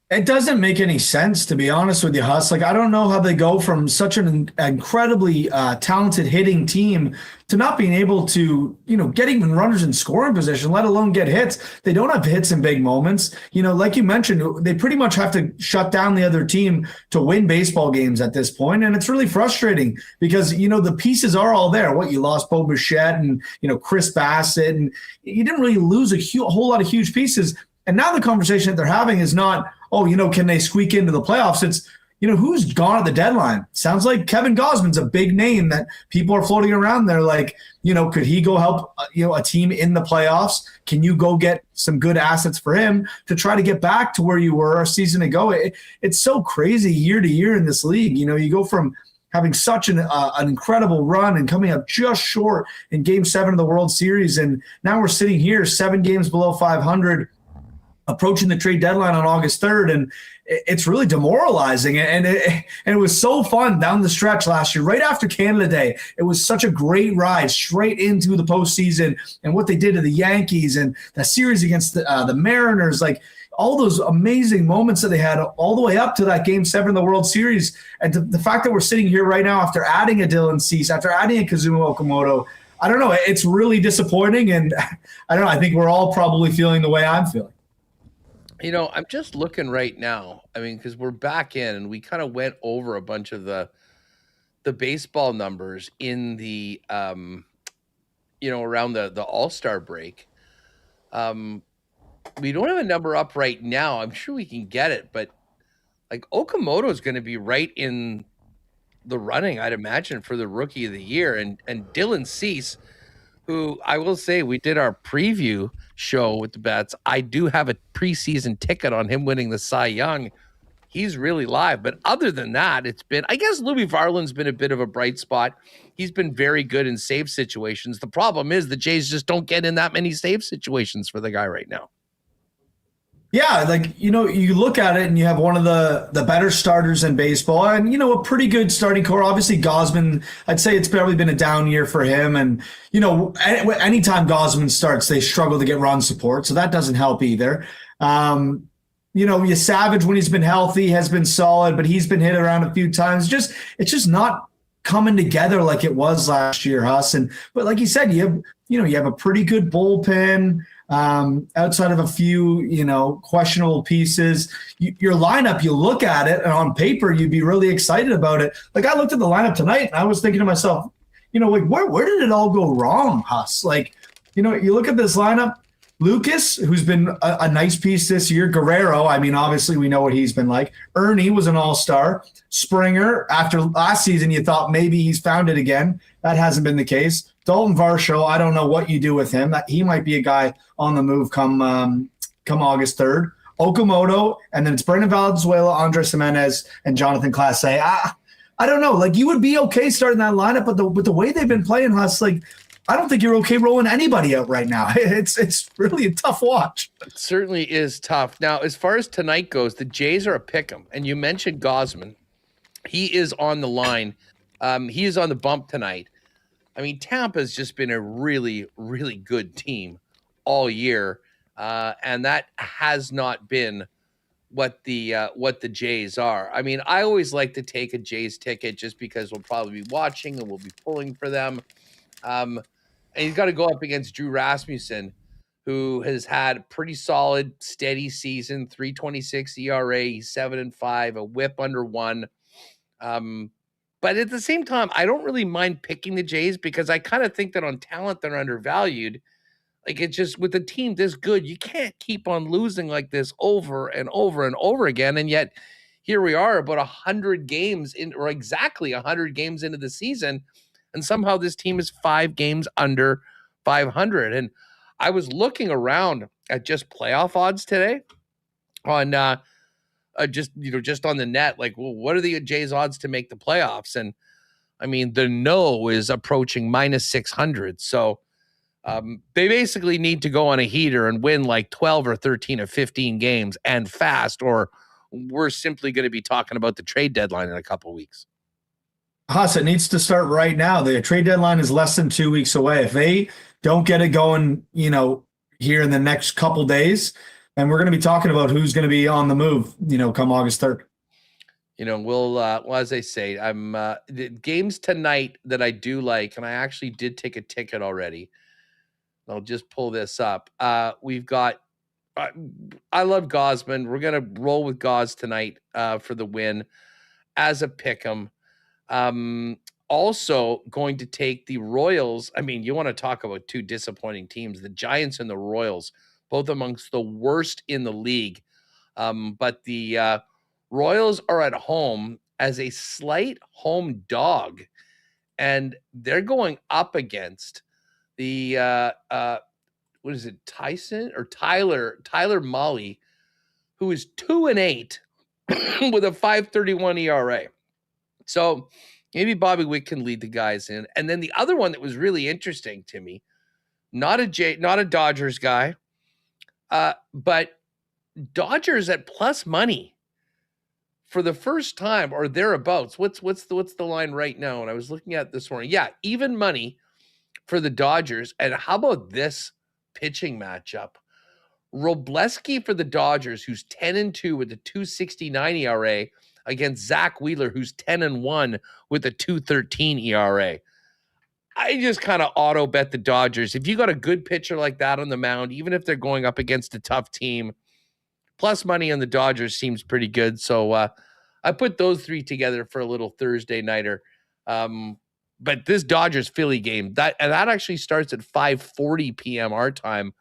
It doesn't make any sense, to be honest with you, Huss. Like, I don't know how they go from such an incredibly talented hitting team to not being able to, get even runners in scoring position, let alone get hits. They don't have hits in big moments. Like you mentioned, they pretty much have to shut down the other team to win baseball games at this point. And it's really frustrating because, the pieces are all there. You lost Bo Bichette and, Chris Bassett, and you didn't really lose a whole lot of huge pieces. And now the conversation that they're having is not, can they squeak into the playoffs? It's, who's gone at the deadline? Sounds like Kevin Gausman's a big name that people are floating around there. Like, could he go help, a team in the playoffs? Can you go get some good assets for him to try to get back to where you were a season ago? It's so crazy year to year in this league. You go from having such an incredible run and coming up just short in Game 7 of the World Series. And now we're sitting here 7 games below 500, approaching the trade deadline on August 3rd, and it's really demoralizing. And it was so fun down the stretch last year, right after Canada Day. It was such a great ride straight into the postseason, and what they did to the Yankees and the series against the Mariners, like all those amazing moments that they had all the way up to that Game 7 of the World Series. And the fact that we're sitting here right now after adding a Dylan Cease, after adding a Kazuma Okamoto, I don't know. It's really disappointing, and I don't know. I think we're all probably feeling the way I'm feeling. I'm just looking right now. I mean, because we're back in, and we kind of went over a bunch of the baseball numbers in the, around the All-Star break. We don't have a number up right now. I'm sure we can get it, but like Okamoto is going to be right in the running, I'd imagine, for the Rookie of the Year, and Dylan Cease, who I will say we did our preview show with the bets. I do have a preseason ticket on him winning the Cy Young. He's really live. But other than that, it's been, I guess Louis Varland's been a bit of a bright spot. He's been very good in save situations. The problem is the Jays just don't get in that many save situations for the guy right now. Yeah, like, you look at it and you have one of the better starters in baseball and, a pretty good starting core. Obviously, Gausman, I'd say it's probably been a down year for him. And, anytime Gausman starts, they struggle to get run support. So that doesn't help either. Savage, when he's been healthy, has been solid, but he's been hit around a few times. It's just not coming together like it was last year, Huss. But like you said, you have a pretty good bullpen. Outside of a few, questionable pieces, your lineup, you look at it and on paper, you'd be really excited about it. Like I looked at the lineup tonight and I was thinking to myself, where did it all go wrong, Huss? Like, you look at this lineup, Lucas, who's been a nice piece this year. Guerrero, I mean, obviously we know what he's been like. Ernie was an all-star. Springer, after last season, you thought maybe he's found it again. That hasn't been the case. Dalton Varsho, I don't know what you do with him. He might be a guy on the move come August 3rd. Okamoto, and then it's Brendan Valenzuela, Andres Jimenez, and Jonathan Clase. I don't know. Like, you would be okay starting that lineup, but with the way they've been playing, Huss, like, I don't think you're okay rolling anybody out right now. It's really a tough watch. It certainly is tough. Now, as far as tonight goes, the Jays are a pick 'em, and you mentioned Gosman. He is on the line. He is on the bump tonight. I mean, Tampa's just been a really, really good team all year, and that has not been what the Jays are. I mean, I always like to take a Jays ticket just because we'll probably be watching and we'll be pulling for them. And he's got to go up against Drew Rasmussen, who has had a pretty solid, steady season, 3.26 ERA, he's 7-5, a whip under 1. But at the same time, I don't really mind picking the Jays because I kind of think that on talent, they're undervalued. Like, it's just with a team this good, you can't keep on losing like this over and over and over again. And yet here we are about 100 games in, or exactly 100 games into the season. And somehow this team is 5 games under 500. And I was looking around at just playoff odds today on just on the net. Like, well, what are the Jays odds to make the playoffs? And I mean, the no is approaching minus 600. So they basically need to go on a heater and win like 12 or 13 or 15 games and fast, or we're simply going to be talking about the trade deadline in a couple of weeks. Huss, it needs to start right now. The trade deadline is less than 2 weeks away. If they don't get it going, here in the next couple days, and we're going to be talking about who's going to be on the move, come August 3rd. We'll as I say, the games tonight that I do like, and I actually did take a ticket already. I'll just pull this up. We've got, I love Gosman. We're going to roll with Gos tonight for the win as a pick'em. Also going to take the Royals. I mean, you want to talk about two disappointing teams, the Giants and the Royals, both amongst the worst in the league. But the Royals are at home as a slight home dog, and they're going up against the what is it, Tyler Molly, who is 2-8 with a 5.31 ERA. So maybe Bobby Witt can lead the guys in. And then the other one that was really interesting to me, not a Dodgers guy, but Dodgers at plus money for the first time or thereabouts. What's the line right now? And I was looking at this morning. Yeah, even money for the Dodgers. And how about this pitching matchup? Robleski for the Dodgers, who's 10-2 with a 2.69 ERA, against Zach Wheeler, who's 10-1 with a 2.13 ERA. I just kind of auto bet the Dodgers. If you got a good pitcher like that on the mound, even if they're going up against a tough team, plus money on the Dodgers seems pretty good. So I put those three together for a little Thursday nighter. But this Dodgers-Philly game, that actually starts at 5:40 p.m. our time.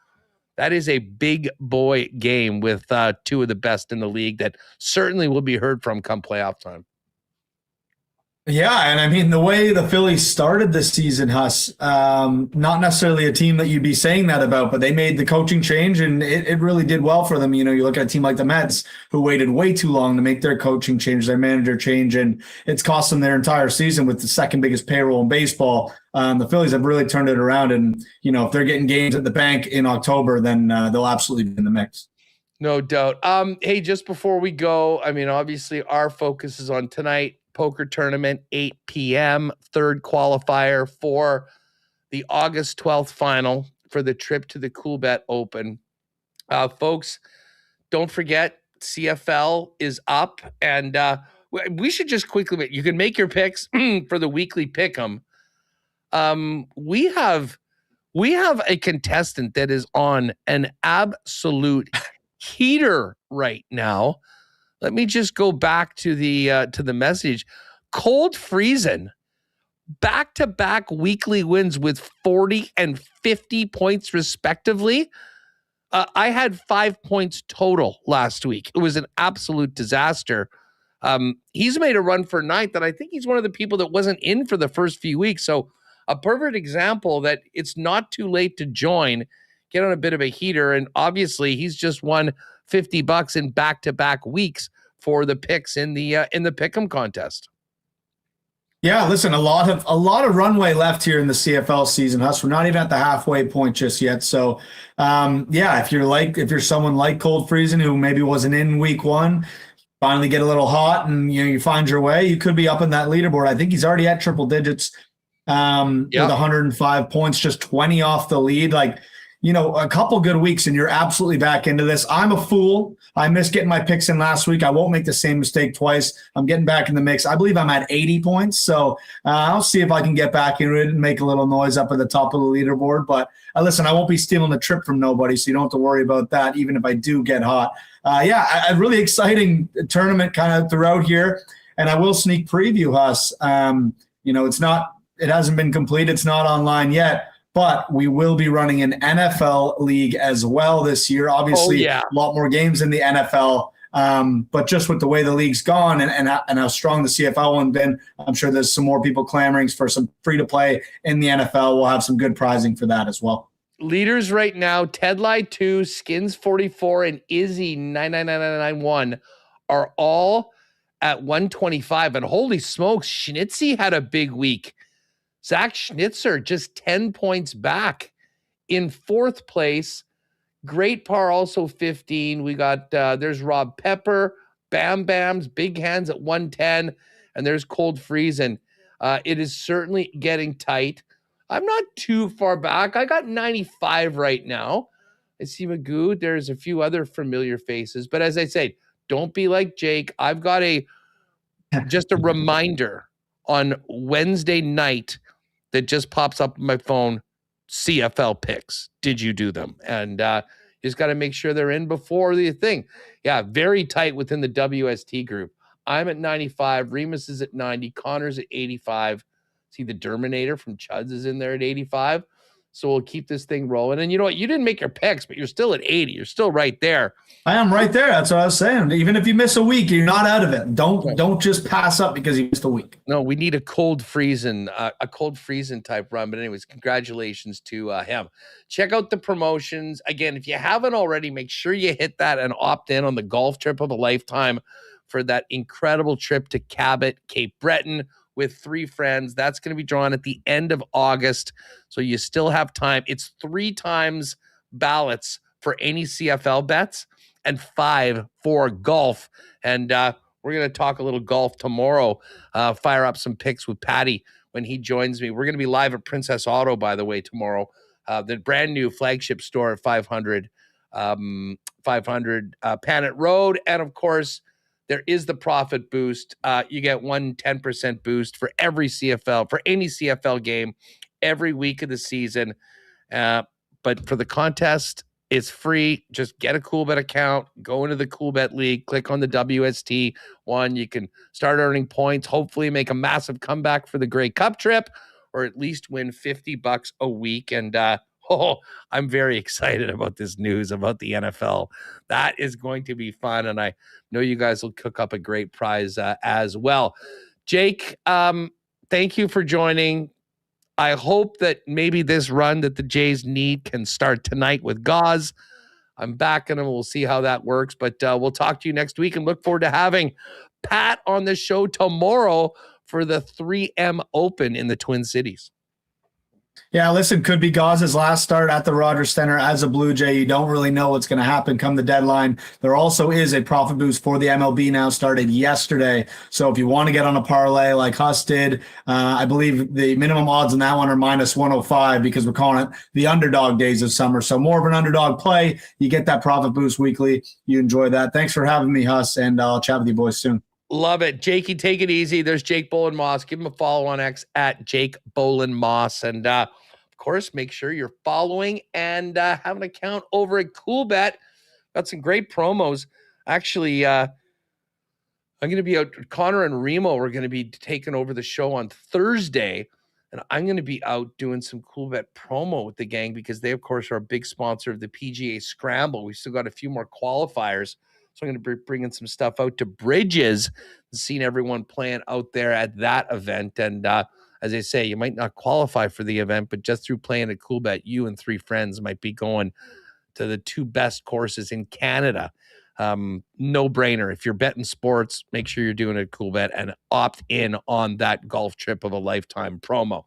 That is a big boy game with two of the best in the league that certainly will be heard from come playoff time. Yeah, and I mean, the way the Phillies started this season, Huss, not necessarily a team that you'd be saying that about, but they made the coaching change, and it really did well for them. You look at a team like the Mets, who waited way too long to make their coaching change, their manager change, and it's cost them their entire season with the second biggest payroll in baseball. The Phillies have really turned it around, and, if they're getting games at the bank in October, then they'll absolutely be in the mix. No doubt. Hey, just before we go, I mean, obviously our focus is on tonight. Poker tournament, 8 p.m., third qualifier for the August 12th final for the trip to the Coolbet Open. Folks, don't forget, CFL is up, and we should just quickly, you can make your picks for the weekly pick'em. We have a contestant that is on an absolute heater right now. Let me just go back to the message. Cold Friesen, back-to-back weekly wins with 40 and 50 points respectively. I had 5 points total last week. It was an absolute disaster. He's made a run for ninth, and I think he's one of the people that wasn't in for the first few weeks. So a perfect example that it's not too late to join, get on a bit of a heater. And obviously he's just won $50 in back-to-back weeks for the picks in the pick'em contest. Yeah, listen, a lot of runway left here in the CFL season, Huss. We're not even at the halfway point just yet. So, if you're someone like Cold Freezing who maybe wasn't in week one, finally get a little hot and you find your way, you could be up in that leaderboard. I think he's already at triple digits with 105 points, just 20 off the lead. Like, a couple good weeks and you're absolutely back into this. I'm a fool. I missed getting my picks in last week. I won't make the same mistake twice. I'm getting back in the mix. I believe I'm at 80 points. So I'll see if I can get back into it and make a little noise up at the top of the leaderboard. But listen, I won't be stealing the trip from nobody, so you don't have to worry about that, even if I do get hot. A really exciting tournament kind of throughout here. And I will sneak preview, Huss. It hasn't been complete. It's not online yet. But we will be running an NFL league as well this year. Obviously, a lot more games in the NFL. But just with the way the league's gone and how strong the CFL one been, I'm sure there's some more people clamoring for some free-to-play in the NFL. We'll have some good prizing for that as well. Leaders right now, Tedlie 2, Skins 44, and Izzy 99991 are all at 125. And holy smokes, Schnitzy had a big week. Zach Schnitzer just 10 points back in fourth place. Great Par also 15. We got, there's Rob Pepper, Bam Bams, Big Hands at 110, and there's Cold Freezing. It is certainly getting tight. I'm not too far back. I got 95 right now. I see Magoo. There's a few other familiar faces. But as I say, don't be like Jake. I've got just a reminder on Wednesday night that just pops up on my phone, CFL picks. Did you do them? And you just got to make sure they're in before the thing. Yeah, very tight within the WST group. I'm at 95. Remis is at 90. Connor's at 85. See, the Derminator from Chuds is in there at 85. So we'll keep this thing rolling. And you know what? You didn't make your picks, but you're still at 80. You're still right there. I am right there. That's what I was saying. Even if you miss a week, you're not out of it. Don't just pass up because you missed a week. No, we need a cold freezing type run. But anyways, congratulations to him. Check out the promotions. Again, if you haven't already, make sure you hit that and opt in on the golf trip of a lifetime for that incredible trip to Cabot, Cape Breton, with 3 friends. That's going to be drawn at the end of August. So you still have time. It's 3 times ballots for any CFL bets and 5 for golf. And we're going to talk a little golf tomorrow. Fire up some picks with Patty when he joins me. We're going to be live at Princess Auto, by the way, tomorrow. The brand new flagship store at 500 Panet Road. And of course, there is the profit boost. You get 10% boost for every CFL, for any CFL game every week of the season. But for the contest, it's free. Just get a CoolBet account, go into the CoolBet League, click on the WST one. You can start earning points, hopefully make a massive comeback for the Grey Cup trip, or at least win $50 a week. And I'm very excited about this news about the NFL. That is going to be fun, and I know you guys will cook up a great prize as well. Jake, thank you for joining. I hope that maybe this run that the Jays need can start tonight with Gauze. I'm backing them. We'll see how that works, but we'll talk to you next week and look forward to having Pat on the show tomorrow for the 3M Open in the Twin Cities. Yeah, listen, could be Gauze's last start at the Rogers Center as a Blue Jay. You don't really know what's going to happen come the deadline. There also is a profit boost for the MLB now, started yesterday. So if you want to get on a parlay like Huss did, I believe the minimum odds on that one are -105 because we're calling it the underdog days of summer. So more of an underdog play. You get that profit boost weekly. You enjoy that. Thanks for having me, Huss, and I'll chat with you boys soon. Love it. Jakey, take it easy. There's Jake Bolin Moss. Give him a follow on X at Jake Bolin Moss. And of course, make sure you're following and have an account over at CoolBet. Got some great promos. Actually, I'm going to be out. Connor and Remo are going to be taking over the show on Thursday. And I'm going to be out doing some Cool Bet promo with the gang because they, of course, are a big sponsor of the PGA Scramble. We still got a few more qualifiers. So I'm going to be bringing some stuff out to Bridges and seeing everyone playing out there at that event. And as I say, you might not qualify for the event, but just through playing at Cool Bet, you and 3 friends might be going to the 2 best courses in Canada. No brainer. If you're betting sports, make sure you're doing a Cool Bet and opt in on that golf trip of a lifetime promo.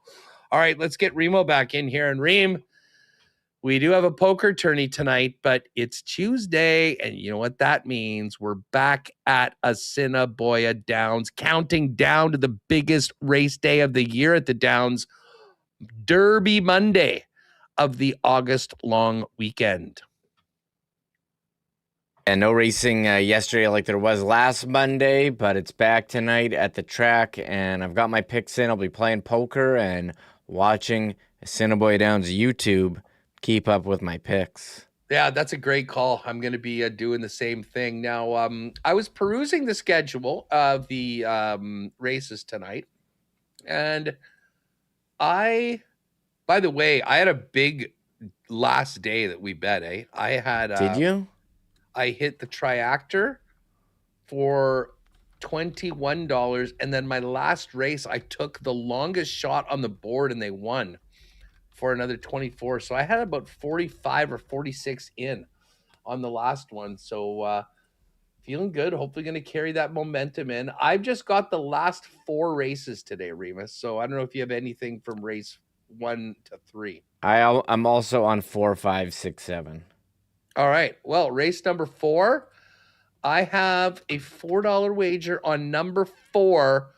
All right, let's get Remo back in here. And Reem, we do have a poker tourney tonight, but it's Tuesday, and you know what that means. We're back at Assiniboia Downs, counting down to the biggest race day of the year at the Downs, Derby Monday of the August long weekend. And no racing yesterday like there was last Monday, but it's back tonight at the track, and I've got my picks in. I'll be playing poker and watching Assiniboia Downs YouTube. Keep up with my picks. Yeah, that's a great call. I'm going to be doing the same thing. Now, I was perusing the schedule of the races tonight, and by the way, I had a big last day that we bet, eh? I had... Did you? I hit the triactor for $21, and then my last race, I took the longest shot on the board, and they won for another 24. So I had about 45 or 46 in on the last one. So feeling good. Hopefully going to carry that momentum in. I've just got the last 4 races today, Remis. So I don't know if you have anything from race 1 to 3. I'm also on 4, 5, 6, 7. All right. Well, race number 4, I have a $4 wager on number 4,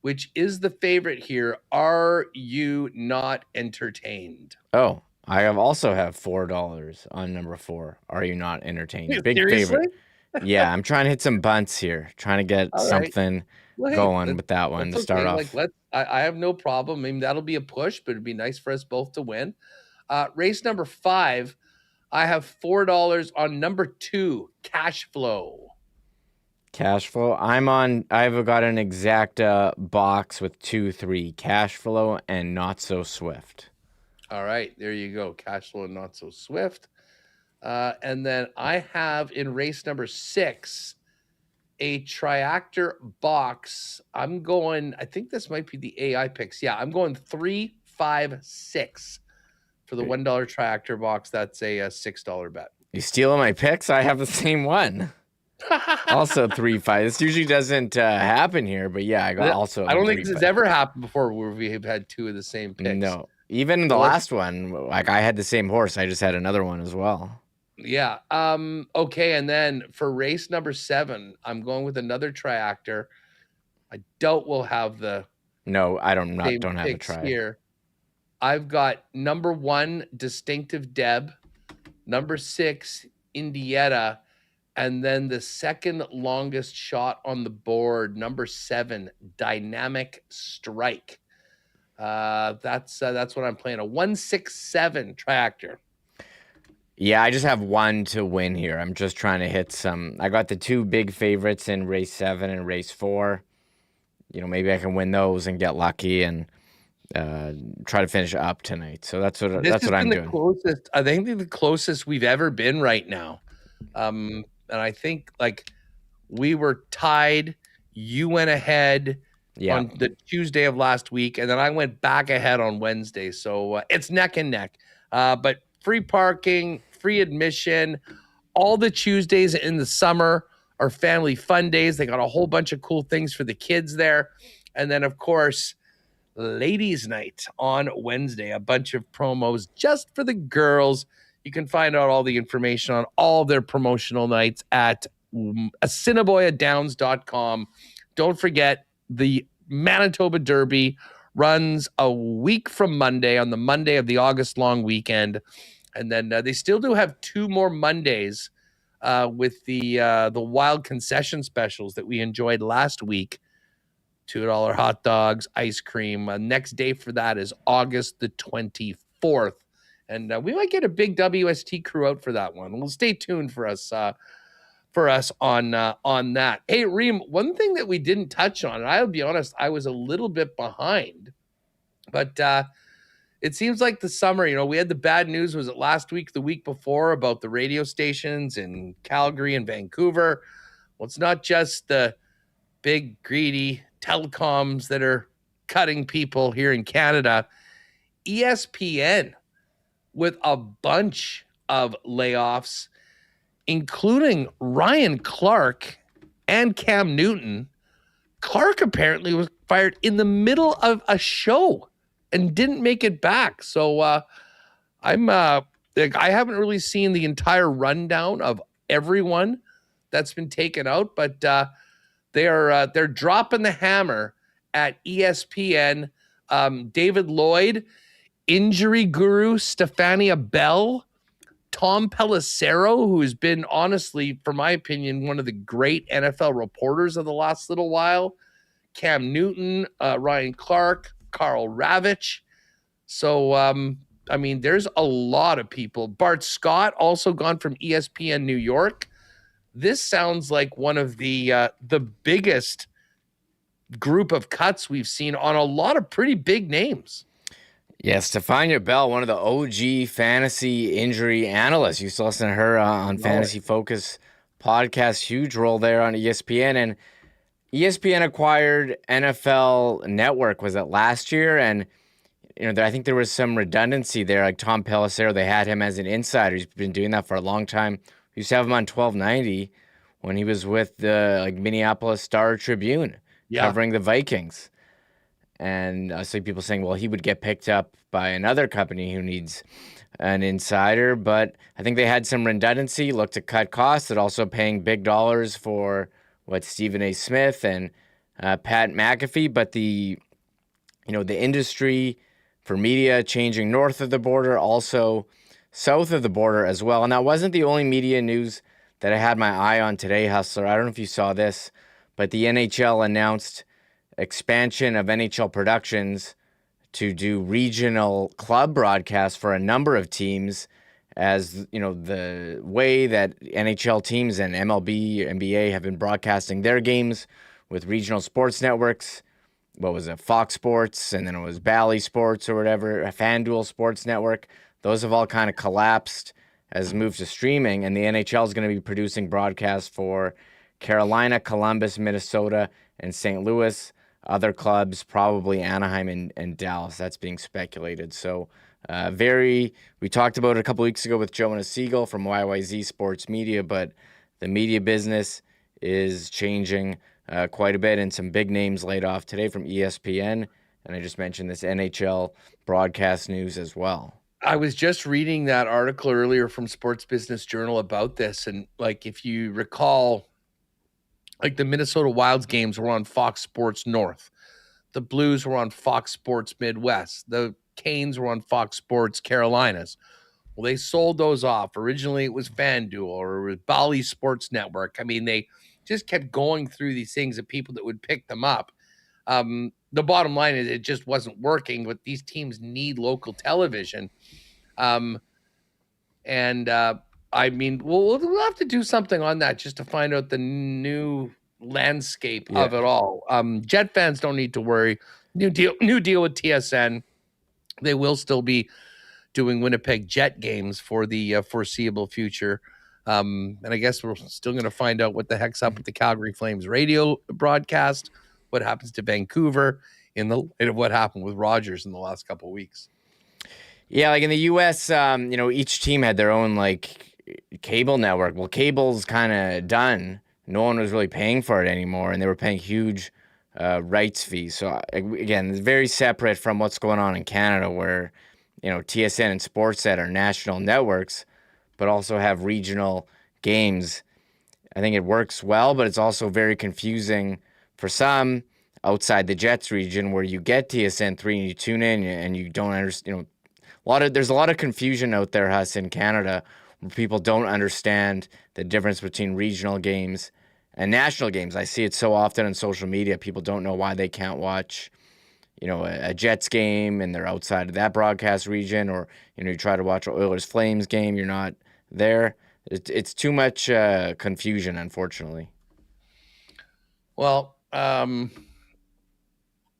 which is the favorite here. Are you not entertained? Oh, I also have $4 on number 4. Are you not entertained? Big Seriously? favorite. Yeah, I'm trying to hit some bunts here. Trying to get All right. something Well, hey, going with that one to that's start okay. off. Like, I have no problem. I mean, that'll be a push, but it'd be nice for us both to win. Race number 5, I have $4 on number 2, Cash Flow. Cash Flow. I've got an exact box with 2, 3. Cash Flow and Not So Swift. All right, there you go. Cash Flow and Not So Swift. And then I have in race number 6 a triactor box. I'm going, I think this might be the AI picks. Yeah, I'm going 3, 5, 6 for the $1 triactor box. That's a $6 bet. You stealing my picks? I have the same one. Also 3, 5. This usually doesn't happen here, but yeah, I got also. I don't think this has ever happened before where we have had 2 of the same picks. No, even the last one, like I had the same horse. I just had another one as well. Yeah. Okay. And then for race number 7, I'm going with another triactor. I doubt we'll have the. No, I don't have the picks try here. I've got number 1, Distinctive Deb, number 6, Indietta, and then the second longest shot on the board, number 7, Dynamic Strike. That's what I'm playing, a 167 triactor. Yeah, I just have 1 to win here. I'm just trying to hit some. I got the 2 big favorites in race 7 and race 4. You know, maybe I can win those and get lucky and try to finish up tonight. So that's what I'm doing. I think the closest we've ever been right now. And I think like we were tied. You went ahead on the Tuesday of last week, and then I went back ahead on Wednesday. So it's neck and neck. But free parking, free admission, all the Tuesdays in the summer are family fun days. They got a whole bunch of cool things for the kids there. And then, of course, ladies' night on Wednesday, a bunch of promos just for the girls. You can find out all the information on all their promotional nights at assiniboiadowns.com. Don't forget, the Manitoba Derby runs a week from Monday, on the Monday of the August long weekend. And then they still do have 2 more Mondays with the wild concession specials that we enjoyed last week. $2 hot dogs, ice cream. Next day for that is August the 24th. And we might get a big WST crew out for that one. Well, stay tuned for us on that. Hey, Reem, one thing that we didn't touch on, and I'll be honest, I was a little bit behind, But it seems like the summer, we had the bad news, was it last week, the week before, about the radio stations in Calgary and Vancouver. Well, it's not just the big, greedy telecoms that are cutting people here in Canada. ESPN with a bunch of layoffs, including Ryan Clark and Cam Newton. Clark apparently was fired in the middle of a show and didn't make it back. So I haven't really seen the entire rundown of everyone that's been taken out, but they're dropping the hammer at ESPN. David Lloyd, injury guru Stefania Bell, Tom Pelissero, who has been, honestly, for my opinion, one of the great NFL reporters of the last little while, Cam Newton, Ryan Clark, Carl Ravitch. So, there's a lot of people. Bart Scott, also gone from ESPN New York. This sounds like one of the biggest group of cuts we've seen on a lot of pretty big names. Yeah, Stefania Bell, one of the OG fantasy injury analysts. You used to listen to her on Fantasy Focus podcast. Huge role there on ESPN. And ESPN acquired NFL Network, was it last year? And I think there was some redundancy there. Like Tom Pelissero, they had him as an insider. He's been doing that for a long time. We used to have him on 1290 when he was with the Minneapolis Star Tribune, covering the Vikings. And I see people saying, well, he would get picked up by another company who needs an insider. But I think they had some redundancy, looked to cut costs, and also paying big dollars for Stephen A. Smith and Pat McAfee. But the industry for media changing north of the border, also south of the border as well. And that wasn't the only media news that I had my eye on today, Hustler. I don't know if you saw this, but the NHL announced expansion of NHL productions to do regional club broadcasts for a number of teams, as the way that NHL teams and MLB, NBA have been broadcasting their games with regional sports networks. What was it, Fox Sports, and then it was Bally Sports or whatever, a FanDuel Sports Network. Those have all kind of collapsed as moved to streaming, and the NHL is going to be producing broadcasts for Carolina, Columbus, Minnesota, and St. Louis. Other clubs, probably Anaheim and Dallas. That's being speculated. So we talked about it a couple weeks ago with Jonah Siegel from YYZ Sports Media, but the media business is changing quite a bit, and some big names laid off today from ESPN. And I just mentioned this NHL broadcast news as well. I was just reading that article earlier from Sports Business Journal about this. And if you recall, the Minnesota Wild's games were on Fox Sports North. The Blues were on Fox Sports Midwest. The Canes were on Fox Sports Carolinas. Well, they sold those off. Originally, it was FanDuel or it was Bally Sports Network. They just kept going through these things of people that would pick them up. The bottom line is it just wasn't working, but these teams need local television. We'll have to do something on that just to find out the new landscape of it all. Jet fans don't need to worry. New deal with TSN. They will still be doing Winnipeg Jet games for the foreseeable future. And I guess we're still going to find out what the heck's up with the Calgary Flames radio broadcast, what happens to Vancouver in the light of what happened with Rogers in the last couple of weeks. Yeah, in the U.S., each team had their own cable network. Well, cable's kind of done. No one was really paying for it anymore, and they were paying huge rights fees. So again, it's very separate from what's going on in Canada, where TSN and Sportsnet are national networks, but also have regional games. I think it works well, but it's also very confusing for some outside the Jets region, where you get TSN 3 and you tune in and you don't understand. There's a lot of confusion out there, Huss, in Canada, where people don't understand the difference between regional games and national games. I see it so often on social media. People don't know why they can't watch, a Jets game and they're outside of that broadcast region, or, you try to watch Oilers Flames game, you're not there. It's too much confusion, unfortunately. Well,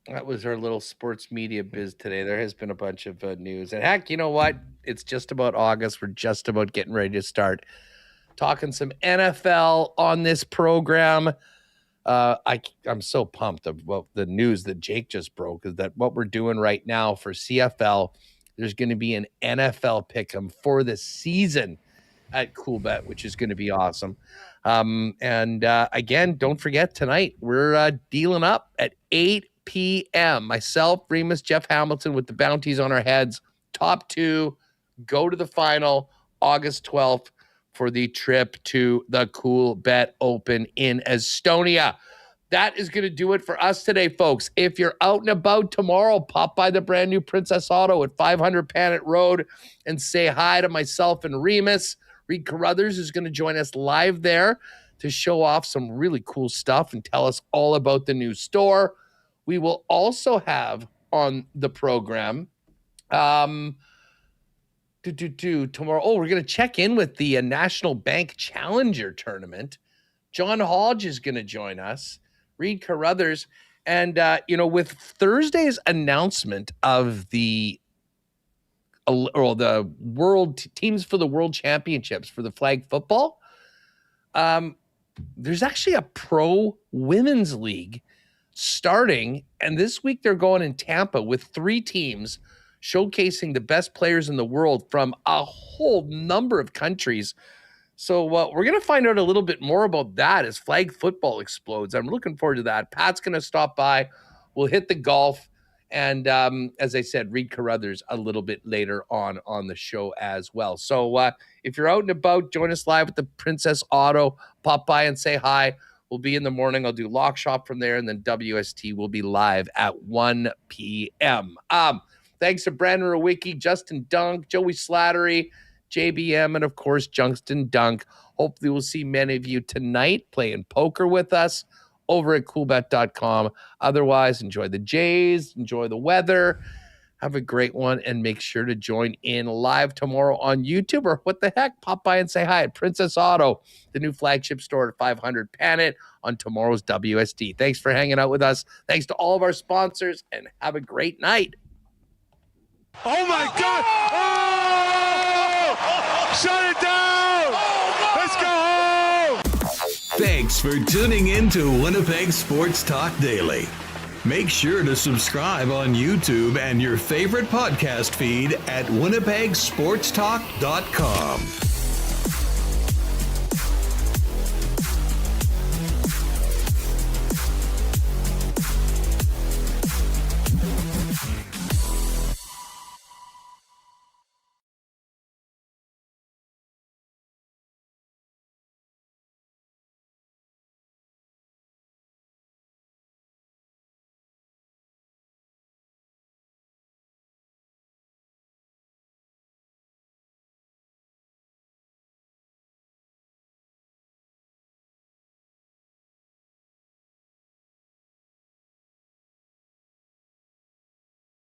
That was our little sports media biz today. There has been a bunch of news. And heck, you know what? It's just about August. We're just about getting ready to start talking some NFL on this program. I'm so pumped about the news that Jake just broke, is that what we're doing right now for CFL, there's going to be an NFL pick'em for the season at CoolBet, which is going to be awesome. Again, don't forget tonight, we're dealing up at 8 p.m. Myself, Remis, Jeff Hamilton with the bounties on our heads. Top 2 go to the final August 12th for the trip to the CoolBet Open in Estonia. That is going to do it for us today, folks. If you're out and about tomorrow, pop by the brand new Princess Auto at 500 Panet Road and say hi to myself and Remis. Reed Carruthers is going to join us live there to show off some really cool stuff and tell us all about the new store. We will also have on the program tomorrow. Oh, we're going to check in with the National Bank Challenger Tournament. John Hodge is going to join us, Reed Carruthers. And, with Thursday's announcement of the world teams for the World Championships for the flag football, there's actually a pro women's league starting, and this week they're going in Tampa with 3 teams showcasing the best players in the world from a whole number of countries. So we're going to find out a little bit more about that as flag football explodes. I'm looking forward to that. Pat's going to stop by. We'll hit the golf. And as I said, Reed Carruthers a little bit later on the show as well. So if you're out and about, join us live at the Princess Auto. Pop by and say hi. We'll be in the morning. I'll do Lock Shop from there, and then WST will be live at 1 p.m. Thanks to Brandon Rewucki, Justin Dunk, Joey Slattery, JBM, and of course, Junkston Dunk. Hopefully we'll see many of you tonight playing poker with us over at coolbet.com. Otherwise, enjoy the Jays, enjoy the weather, have a great one, and make sure to join in live tomorrow on YouTube, or what the heck, pop by and say hi at Princess Auto, the new flagship store at 500 Panet on tomorrow's WST. Thanks for hanging out with us. Thanks to all of our sponsors, and have a great night. Oh my God! Oh! Shut it down! Let's go home! Thanks for tuning in to Winnipeg Sports Talk Daily. Make sure to subscribe on YouTube and your favorite podcast feed at winnipegsportstalk.com.